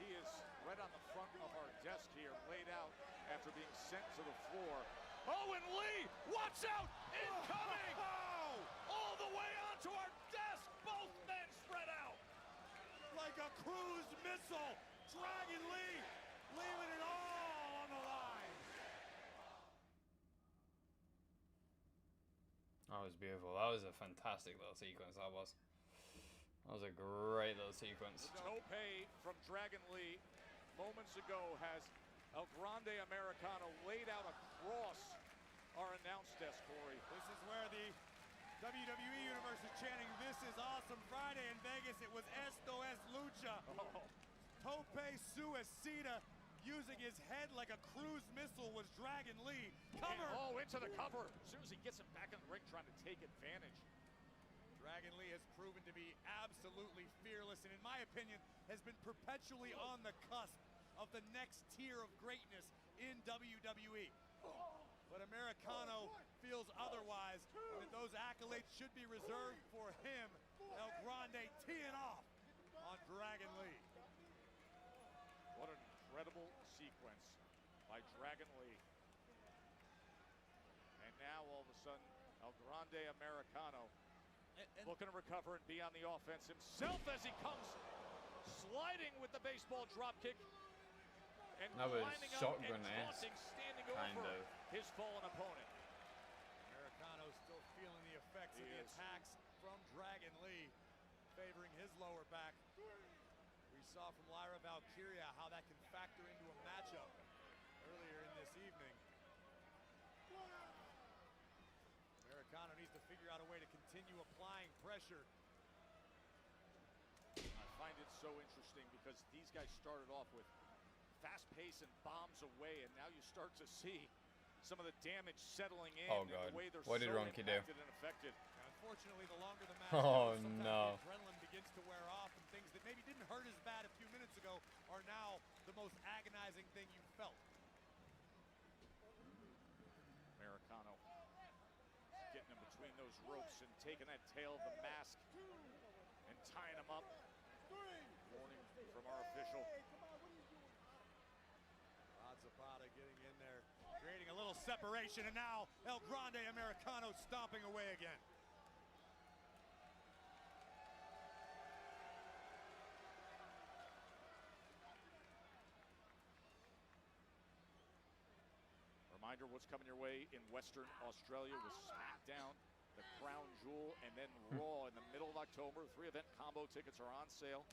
He is right on the front of our desk here, laid out after being sent to the floor. Oh, and Lee, watch out, incoming! Oh! All the way onto our desk, both men spread out. Like a cruise missile, Dragon Lee leaving it all on the line. That was beautiful. That was a fantastic little sequence. That was. That was a great little sequence. The tope from Dragon Lee moments ago has El Grande Americano laid out across our announce desk, Corey. This is where the WWE Universe is chanting, "This is awesome." Friday in Vegas, it was Esto es Lucha. Tope Suicida, using his head like a cruise missile, was Dragon Lee. Cover! Oh, into the cover. As soon as he gets him back in the ring, trying to take advantage. Dragon Lee has proven to be absolutely fearless, and in my opinion, has been perpetually on the cusp of the next tier of greatness in WWE. But Americano feels otherwise, and that those accolades should be reserved for him. El Grande teeing off on Dragon Lee. What an incredible sequence by Dragon Lee. And now all of a sudden, El Grande Americano looking to recover and be on the offense himself as he comes sliding with the baseball dropkick. And that was climbing up shotgun and taunting, standing kind over of. his fallen opponent. Americano still feeling the effects of the attacks from Dragon Lee, favoring his lower back. We saw from Lyra Valkyria how that can factor into a matchup earlier in this evening. Americano needs to figure out a way to continue applying pressure. I find it so interesting because these guys started off with fast pace and bombs away, and now you start to see some of the damage settling in. Oh and God, the way they're what did so Ronky do? impacted and affected. Unfortunately, the longer the match Oh, goes, sometimes no. the adrenaline begins to wear off, and things that maybe didn't hurt as bad a few minutes ago are now the most agonizing thing you felt. Americano getting him between those ropes and taking that tail of the mask and tying him up. Warning from our official. Rod Zapata getting in there, creating a little separation, and now El Grande Americano stomping away again. Reminder what's coming your way in Western Australia with SmackDown, the Crown Jewel, and then Raw in the middle of October. 3 event combo tickets are on sale.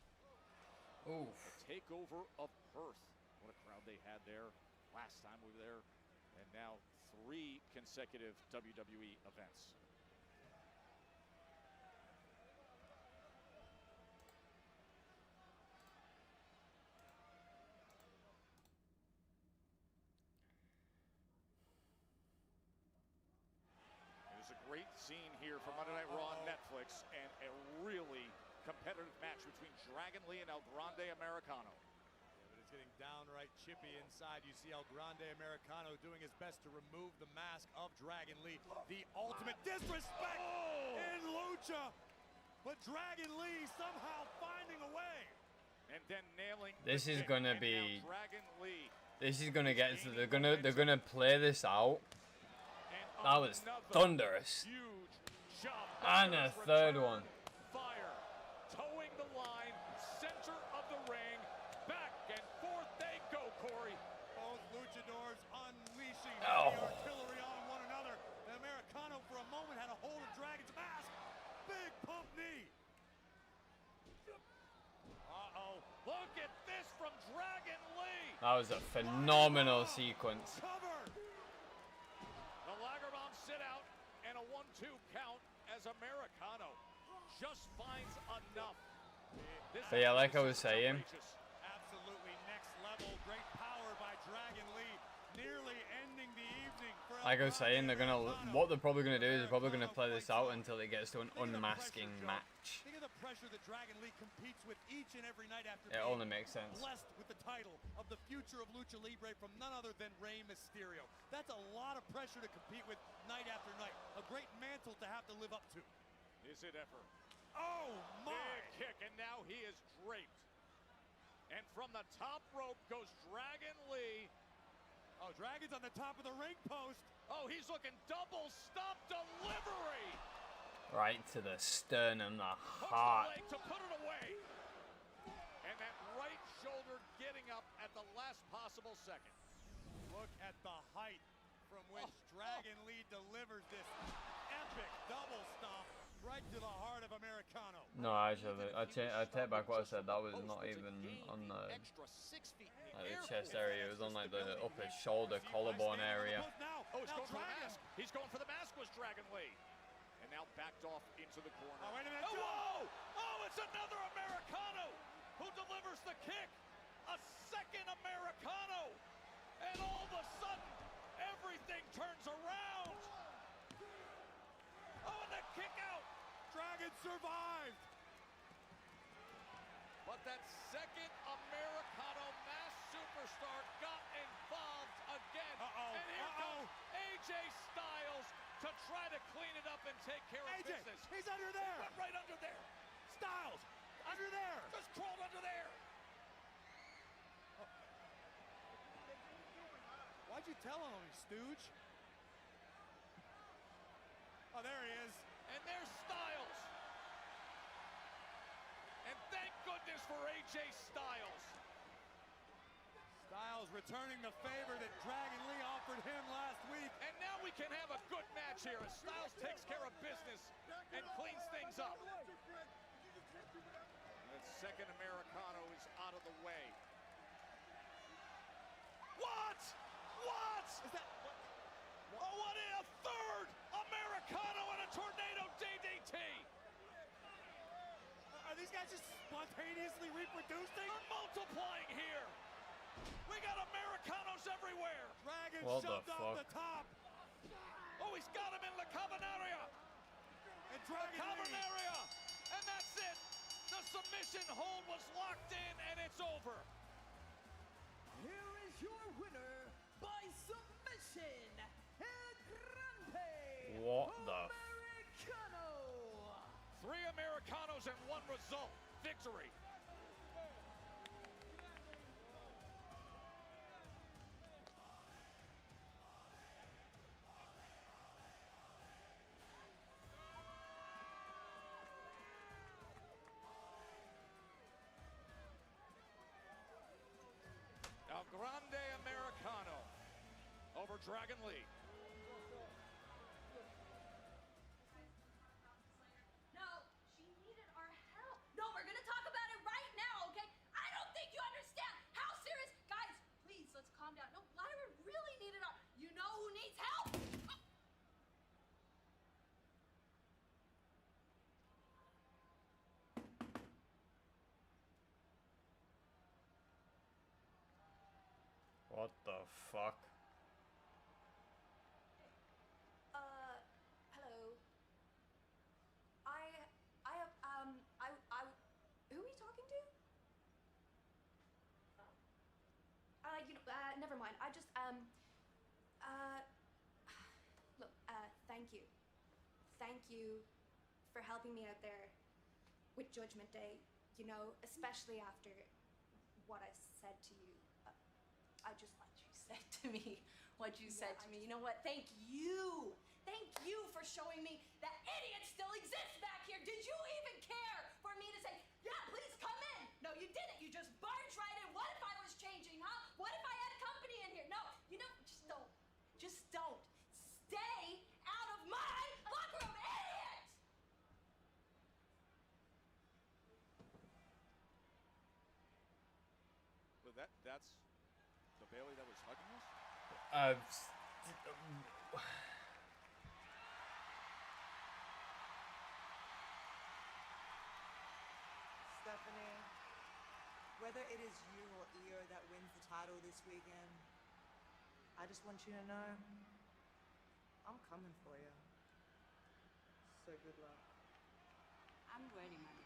Oof. The takeover of Perth. What a crowd they had there last time we were there. And now 3 consecutive WWE events. It was a great scene here from Monday Night Raw on Netflix, and a really competitive match between Dragon Lee and El Grande Americano. Yeah, but it's getting downright chippy inside. You see El Grande Americano doing his best to remove the mask of Dragon Lee. The ultimate disrespect in Lucha, but Dragon Lee somehow finding a way. And then nailing. This is gonna be. Dragon Lee. This is gonna get. So they're gonna play this out. That was thunderous. Huge shove. And a third one. Fire. Towing the line. Center of the ring. Back and forth they go, Corey. Both luchadors unleashing Oh. heavy artillery on one another. And Americano for a moment had a hold of Dragon's mask. Big pump knee. Uh-oh. Look at this from Dragon Lee. That was a phenomenal sequence. Cover. The Lager Bomb sit out and a 1-2 count as Americano just finds enough. But yeah, like I was saying, Absolutely next level. Great power by Dragon Lee. Nearly ending the evening for like I was saying, what they're probably gonna do is they're probably gonna play this out until it gets to an unmasking match. Think of the pressure that Dragon Lee competes with each and every night after It being only makes sense. blessed with the title of the future of Lucha Libre from none other than Rey Mysterio. That's a lot of pressure to compete with night after night. A great mantle to have to live up to. Is it ever? Oh my! Big kick, and now he is draped. And from the top rope goes Dragon Lee. Oh, Dragon's on the top of the ring post. Oh, he's looking double stop delivery. Right to the sternum, the Hooks heart. the leg to put it away. And that right shoulder getting up at the last possible second. Look at the height from which Dragon Lee delivers this epic double stomp right to the heart of Americano. No, actually, I take back what I said. That was not even on the chest area. It was on like the upper shoulder, collarbone area. Oh, he's going for the mask. He's going for the mask, was Dragon Lee. And now backed off into the corner. Oh, wait a minute. Oh, whoa! Oh, it's another Americano who delivers the kick. A second Americano. And all of a sudden, everything turns around. Oh, and the kick out. Dragon survived. But that second Americano mass superstar got involved again. And here comes AJ Styles to try to clean it up and take care of AJ, business. he's under there. He went right under there. Styles, under there. Just crawled under there. Why'd you tell him, stooge? Oh, there he is. And there's Styles. And thank goodness for AJ Styles. Styles returning the favor that Dragon Lee offered him last week. And now we can have a good match here as Styles takes care of business and cleans things up. That second Americano is out of the way. What? What? Is that what? Oh, what in a third Americano and a tornado DDT. Are these guys just spontaneously reproducing? They're multiplying here. We got Americanos everywhere. Dragon What shoved the off fuck? the top. Oh, he's got him in the Cavernaria. And Dragon Lee. Cavernaria. And that's it. The submission hold was locked in, and it's over. Here is your winner by submission, El Grande What the Americano. 3 Americanos and 1 result. Victory. El Grande Americano over Dragon Lee. No, she needed our help. No, we're gonna talk about it right now, okay? I don't think you understand how serious. Guys, please, let's calm down. No, Lyra really needed our. You know who needs help? What the fuck? Hello. Who are you talking to? Never mind. Look, thank you. Thank you for helping me out there with Judgment Day, you know, especially after what I said to you. I just like you said to me, what you said to me. You know what? Thank you. Thank you for showing me that idiot still exists back here. Did you even care for me to say, yeah, please come in? No, you didn't. You just barged right in. What if I was changing, huh? What if I had company in here? No, you know, just don't. Just don't. Stay out of my locker room, idiot! Well, that's the Bailey that was hugging us? Stephanie, whether it is you or Io that wins the title this weekend, I just want you to know I'm coming for you. So good luck. I'm ready, man.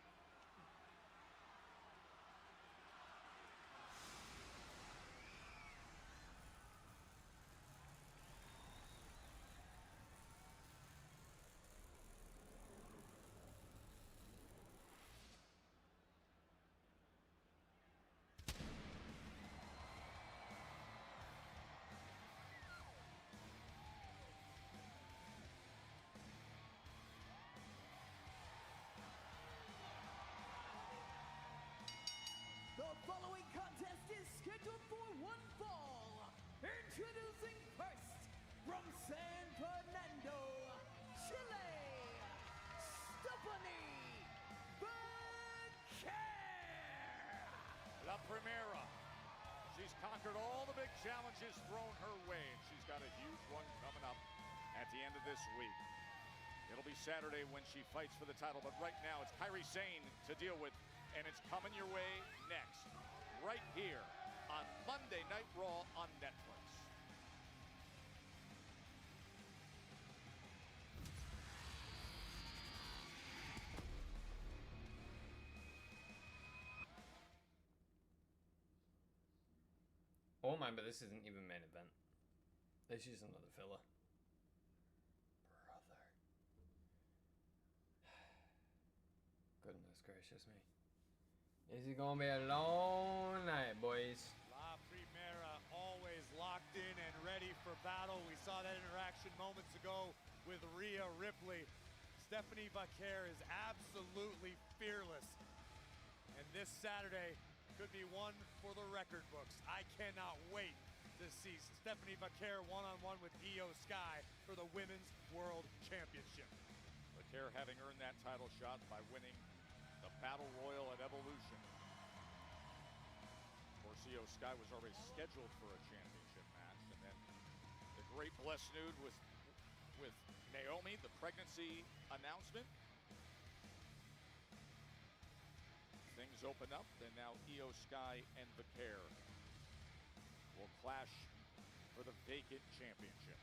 The following contest is scheduled for one fall. Introducing first, from San Fernando, Chile, Stephanie Becker. La Primera. She's conquered all the big challenges thrown her way, and she's got a huge one coming up at the end of this week. It'll be Saturday when she fights for the title, but right now it's Kairi Sane to deal with, and it's coming your way next, right here on Monday Night Raw on Netflix. Oh man, but this isn't even main event. This is another filler. Brother. Goodness gracious me. Is it gonna be a long night, boys? La Primera always locked in and ready for battle. We saw that interaction moments ago with Rhea Ripley. Stephanie Vaquer is absolutely fearless. And this Saturday could be one for the record books. I cannot wait to see Stephanie Vaquer one-on-one with Io Sky for the Women's World Championship. Vaquer having earned that title shot by winning the Battle Royal at Evolution. Of course, Io Sky was already scheduled for a championship match. And then the great blessed nude with Naomi, the pregnancy announcement. Things open up, and now Io Sky and Vaquer will clash for the vacant championship.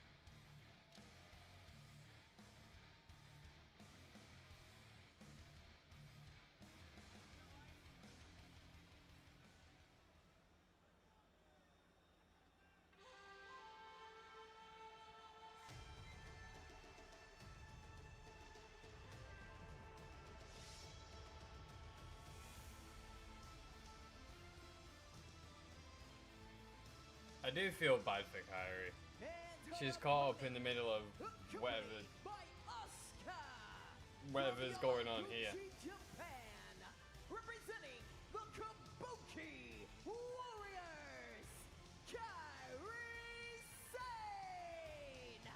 I do feel bad for Kairi. She's caught up in the middle of whatever's going on here. Japan, representing the Kabuki Warriors, Kairi Sane.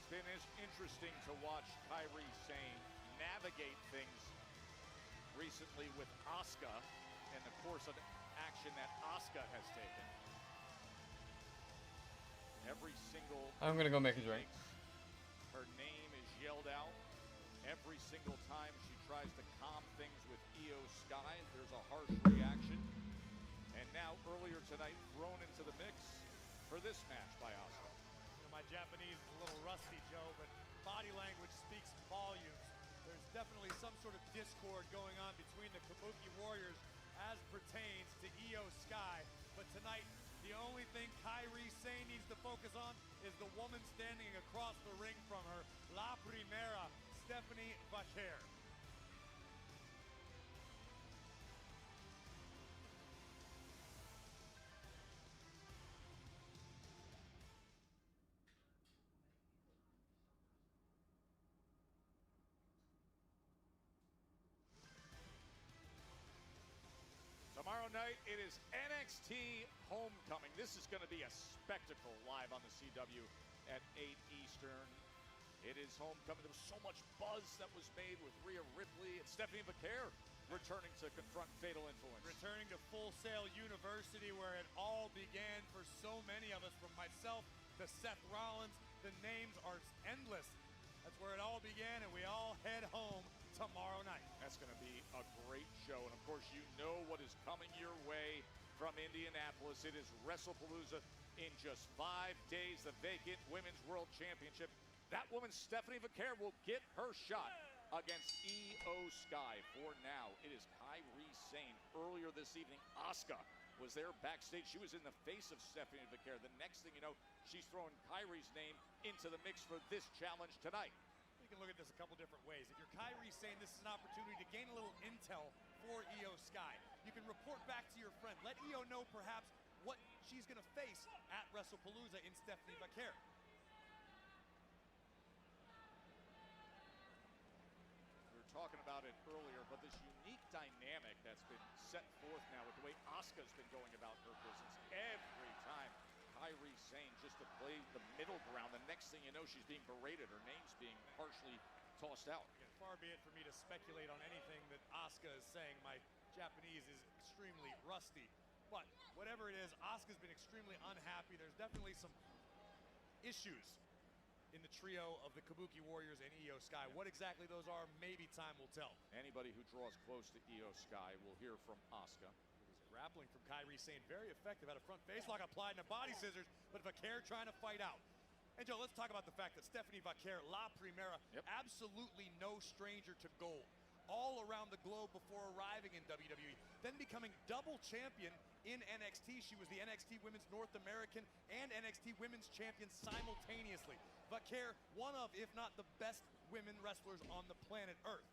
It's been interesting to watch Kairi Sane navigate things recently with Asuka and the course of action that Asuka has taken. Every single I'm gonna go make a drink. her name is yelled out. Every single time she tries to calm things with Io Sky, there's a harsh reaction. And now, earlier tonight, thrown into the mix for this match by Asuka. You know, my Japanese is a little rusty, Joe, but body language speaks volumes. There's definitely some sort of discord going on between the Kabuki Warriors as pertains to Io Sky. But tonight, the only thing Kairi Sane needs to focus on is the woman standing across the ring from her, La Primera, Stephanie Vaquer. Tomorrow night, it is NXT Homecoming. This is going to be a spectacle live on the CW at 8 Eastern. It is Homecoming. There was so much buzz that was made with Rhea Ripley and Stephanie Vaquer returning to confront Fatal Influence. Returning to Full Sail University, where it all began for so many of us, from myself to Seth Rollins. The names are endless. That's where it all began, and we all head home tomorrow night. That's going to be a great show. And of course, you know what is coming your way from Indianapolis. It is WrestlePalooza in just 5 days, the vacant Women's World Championship. That woman, Stephanie Vaquer, will get her shot against Io Sky. For now, it is Kairi Sane. Earlier this evening, Asuka was there backstage. She was in the face of Stephanie Vaquer. The next thing you know, she's throwing Kairi's name into the mix for this challenge tonight. You can look at this a couple different ways. If you're Kairi Sane, this is an opportunity to gain a little intel for Io Sky. You can report back to your friend. Let Io know perhaps what she's going to face at WrestlePalooza in Stephanie Vaquer. We were talking about it earlier, but this unique dynamic that's been set forth now with the way Asuka's been going about her business every time. Kairi Sane just to play the middle ground. The next thing you know, she's being berated. Her name's being harshly tossed out. Again, far be it for me to speculate on anything that Asuka is saying. My Japanese is extremely rusty. But whatever it is, Asuka's been extremely unhappy. There's definitely some issues in the trio of the Kabuki Warriors and Io Sky. What exactly those are, maybe time will tell. Anybody who draws close to Io Sky will hear from Asuka. Grappling from Kairi Sane, very effective. Had a front face lock applied and a body scissors, but Vaquer trying to fight out. And Joe, let's talk about the fact that Stephanie Vaquer, La Primera, absolutely no stranger to gold. All around the globe before arriving in WWE, then becoming double champion in NXT. She was the NXT Women's North American and NXT Women's Champion simultaneously. Vaquer, one of, if not the best women wrestlers on the planet Earth.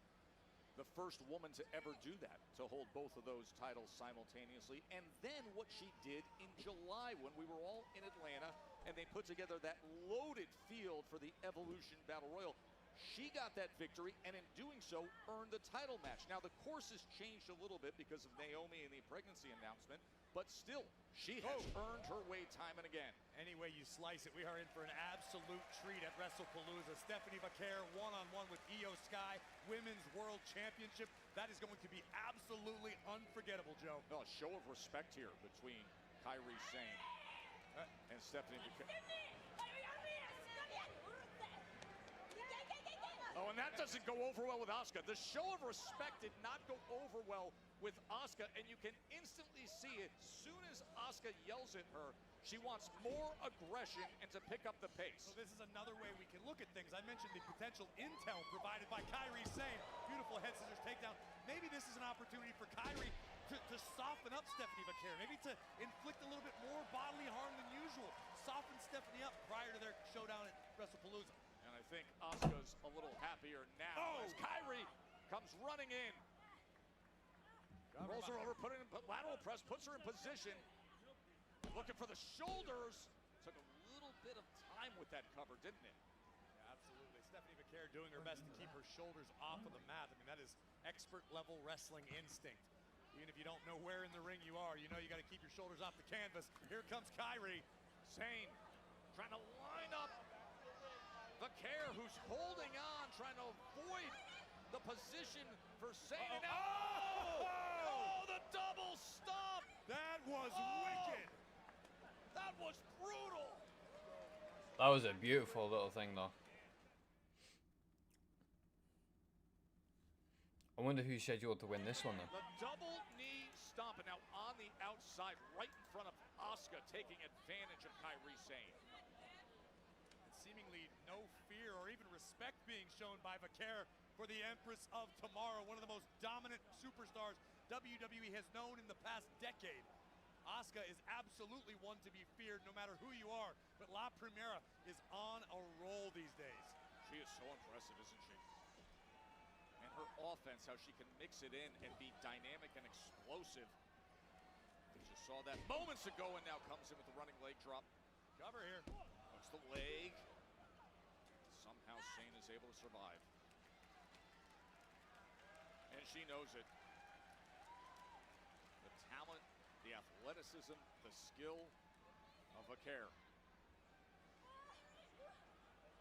The first woman to ever do that, to hold both of those titles simultaneously. And then what she did in July when we were all in Atlanta and they put together that loaded field for the Evolution Battle Royal. She got that victory, and in doing so, earned the title match. Now, the course has changed a little bit because of Naomi and the pregnancy announcement, but still, she has earned her way time and again. Any way you slice it, we are in for an absolute treat at WrestlePalooza. Stephanie Vaquer one-on-one with Io Sky, Women's World Championship. That is going to be absolutely unforgettable, Joe. No, a show of respect here between Kairi Sane and Stephanie Vaquer. Oh, and that doesn't go over well with Asuka. The show of respect did not go over well with Asuka, and you can instantly see it. As soon as Asuka yells at her, she wants more aggression and to pick up the pace. So this is another way we can look at things. I mentioned the potential intel provided by Kairi Sane. Beautiful head scissors takedown. Maybe this is an opportunity for Kairi to soften up Stephanie Vaquer, maybe to inflict a little bit more bodily harm than usual. Soften Stephanie up prior to their showdown at WrestlePalooza. And I think Asuka's a little happier now as Kairi comes running in. Rolls her over, put it in lateral press, puts her in position. Looking for the shoulders. Took a little bit of time with that cover, didn't it? Yeah, absolutely. Stephanie Vaquer doing her best to keep her shoulders off of the mat. I mean, that is expert level wrestling instinct. Even if you don't know where in the ring you are, you know you got to keep your shoulders off the canvas. Here comes Kairi. Sane trying to line up Vaquer, who's holding on, trying to avoid the position for Sane. Oh, the double stomp! That was wicked! That was brutal! That was a beautiful little thing, though. I wonder who's scheduled to win this one, then. The double knee stomp, and now on the outside, right in front of Asuka, taking advantage of Kairi Sane. Seemingly no fear or even respect being shown by Vaquer for the Empress of Tomorrow, one of the most dominant superstars WWE has known in the past decade. Asuka is absolutely one to be feared no matter who you are, but La Primera is on a roll these days. She is so impressive, isn't she? And her offense, how she can mix it in and be dynamic and explosive. We just saw that moments ago, and now comes in with the running leg drop. Cover here. Hooks the leg. Somehow Sane is able to survive. And she knows it. The talent, the athleticism, the skill of Vaquer.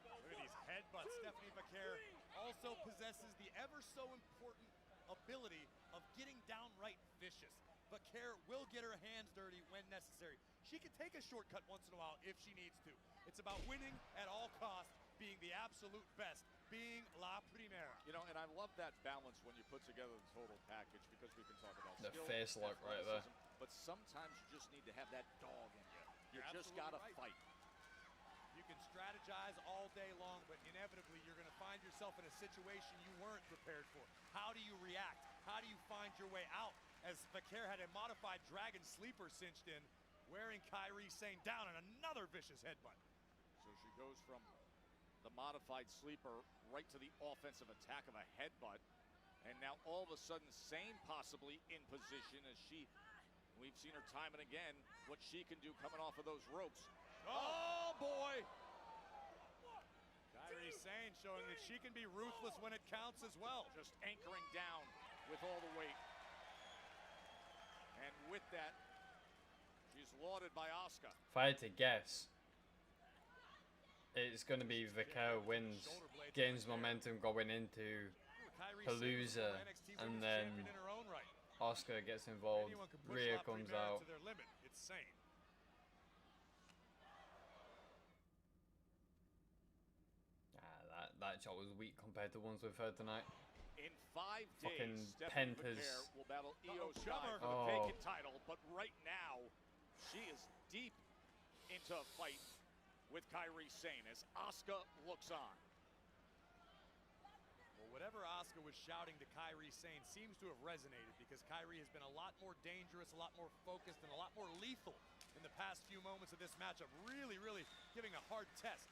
Look at these headbutts. Stephanie Vaquer also possesses the ever so important ability of getting downright vicious. Vaquer will get her hands dirty when necessary. She can take a shortcut once in a while if she needs to. It's about winning at all costs, being the absolute best, being La Primera. You know, and I love that balance when you put together the total package, because we can talk about the skill, face look right there. but sometimes you just need to have that dog in you. You just gotta fight. You can strategize all day long, but inevitably you're going to find yourself in a situation you weren't prepared for. How do you react? How do you find your way out? As Vaquer had a modified dragon sleeper cinched in, wearing Kairi Sane down, and another vicious headbutt. So she goes from the modified sleeper right to the offensive attack of a headbutt. And now all of a sudden Sane possibly in position as we've seen her time and again, what she can do coming off of those ropes. Oh boy! Kairi Sane showing that she can be ruthless when it counts as well. Just anchoring down with all the weight. And with that, she's lauded by Asuka. If I had to guess, it's going to be Vaquer wins, gains momentum going into Palooza, and then Asuka gets involved. Anyone can push Rhea La comes Primera out. to their limit. It's Sane. That shot was weak compared to ones we've heard tonight. In 5 Fucking days, Stephanie Pentas. Becerra will battle Io Sky cover. for the vacant title, but right now, she is deep into a fight with Kairi Sane as Asuka looks on. Well, whatever Asuka was shouting to Kairi Sane seems to have resonated because Kairi has been a lot more dangerous, a lot more focused, and a lot more lethal in the past few moments of this matchup. Really, really giving a hard test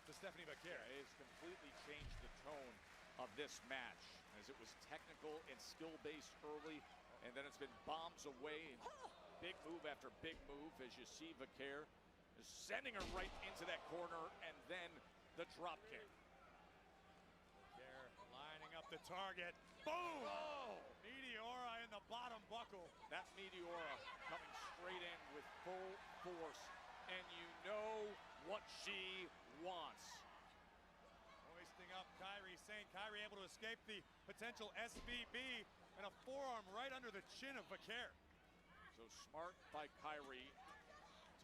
to Stephanie Becerra. It has completely changed the tone of this match as it was technical and skill-based early, and then it's been bombs away and big move after big move as you see Becerra sending her right into that corner and then the drop kick. Becerra lining up the target. Boom! Oh! Meteora in the bottom buckle. That Meteora coming straight in with full force, and you know what she wants. Hoisting up Kairi Sane. Kairi able to escape the potential SBB and a forearm right under the chin of Becerra. So smart by Kairi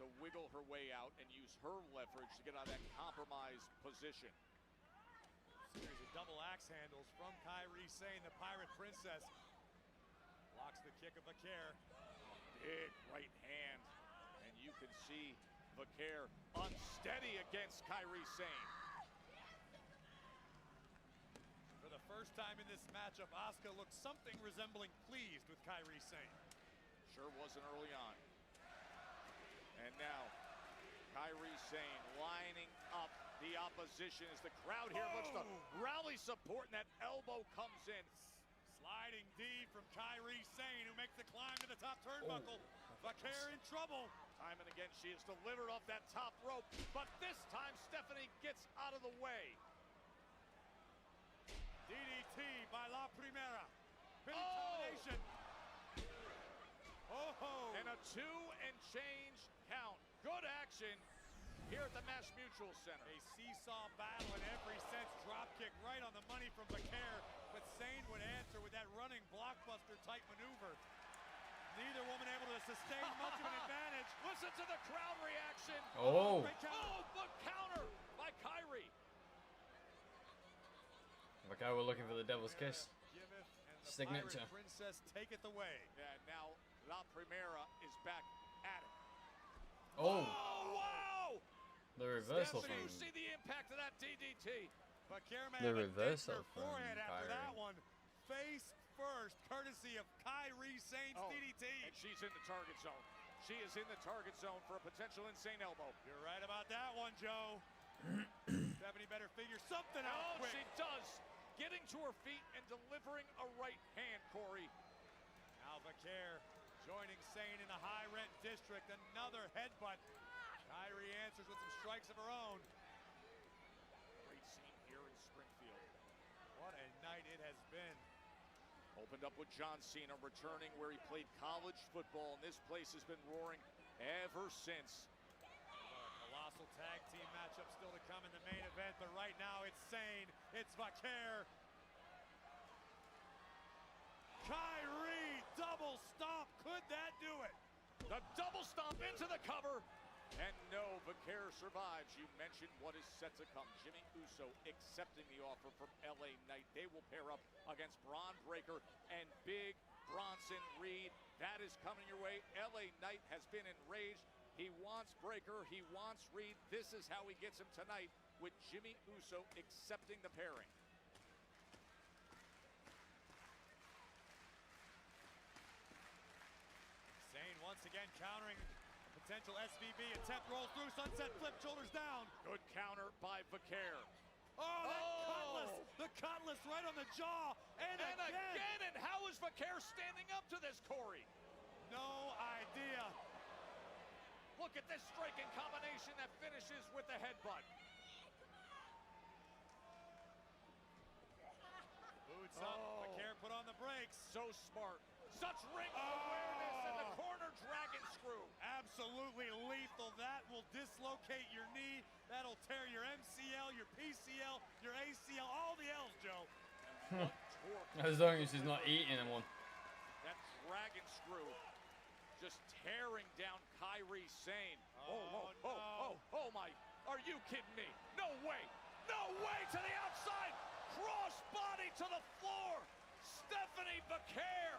to wiggle her way out and use her leverage to get out of that compromised position. Series of double axe handles from Kairi Sane, the Pirate Princess. Blocks the kick of Becerra. Big right hand, and you can see Becerra unsteady against Kairi Sane. For the first time in this matchup, Asuka looks something resembling pleased with Kairi Sane. Sure wasn't early on. And now, Kairi Sane lining up the opposition as the crowd here looks to rally support, and that elbow comes in. Sliding D from Kairi Sane, who makes the climb to the top turnbuckle. Becerra in trouble. Time and again, she is delivered off that top rope, but this time Stephanie gets out of the way. DDT by La Primera. Pinning combination. Oh! And a 2 and change count. Good action here at the Mass Mutual Center. A seesaw battle in every sense. Drop kick right on the money from Becerra, but Sane would answer with that running blockbuster type maneuver. Neither woman able to sustain much of an advantage. Listen to the crowd reaction. Oh! But counter by Kairi. Okay, we're looking for the Devil's Kiss. Giveth and the Signature. Pirate Princess taketh away. Yeah, now La Primera is back at it. Oh! Wow! The reversal Stephanie, from... you see the impact of that DDT. Becerra may The have a dent in reversal her from forehead after Kairi. that one. Face first, courtesy of Kairi Sane's DDT. And she's in the target zone. She is in the target zone for a potential insane elbow. You're right about that one, Joe. Stephanie better figure something out quick. She does. Getting to her feet and delivering a right hand, Corey. Now Becerra joining Sane in the high rent district. Another headbutt. Kairi answers with some strikes of her own. Great scene here in Springfield. What a night it has been. Opened up with John Cena returning where he played college football, and this place has been roaring ever since. Colossal tag team matchup still to come in the main event, but right now it's Sane, it's Becerra. Kairi, double stomp, could that do it? The double stomp into the cover, and no, Becerra survives. You mentioned what is set to come. Jimmy Uso accepting the offer from LA Knight. They will pair up against Braun Breaker and Big Bronson Reed. That is coming your way. LA Knight has been enraged. He wants Breaker, he wants Reed. This is how he gets him tonight with Jimmy Uso accepting the pairing. Sane once again countering a potential SVB attempt, rolls through, sunset flip, shoulders down. Good counter by Becerra. Oh, that cutlass, the cutlass right on the jaw, and again. And how is Becerra standing up to this, Corey? No idea. Look at this striking combination that finishes with the headbutt. Boots up, Becerra put on the brakes. So smart. Such ring awareness in the corner dragon screw. Absolutely lethal. That will dislocate your knee. That'll tear your MCL, your PCL, your ACL, all the L's, Joe. As long as she's not eating them one. That dragon screw. Just tearing down Kairi Sane. Oh my. Are you kidding me? No way. No way to the outside. Cross body to the floor. Stephanie Vaquer.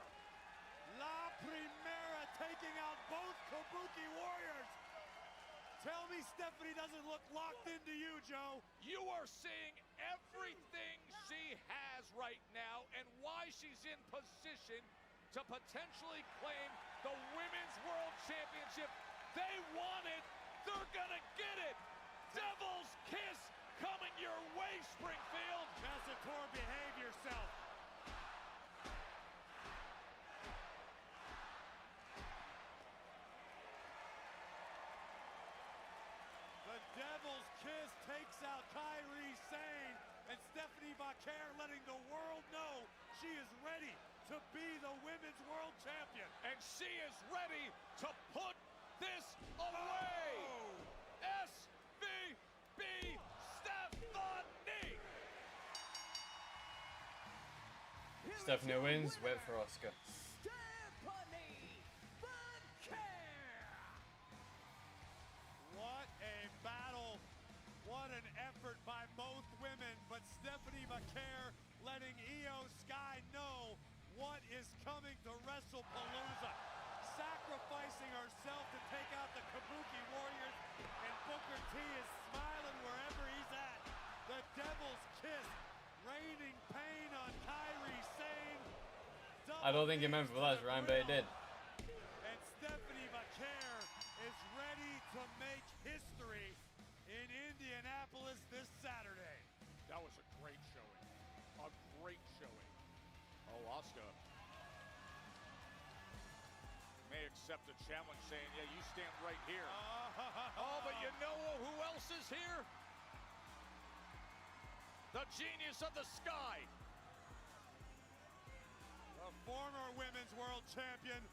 La Primera taking out both Kabuki Warriors. Tell me Stephanie doesn't look locked into you, Joe. You are seeing everything she has right now and why she's in position to potentially claim the Women's World Championship. They want it. They're gonna get it. Devil's Kiss coming your way, Springfield. Tessator, behave yourself. The Devil's Kiss takes out Kairi Sane, and Stephanie Vaquer letting the world know she is ready to be the Women's World Champion. And she is ready to put this away. SVB Stephanie. Stephanie wins, wait for Asuka. Stephanie Vaquer. What a battle. What an effort by both women, but Stephanie Vaquer letting Io Sky know what is coming to WrestlePalooza. Sacrificing herself to take out the Kabuki Warriors, and Booker T is smiling wherever he's at. The Devil's Kiss, raining pain on Kairi Sane. I don't think he meant for that, Ryan, but he did. And Stephanie Vaquer is ready to make history in Indianapolis this Saturday. That was a great showing. A great showing. Oh, Asuka may accept a challenge saying, yeah, you stand right here. Oh, but you know who else is here? The genius of the sky. The former Women's World Champion.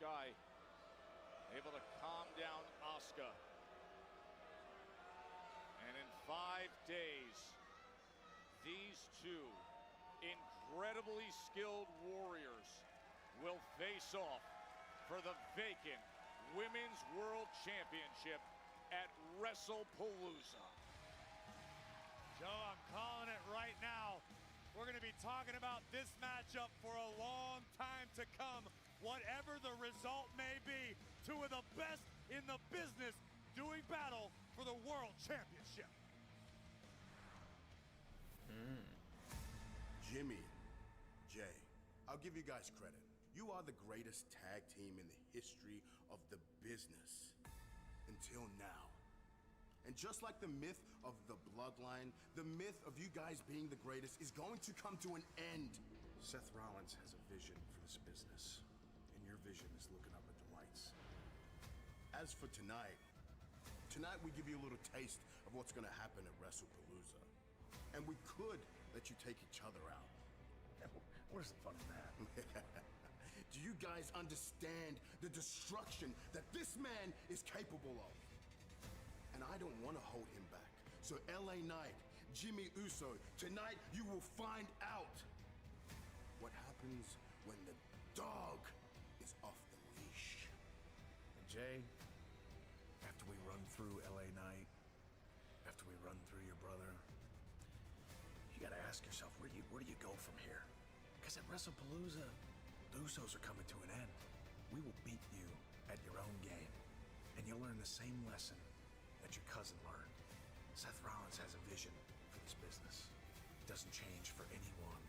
Sky able to calm down Asuka. And in 5 days, these two incredibly skilled warriors will face off for the vacant Women's World Championship at WrestlePalooza. Joe, I'm calling it right now. We're going to be talking about this matchup for a long time to come. Whatever the result may be, two of the best in the business doing battle for the World Championship. Jimmy, Jay, I'll give you guys credit. You are the greatest tag team in the history of the business. Until now. And just like the myth of the bloodline, the myth of you guys being the greatest is going to come to an end. Seth Rollins has a vision for this business. And your vision is looking up at the lights. As for tonight we give you a little taste of what's gonna happen at WrestlePalooza. And we could let you take each other out. Where's the fun in that? Do you guys understand the destruction that this man is capable of? And I don't want to hold him back. So LA Knight, Jimmy Uso, tonight you will find out what happens when the dog is off the leash. And Jay, after we run through LA Knight, after we run through your brother, you gotta ask yourself, where do you go from here? Because at WrestlePalooza, the Usos are coming to an end. We will beat you at your own game, and you'll learn the same lesson that your cousin learned. Seth Rollins has a vision for this business. It doesn't change for anyone,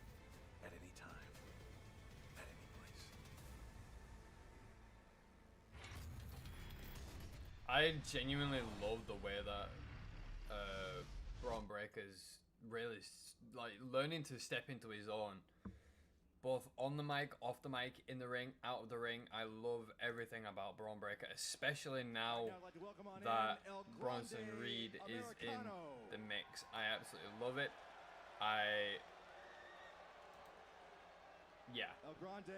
at any time, at any place. I genuinely love the way that Braun Breaker's really like learning to step into his own, both on the mic, off the mic, in the ring, out of the ring. I love everything about Braun Breaker, especially now that Bronson Reed is in the mix. I absolutely love it. Yeah. El Grande,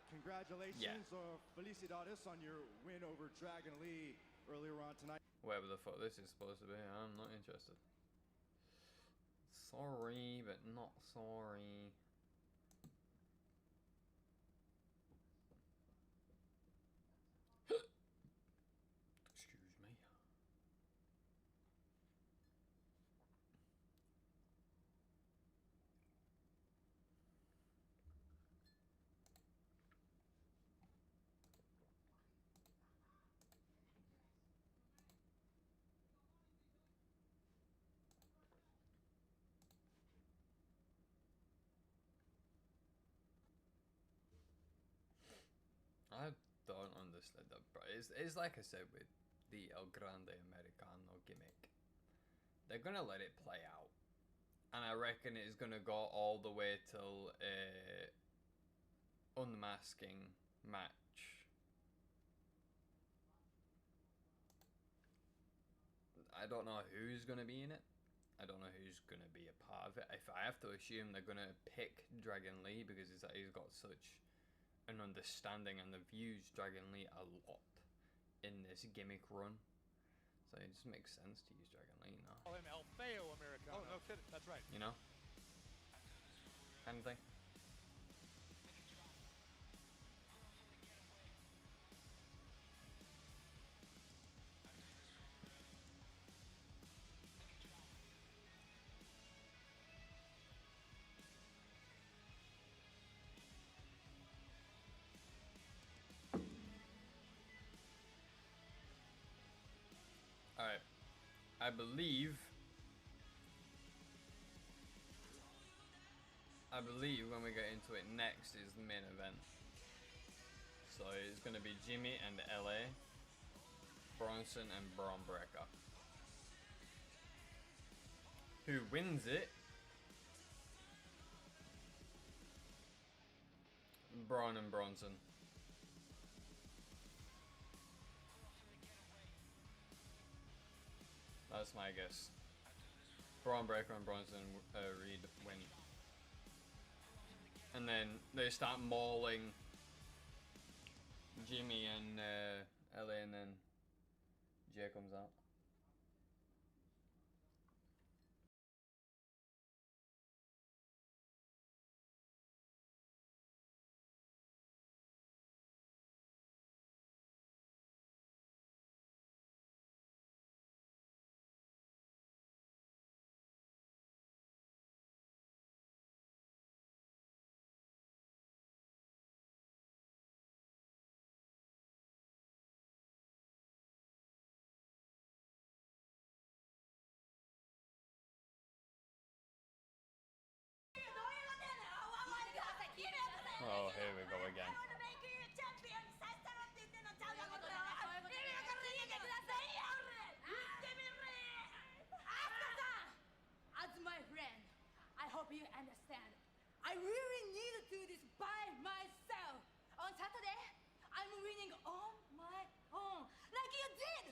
congratulations or felicidades on your win over Dragon Lee earlier on tonight. Whatever the fuck this is supposed to be, I'm not interested. Sorry, but not sorry. Excuse me. I don't understand that, bro. It's like I said with the El Grande Americano gimmick. They're gonna let it play out, and I reckon it's gonna go all the way till a unmasking match. I don't know who's gonna be in it. I don't know who's gonna be a part of it. If I have to assume they're gonna pick Dragon Lee because he's got such an understanding and the views Dragon Lee a lot in this gimmick run, so it just makes sense to use Dragon Lee, you know. Call him El Feo Americano. Oh, no kidding. That's right. You know, kind of thing. Alright, I believe when we get into it next is the main event. So it's going to be Jimmy and LA, Bronson and Braun Breaker. Who wins it? Braun and Bronson. That's my guess. Braun Breaker and Bronson Reed win. And then they start mauling Jimmy and LA, and then Jay comes out. Oh, here we go again. As my friend, I hope you understand. I really need to do this by myself. On Saturday, I'm winning on my own, like you did.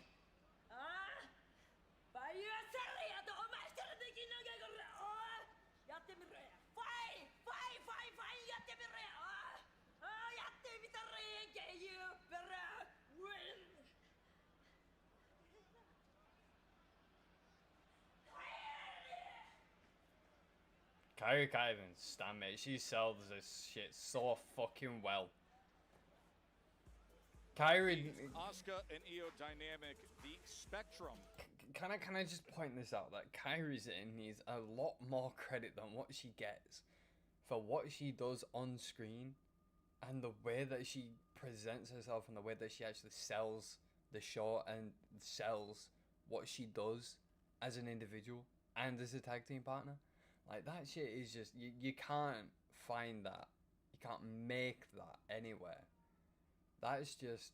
By yourself, お前一人できんのかこれ。やってみろや。ファイやってみろや。やってみたらええんけ。You better win. Kyrie can't even stand it. She sells this shit so fucking well. Kyrie, Asuka and Io dynamic, the spectrum. Can I just point this out, that Kyrie Zane needs a lot more credit than what she gets for what she does on screen and the way that she presents herself and the way that she actually sells the show and sells what she does as an individual and as a tag team partner. Like, that shit is just, you can't find that. You can't make that anywhere. That's just...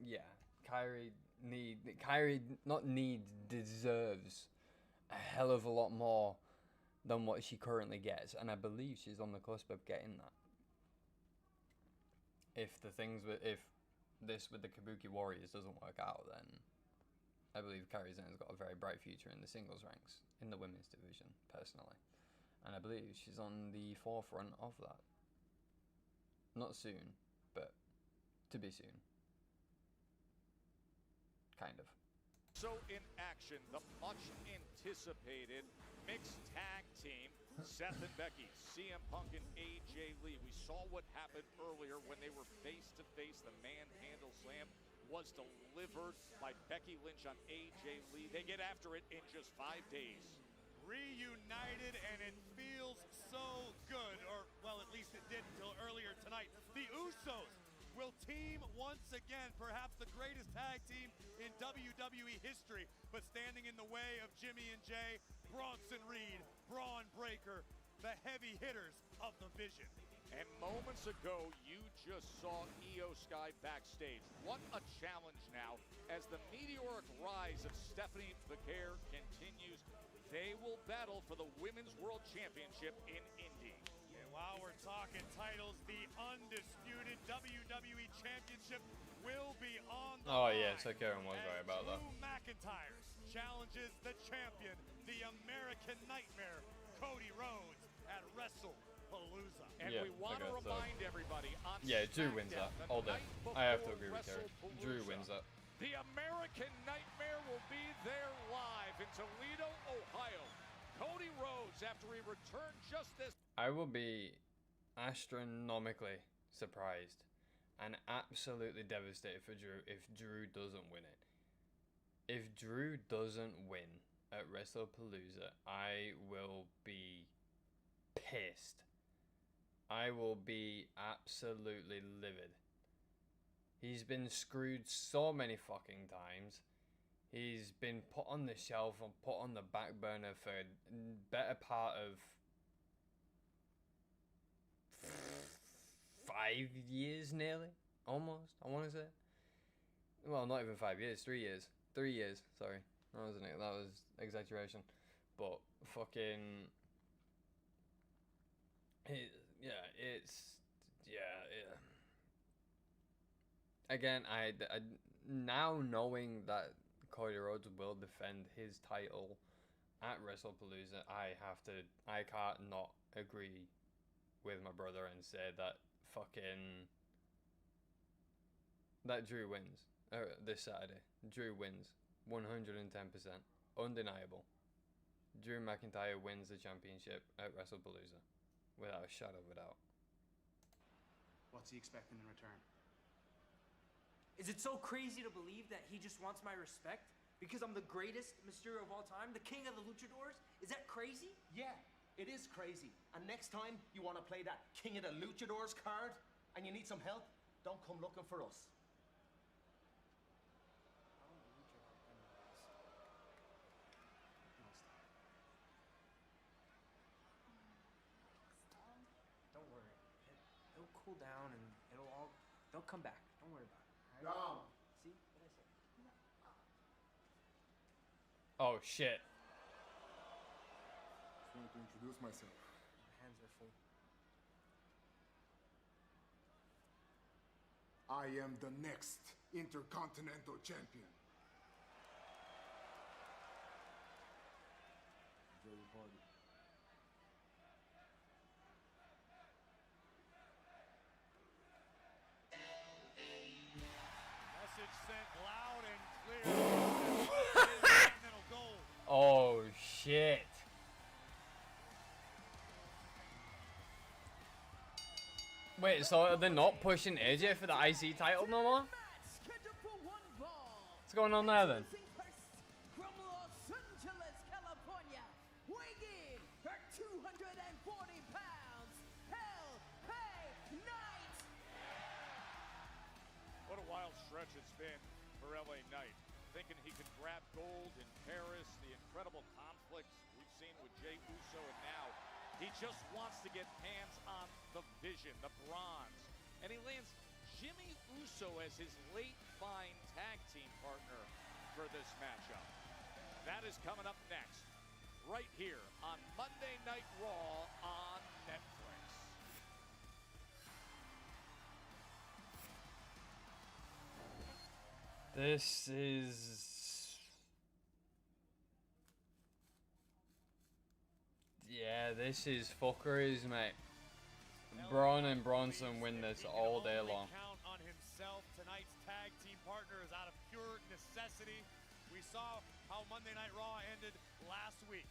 yeah, Kyrie deserves a hell of a lot more than what she currently gets, and I believe she's on the cusp of getting that. If this with the Kabuki Warriors doesn't work out, then I believe Kairi Sena's got a very bright future in the singles ranks in the women's division, personally, and I believe she's on the forefront of that. Not soon, but to be soon. Kind of. So in action, the much anticipated mixed tag team, Seth and Becky, CM Punk and AJ Lee. We saw what happened earlier when they were face to face. The manhandle slam was delivered by Becky Lynch on AJ Lee. They get after it in just 5 days. Reunited, and it feels so good, or well, at least it did until earlier tonight. The Usos will team once again, perhaps the greatest tag team in WWE history, but standing in the way of Jimmy and Jay, Bronson Reed, Braun Breaker, the heavy hitters of the Vision. And moments ago, you just saw Io Sky backstage. What a challenge now as the meteoric rise of Stephanie Vaquer continues. They will battle for the Women's World Championship in Indy. And while we're talking titles, the undisputed WWE Championship will be on the line. Yeah, so Karen was right about that. Drew McIntyre challenges the champion, the American Nightmare, Cody Rhodes, at WrestlePalooza. And we want to remind everybody on Drew wins that all day. I have to agree with Karen. Drew wins that. The American Nightmare will be there live in Toledo, Ohio. Cody Rhodes, after he returned just this... I will be astronomically surprised and absolutely devastated for Drew if Drew doesn't win it. If Drew doesn't win at WrestlePalooza, I will be pissed. I will be absolutely livid. He's been screwed so many fucking times. He's been put on the shelf and put on the back burner for a better part of 5 years nearly. Almost, I want to say. Well, not even 5 years, 3 years. 3 years, sorry. That wasn't it. That was exaggeration. But fucking... Again, I now knowing that Cody Rhodes will defend his title at WrestlePalooza, I can't not agree with my brother and say that Drew wins this Saturday. Drew wins 110%, undeniable. Drew McIntyre wins the championship at WrestlePalooza without a shadow of a doubt. What's he expecting in return? Is it so crazy to believe that he just wants my respect? Because I'm the greatest Mysterio of all time? The king of the luchadors? Is that crazy? Yeah, it is crazy. And next time you want to play that King of the Luchadors card and you need some help, don't come looking for us. Don't worry. It'll cool down and they'll come back. Don't worry about it. Dom. See what I said? Oh shit. Just wanted to introduce myself. My hands are full. I am the next Intercontinental Champion. Enjoy your party. Message sent loud and clear. Continental gold. Oh shit. Wait, so they're not pushing AJ for the IC title no more? What's going on there then? From Los Angeles, California, weighing in at 240 pounds, Hell Pay Knight. What a wild stretch it's been for LA Knight. Thinking he could grab gold in Paris, the incredible conflicts we've seen with Jey Uso, and now he just wants to get hands on the Vision, the bronze. And he lands Jimmy Uso as his late fine tag team partner for this matchup. That is coming up next, right here on Monday Night Raw on Netflix. This is... Yeah, this is fuckeries, mate. Braun and Bronson win this all day long. Count on himself. Tonight's tag team partner is out of pure necessity. We saw how Monday Night Raw ended last week.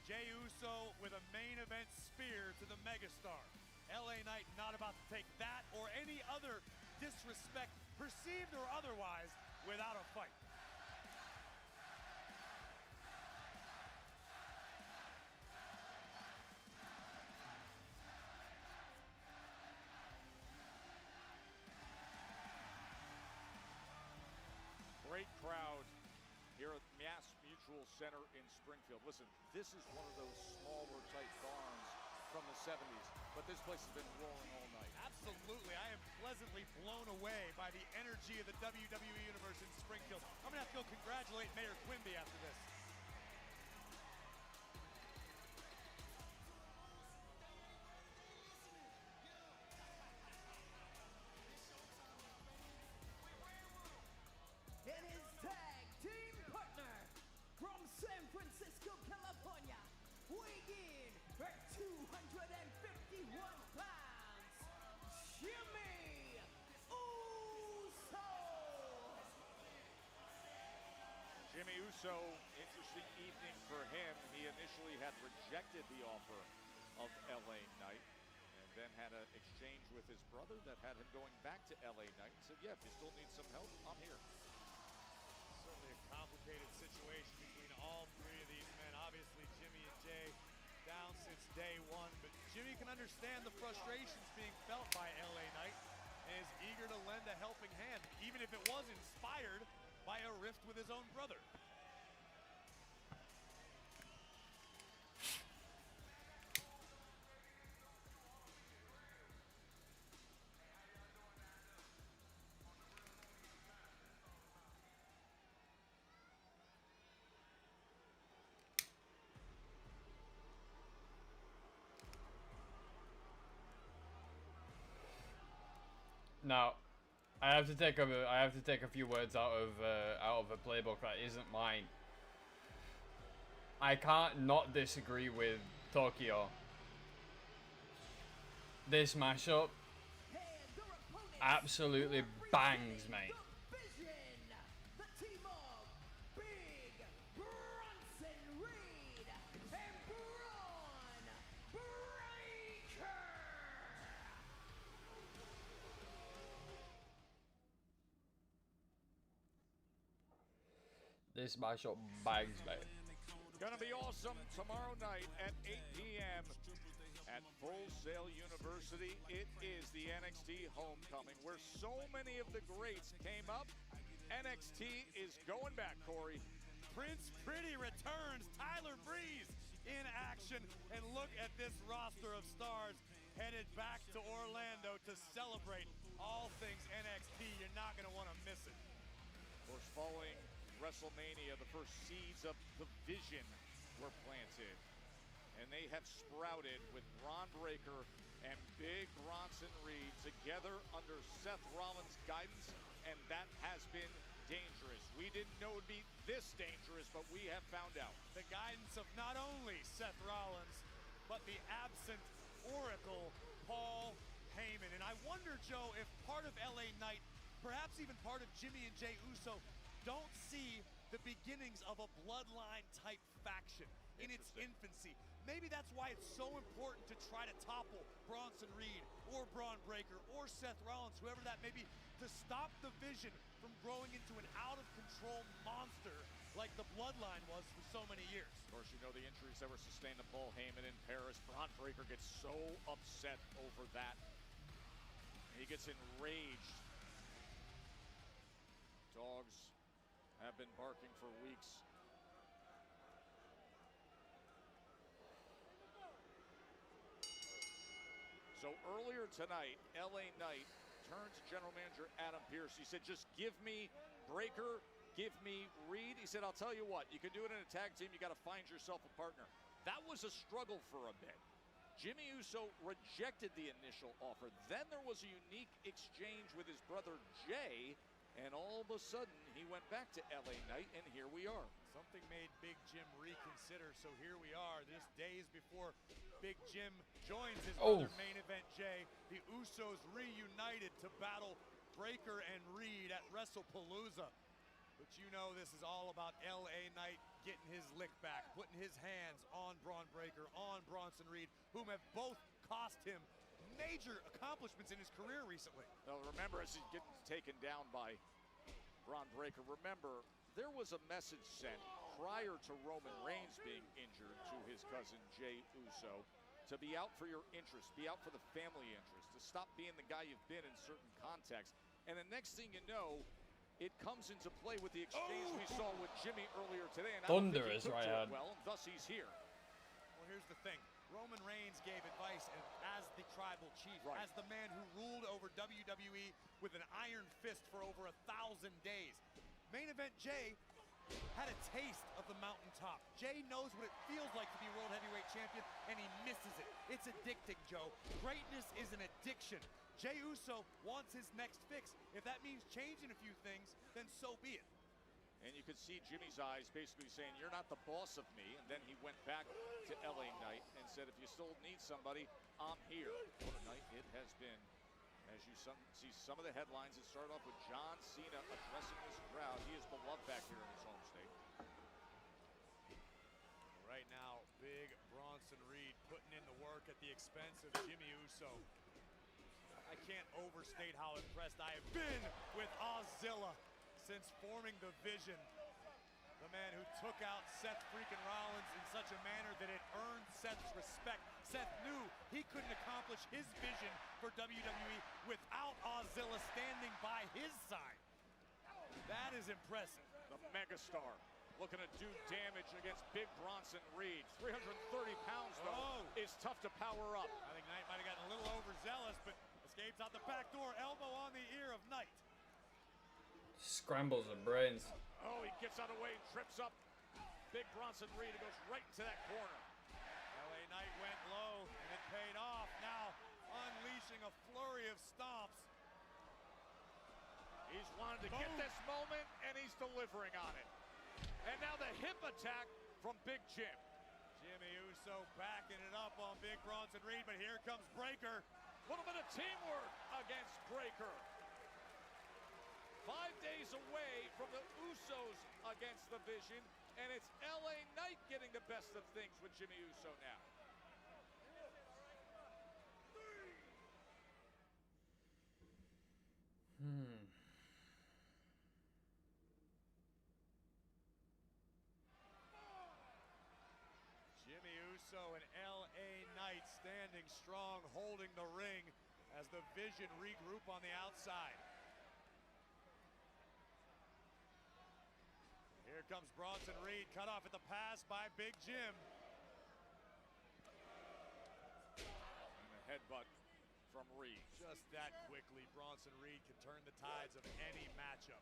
Jey Uso with a main event spear to the megastar. LA Knight not about to take that or any other disrespect, perceived or otherwise, without a fight. Great crowd here at Mass Mutual Center in Springfield. Listen, this is one of those smaller type barns from the 70s, but this place has been roaring all night. Absolutely. I am pleasantly blown away by the energy of the WWE Universe in Springfield. I'm going to have to go congratulate Mayor Quimby after this. And his tag team partner from San Francisco, California, weighing in at 251 pounds, Jimmy Uso. Jimmy Uso, interesting evening for him. He initially had rejected the offer of LA Knight and then had an exchange with his brother that had him going back to LA Knight and said, yeah, if you still need some help, I'm here. Certainly a complicated situation between all three of these men. Obviously, Jimmy and Jay down since day one, but Jimmy can understand the frustrations being felt by LA Knight and is eager to lend a helping hand, even if it was inspired by a rift with his own brother. Now, I have to take a few words out of a playbook that isn't mine. I can't not disagree with Tokyo. This mashup absolutely bangs, mate. The team of Big Bronson Reed and Braun Breaker. This mashup bangs, mate. Gonna be awesome tomorrow night at 8 p.m. at Full Sail University. It is the NXT Homecoming, where so many of the greats came up. NXT is going back, Corey. Prince Pretty returns. Tyler Breeze in action. And look at this roster of stars headed back to Orlando to celebrate all things NXT. You're not going to want to miss it. Of course, following WrestleMania, the first seeds of the vision were planted. And they have sprouted with Braun Breaker and Big Bronson Reed together under Seth Rollins' guidance, and that has been dangerous. We didn't know it would be this dangerous, but we have found out. The guidance of not only Seth Rollins, but the absent Oracle, Paul Heyman. And I wonder, Joe, if part of LA Knight, perhaps even part of Jimmy and Jey Uso, don't see the beginnings of a bloodline-type faction in its infancy. Maybe that's why it's so important to try to topple Bronson Reed or Braun Breaker or Seth Rollins, whoever that may be, to stop the vision from growing into an out-of-control monster like the Bloodline was for so many years. Of course, you know the injuries that were sustained to Paul Heyman in Paris. Braun Breaker gets so upset over that. He gets enraged. Dogs have been barking for weeks. So earlier tonight, LA Knight turned to General Manager Adam Pearce. He said, just give me Breakker, give me Reed. He said, I'll tell you what, you can do it in a tag team. You got to find yourself a partner. That was a struggle for a bit. Jimmy Uso rejected the initial offer. Then there was a unique exchange with his brother Jay, and all of a sudden he went back to LA Knight, and here we are. Something made Big Jim reconsider, so here we are. This days before Big Jim joins his other main event Jay. The Usos reunited to battle Breakker and Reed at WrestlePalooza. But you know this is all about LA Knight getting his lick back, putting his hands on Braun Breakker, on Bronson Reed, whom have both cost him major accomplishments in his career recently. Now remember, as he's getting taken down by Braun Breakker, remember, there was a message sent prior to Roman Reigns being injured to his cousin Jey Uso to be out for your interest, be out for the family interest, to stop being the guy you've been in certain contexts. And the next thing you know, it comes into play with the exchange we saw with Jimmy earlier today. And Thunder is right on. Well, and thus he's here. Well, here's the thing. Roman Reigns gave advice as the tribal chief, as the man who ruled over WWE with an iron fist for over 1,000 days. Main event Jay had a taste of the mountaintop. Jay knows what it feels like to be World Heavyweight Champion, and he misses it. It's addicting, Joe. Greatness is an addiction. Jey Uso wants his next fix. If that means changing a few things, then so be it. And you could see Jimmy's eyes basically saying, you're not the boss of me. And then he went back to LA Knight and said, if you still need somebody, I'm here. What a night it has been. As you see some of the headlines, it started off with John Cena addressing this crowd. He is beloved back here in his home state. Right now, big Bronson Reed putting in the work at the expense of Jimmy Uso. I can't overstate how impressed I have been with Ozilla since forming the Vision. The man who took out Seth freaking Rollins in such a manner that it earned Seth's respect. Seth knew he couldn't accomplish his vision for WWE without Ozilla standing by his side. That is impressive. The megastar looking to do damage against big Bronson Reed. 330 pounds, though, is tough to power up. I think Knight might have gotten a little overzealous, but escapes out the back door, elbow on the ear of Knight. Scrambles the brains. Oh, he gets out of the way and trips up big Bronson Reed. It goes right into that corner. LA Knight went low, and it paid off. Now unleashing a flurry of stomps. He's wanted to get this moment, and he's delivering on it. And now the hip attack from Big Jim. Jimmy Uso backing it up on big Bronson Reed, but here comes Breakker. A little bit of teamwork against Breakker. 5 days away from the Usos against the Vision, and it's LA Knight getting the best of things with Jimmy Uso now. Jimmy Uso and LA Knight standing strong, holding the ring as the Vision regroup on the outside. Here comes Bronson Reed, cut off at the pass by Big Jim. And a headbutt from Reed. Just that quickly, Bronson Reed can turn the tides of any matchup.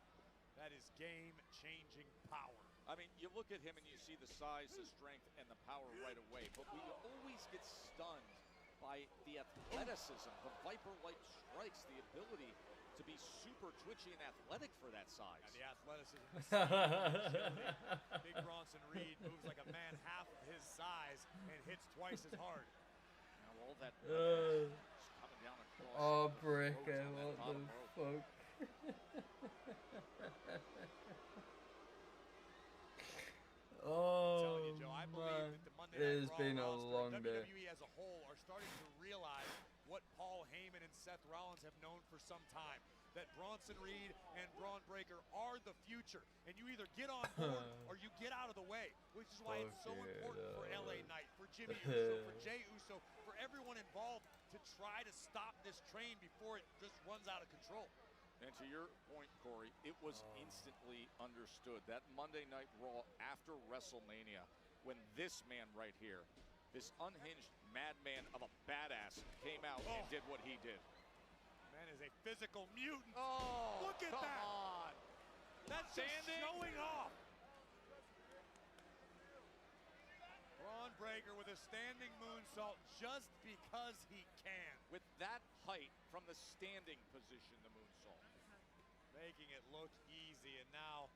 That is game-changing power. I mean, you look at him and you see the size, the strength, and the power right away, but we always get stunned by the athleticism, the Viper-like strikes, the ability to be super twitchy and athletic for that size. And the athleticism. Big Bronson Reed moves like a man half of his size and hits twice as hard. Now all that is coming down across. Oh, Breakker, what the fuck? Oh, I'm telling you, Joe, I believe that the Monday it has Night Raw been a roster, long day. WWE as a whole are starting to realize what Paul Heyman and Seth Rollins have known for some time. That Bronson Reed and Braun Breakker are the future. And you either get on board or you get out of the way. Which is why it's so important for LA Knight, for Jimmy Uso, for Jey Uso, for everyone involved to try to stop this train before it just runs out of control. And to your point, Corey, it was instantly understood. That Monday Night Raw after WrestleMania, when this man right here, this unhinged madman of a badass, came out and did what he did. Man is a physical mutant. Oh, look at come that. on. That's Standing. just showing off. Braun Breaker with a standing moonsault just because he can. With that height from the standing position, the moonsault. Making it look easy, and now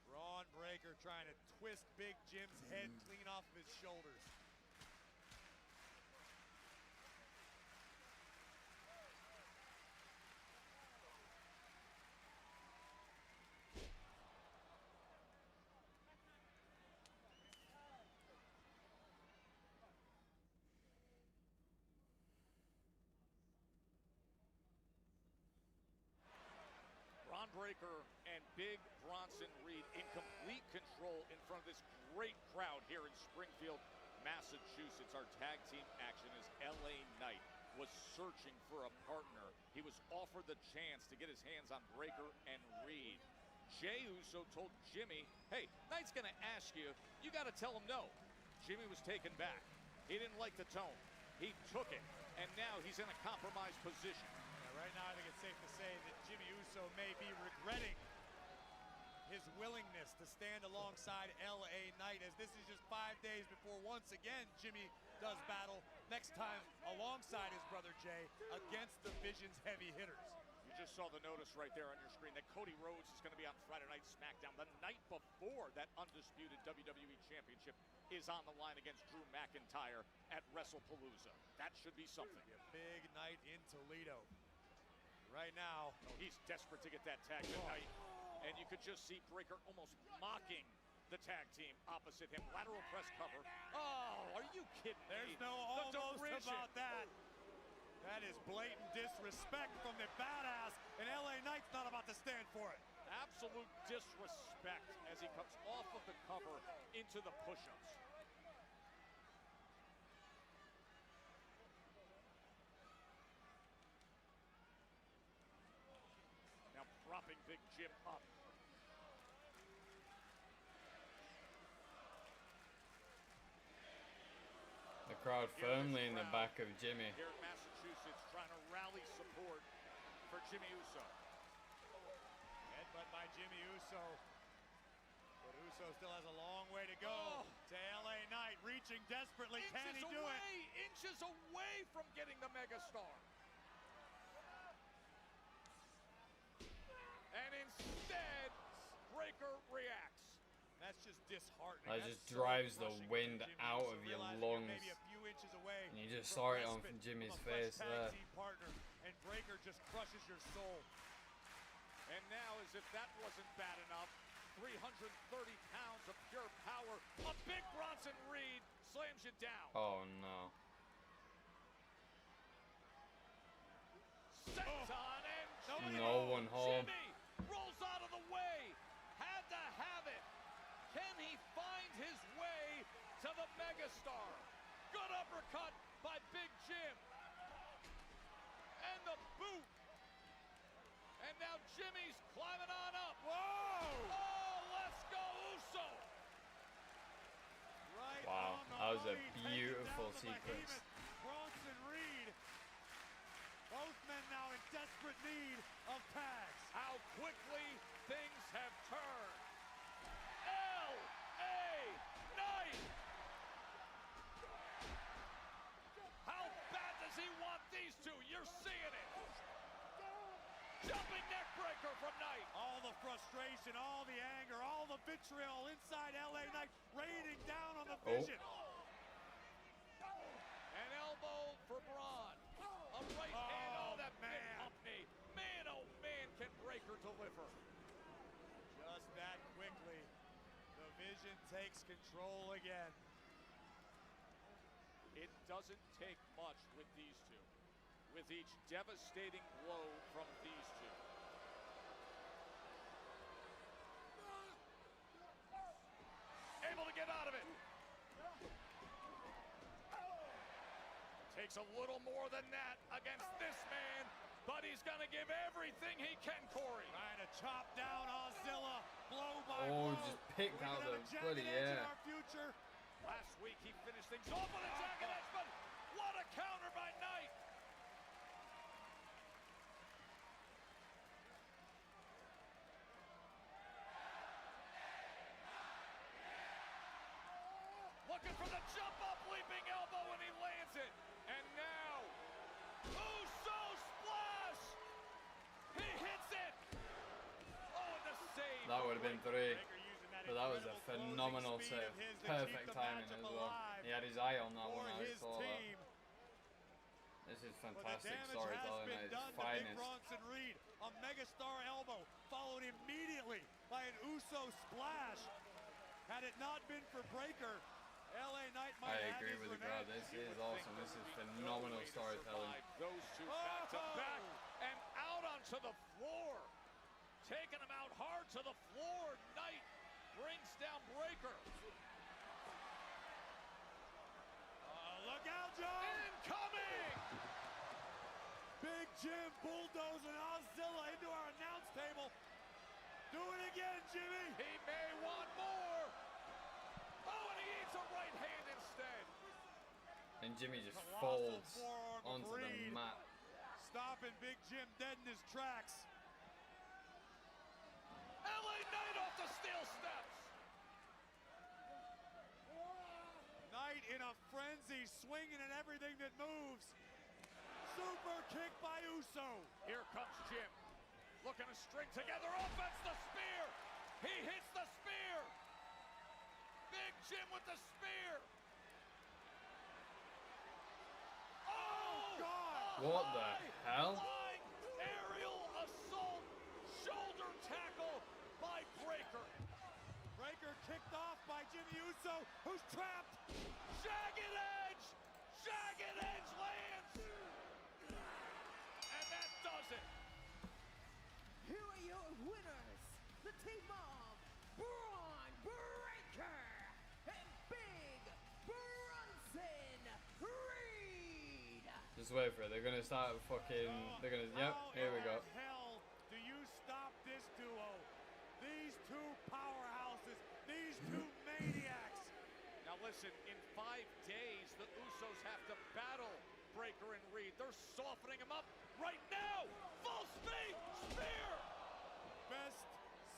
Braun Breaker trying to twist Big Jim's head clean off of his shoulders. Braun Breaker and Big Bronson Reed in complete control in front of this great crowd here in Springfield, Massachusetts. Our tag team action as LA Knight was searching for a partner. He was offered the chance to get his hands on Breaker and Reed. Jey Uso told Jimmy, hey, Knight's gonna ask you, you gotta tell him no. Jimmy was taken back. He didn't like the tone. He took it, and now he's in a compromised position. Right now, I think it's safe to say that Jimmy Uso may be regretting his willingness to stand alongside LA Knight, as this is just 5 days before once again Jimmy does battle, next time alongside his brother Jey against the Vision's heavy hitters. You just saw the notice right there on your screen that Cody Rhodes is going to be on Friday Night SmackDown. The night before that undisputed WWE Championship is on the line against Drew McIntyre at WrestlePalooza. That should be something. A big night in Toledo. Right now, he's desperate to get that tag tonight. And you could just see Breaker almost mocking the tag team opposite him. Lateral press cover. Oh, are you kidding me? There's no almost about that. That is blatant disrespect from the badass, and LA Knight's not about to stand for it. Absolute disrespect as he comes off of the cover into the push-ups. Now propping Big Jim up. The crowd firmly in the back of Jimmy. Here in Massachusetts, trying to rally support for Jimmy Uso. Headbutt by Jimmy Uso. But Uso still has a long way to go to LA Knight, reaching desperately. Can he do it? Inches away from getting the megastar. And instead, Breaker reacts. That's just disheartening. That just drives the wind out of your lungs. Maybe a few inches away. And you just saw it on Jimmy's face there. Partner, and Breaker just crushes your soul. And now, as if that wasn't bad enough, 330 pounds of pure power. A big Bronson Reed slams you down. Oh no. Senton and No one home. Jimmy rolls out of the way. Had to have it. Can he find his way to the megastar? Good uppercut by Big Jim. And the boot. And now Jimmy's climbing on up. Whoa! Oh, let's go Uso. Right. Wow, that was a beautiful sequence. sequence. Bronson Reed. Both men now in desperate need of tags. How quickly things have turned. L.A. Knight. How bad does he want these two? You're seeing it. Jumping neck breaker from Knight. All the frustration, all the anger, all the vitriol inside LA Knight raining down on the Vision. An elbow for Braun. A right hand. Oh, that big pump knee. Man, oh man, can Breaker deliver. Just that quickly, the Vision takes control again. It doesn't take much with these two. With each devastating blow from these two. Able to get out of it. Takes a little more than that against this man, but he's gonna give everything he can, Corey. Trying to chop down Ozilla, blow by Oh, blow. just picked out the bloody air. Last week he finished things off on a jacket edge, but what a counter by Knight. have been 3. But that was a phenomenal save. Perfect timing as well. He had his eye on that one, I saw that. This is fantastic storytelling at its finest. Bronson Reed, a megastar elbow, followed immediately by an Uso splash. Had it not been for Breakker, LA Knight might I have agree his with the revenge. crowd. This is awesome. This is phenomenal storytelling. Those two back to back and out onto the floor. Taking him out hard to the floor. Knight brings down Breakker. Look out, Joe! Incoming! Big Jim bulldozing Ozilla into our announce table. Do it again, Jimmy! He may want more! Oh, and he eats a right hand instead. And Jimmy just Colossal folds forearm of onto the Reed, mat. stopping Big Jim dead in his tracks. LA Knight off the steel steps. Knight in a frenzy, swinging at everything that moves. Super kick by Uso. Here comes Jim. Looking to string together offense, the spear. He hits the spear. Big Jim with the spear. Oh, God! What the hell? Flying aerial assault. Shoulder tackle by Breakker. Breakker kicked off by Jimmy Uso, who's trapped. Jagged edge. Jagged edge lands. And that does it. Here are your winners, the team of Braun Breakker and Big Bronson Reed. Just wait for it. They're gonna start fucking. They're gonna. Yep. Here we go. Hell, do you stop this duo? These two powerhouses, these two maniacs. Now listen, in 5 days, the Usos have to battle Breakker and Reed. They're softening him up right now. Full speed, spear. Best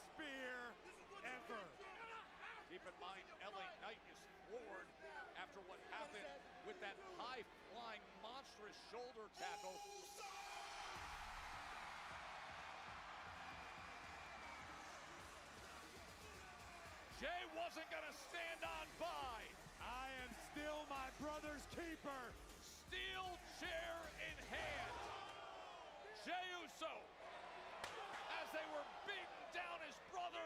spear ever. Keep in mind, LA Knight is floored after what happened with that high-flying, monstrous shoulder tackle. Jay wasn't gonna stand on by. I am still my brother's keeper. Steel chair in hand. Jey Uso, as they were beating down his brother,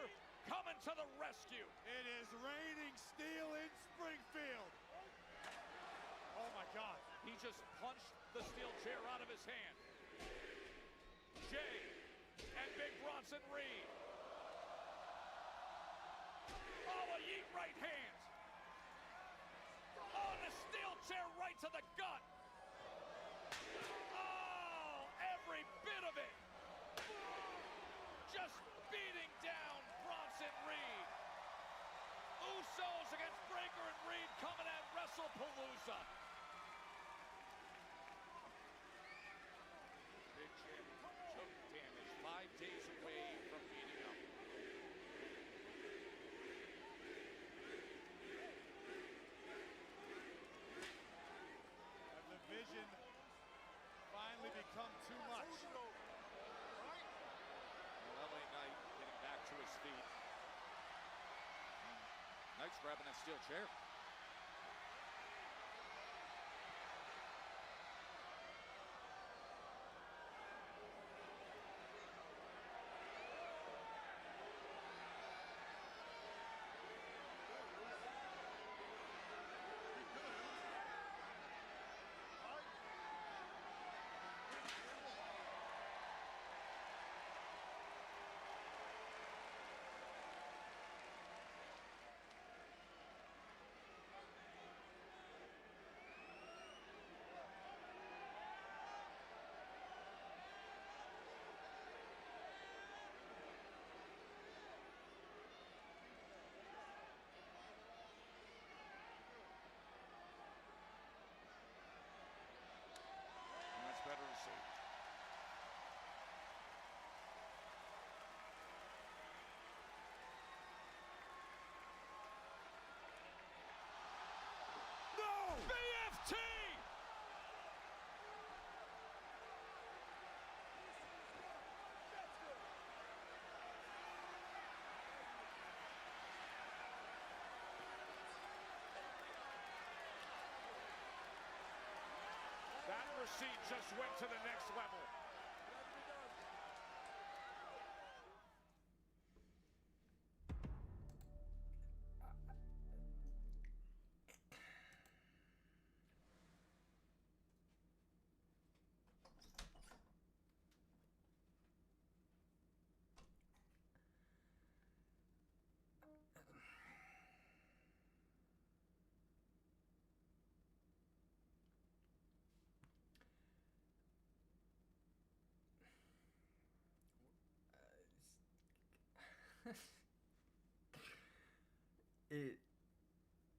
coming to the rescue. It is raining steel in Springfield. Oh my God. He just punched the steel chair out of his hand. Jay and Big Bronson Reed. Oh, a yeet right hand. Oh, the steel chair right to the gut. Oh, every bit of it. Just beating down Bronson Reed. Usos against Breakker and Reed coming at WrestlePalooza. Big Jim took damage 5 days away from beating up. Has the vision finally become too much? Well, LA Knight getting back to his feet. Knight's grabbing that steel chair. She just went to the next level.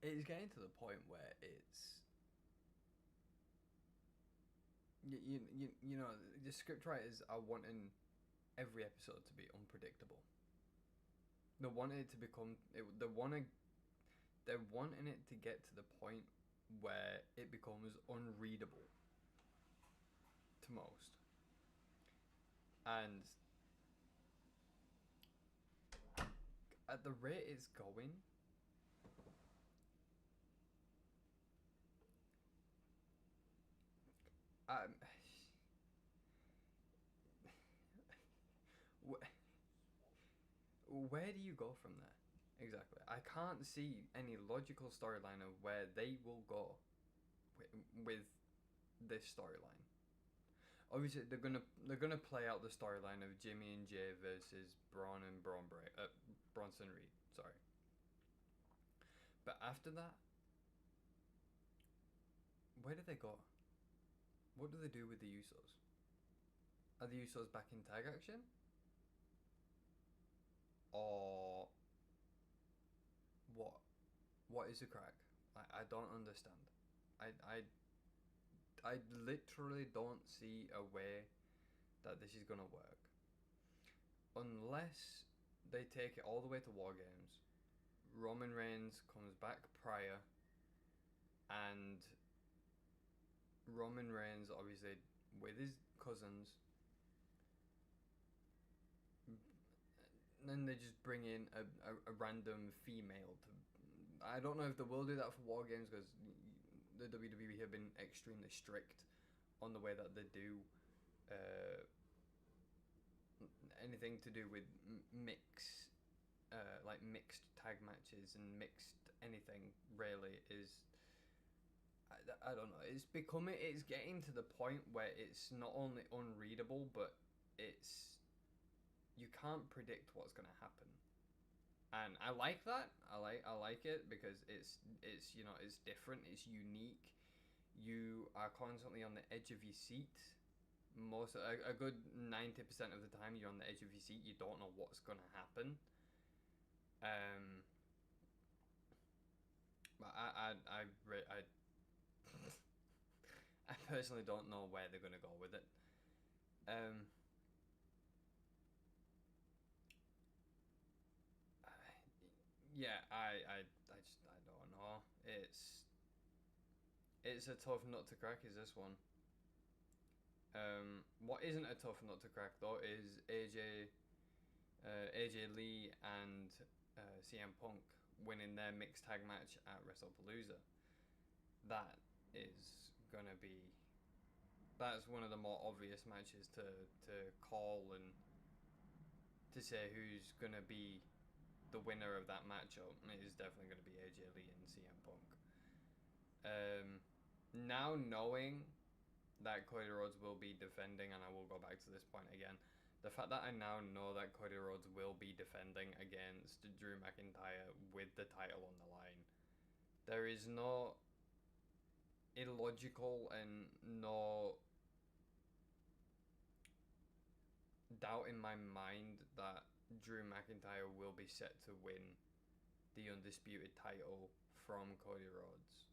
It's getting to the point where it's you know, the scriptwriters are wanting every episode to be unpredictable. They want it to become they're wanting it to get to the point where it becomes unreadable to most. And at the rate it's going, where do you go from there? Exactly. I can't see any logical storyline of where they will go with this storyline. Obviously, they're gonna play out the storyline of Jimmy and Jay versus Braun and Bronson Reed. Sorry. But after that, where do they go? What do they do with the Usos? Are the Usos back in tag action? Or what? What is the crack? I don't understand. I literally don't see a way that this is gonna work. Unless they take it all the way to War Games, Roman Reigns comes back prior, and Roman Reigns, obviously, with his cousins, and they just bring in a random female to... I don't know if they will do that for War Games, because the WWE have been extremely strict on the way that they do anything to do with mixed tag matches and mixed anything really is... I don't know. It's getting to the point where it's not only unreadable, but you can't predict what's gonna happen. And I like that. I like it because it's you know, it's different, it's unique. You are constantly on the edge of your seat. A good 90% of the time you're on the edge of your seat. You don't know what's gonna happen. But I personally don't know where they're gonna go with it. Yeah, I don't know. It's a tough nut to crack, is this one. What isn't a tough nut to crack though is AJ Lee and CM Punk winning their mixed tag match at WrestlePalooza. That's one of the more obvious matches to call and to say who's gonna be the winner of that matchup. It is definitely gonna be AJ Lee and CM Punk. Now knowing that Cody Rhodes will be defending, and I will go back to this point again, the fact that I now know that Cody Rhodes will be defending against Drew McIntyre with the title on the line, there is no illogical and no doubt in my mind that Drew McIntyre will be set to win the undisputed title from Cody Rhodes.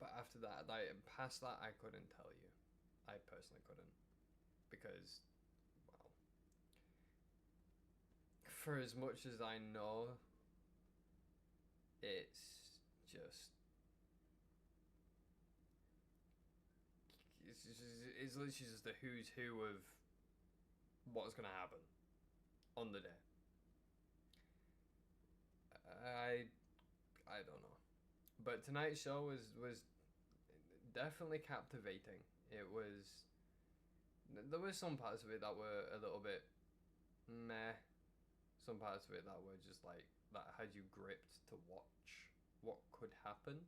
But after that, past that, I couldn't tell you. I personally couldn't. Because, well, for as much as I know, it's literally just the who's who of what's going to happen on the day. I don't know. But tonight's show was definitely captivating. It was. There was some parts of it that were a little bit meh. Some parts of it that were just like that had you gripped to watch what could happen.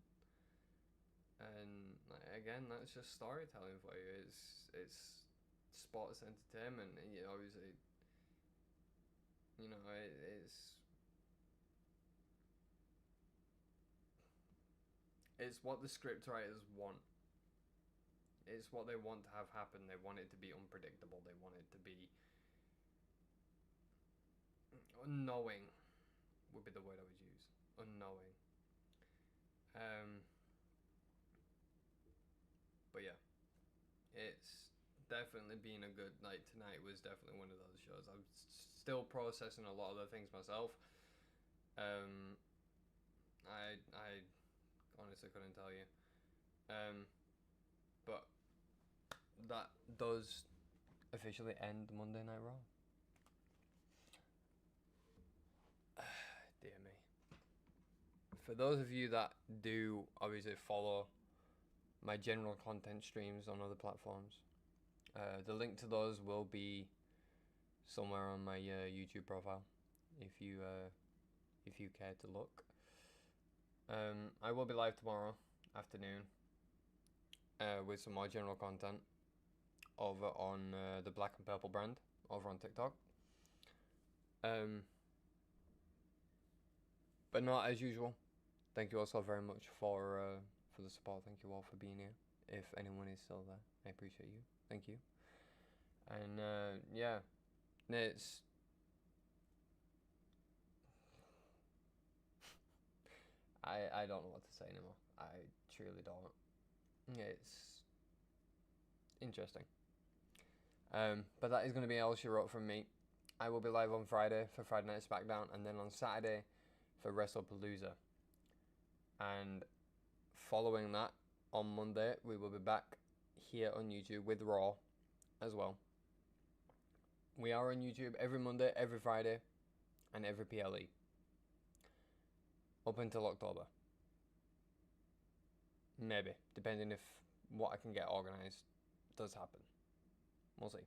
And again, that's just storytelling for you. It's sports entertainment, and obviously, it's what the script writers want. It's what they want to have happen. They want it to be unpredictable. They want it to be unknowing. Would be the word I would use. Unknowing. But yeah, it's definitely been a good night. Tonight was definitely one of those shows. I'm still processing a lot of the things myself. I honestly couldn't tell you. But that does officially end Monday Night Raw. Dear me. For those of you that do obviously follow my general content streams on other platforms, the link to those will be somewhere on my YouTube profile if you care to look. I will be live tomorrow afternoon with some more general content over on the Black and Purple brand over on TikTok. But not as usual. Thank you all so very much for the support. Thank you all for being here. If anyone is still there, I appreciate you. Thank you. And yeah, it's I don't know what to say anymore. I truly don't. It's interesting. But that is going to be all she wrote from me. I will be live on Friday for Friday Night SmackDown, and then on Saturday for WrestlePalooza. And following that, on Monday, we will be back here on YouTube with Raw as well. We are on YouTube every Monday, every Friday, and every PLE. Up until October. Maybe, depending if what I can get organised does happen. We'll see.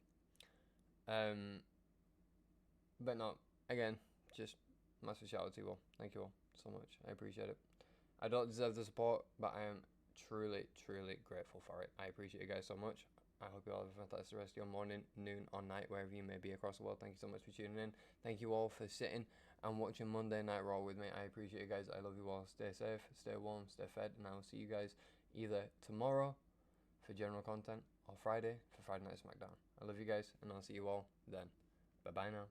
But no, again, just massive shout out to you all. Thank you all so much. I appreciate it. I don't deserve the support, but I am truly, truly grateful for it. I appreciate you guys so much. I hope you all have a fantastic rest of your morning, noon, or night, wherever you may be across the world. Thank you so much for tuning in. Thank you all for sitting and watching Monday Night Raw with me. I appreciate you guys. I love you all. Stay safe, stay warm, stay fed, and I will see you guys either tomorrow for general content or Friday for Friday Night SmackDown. I love you guys, and I'll see you all then. Bye-bye now.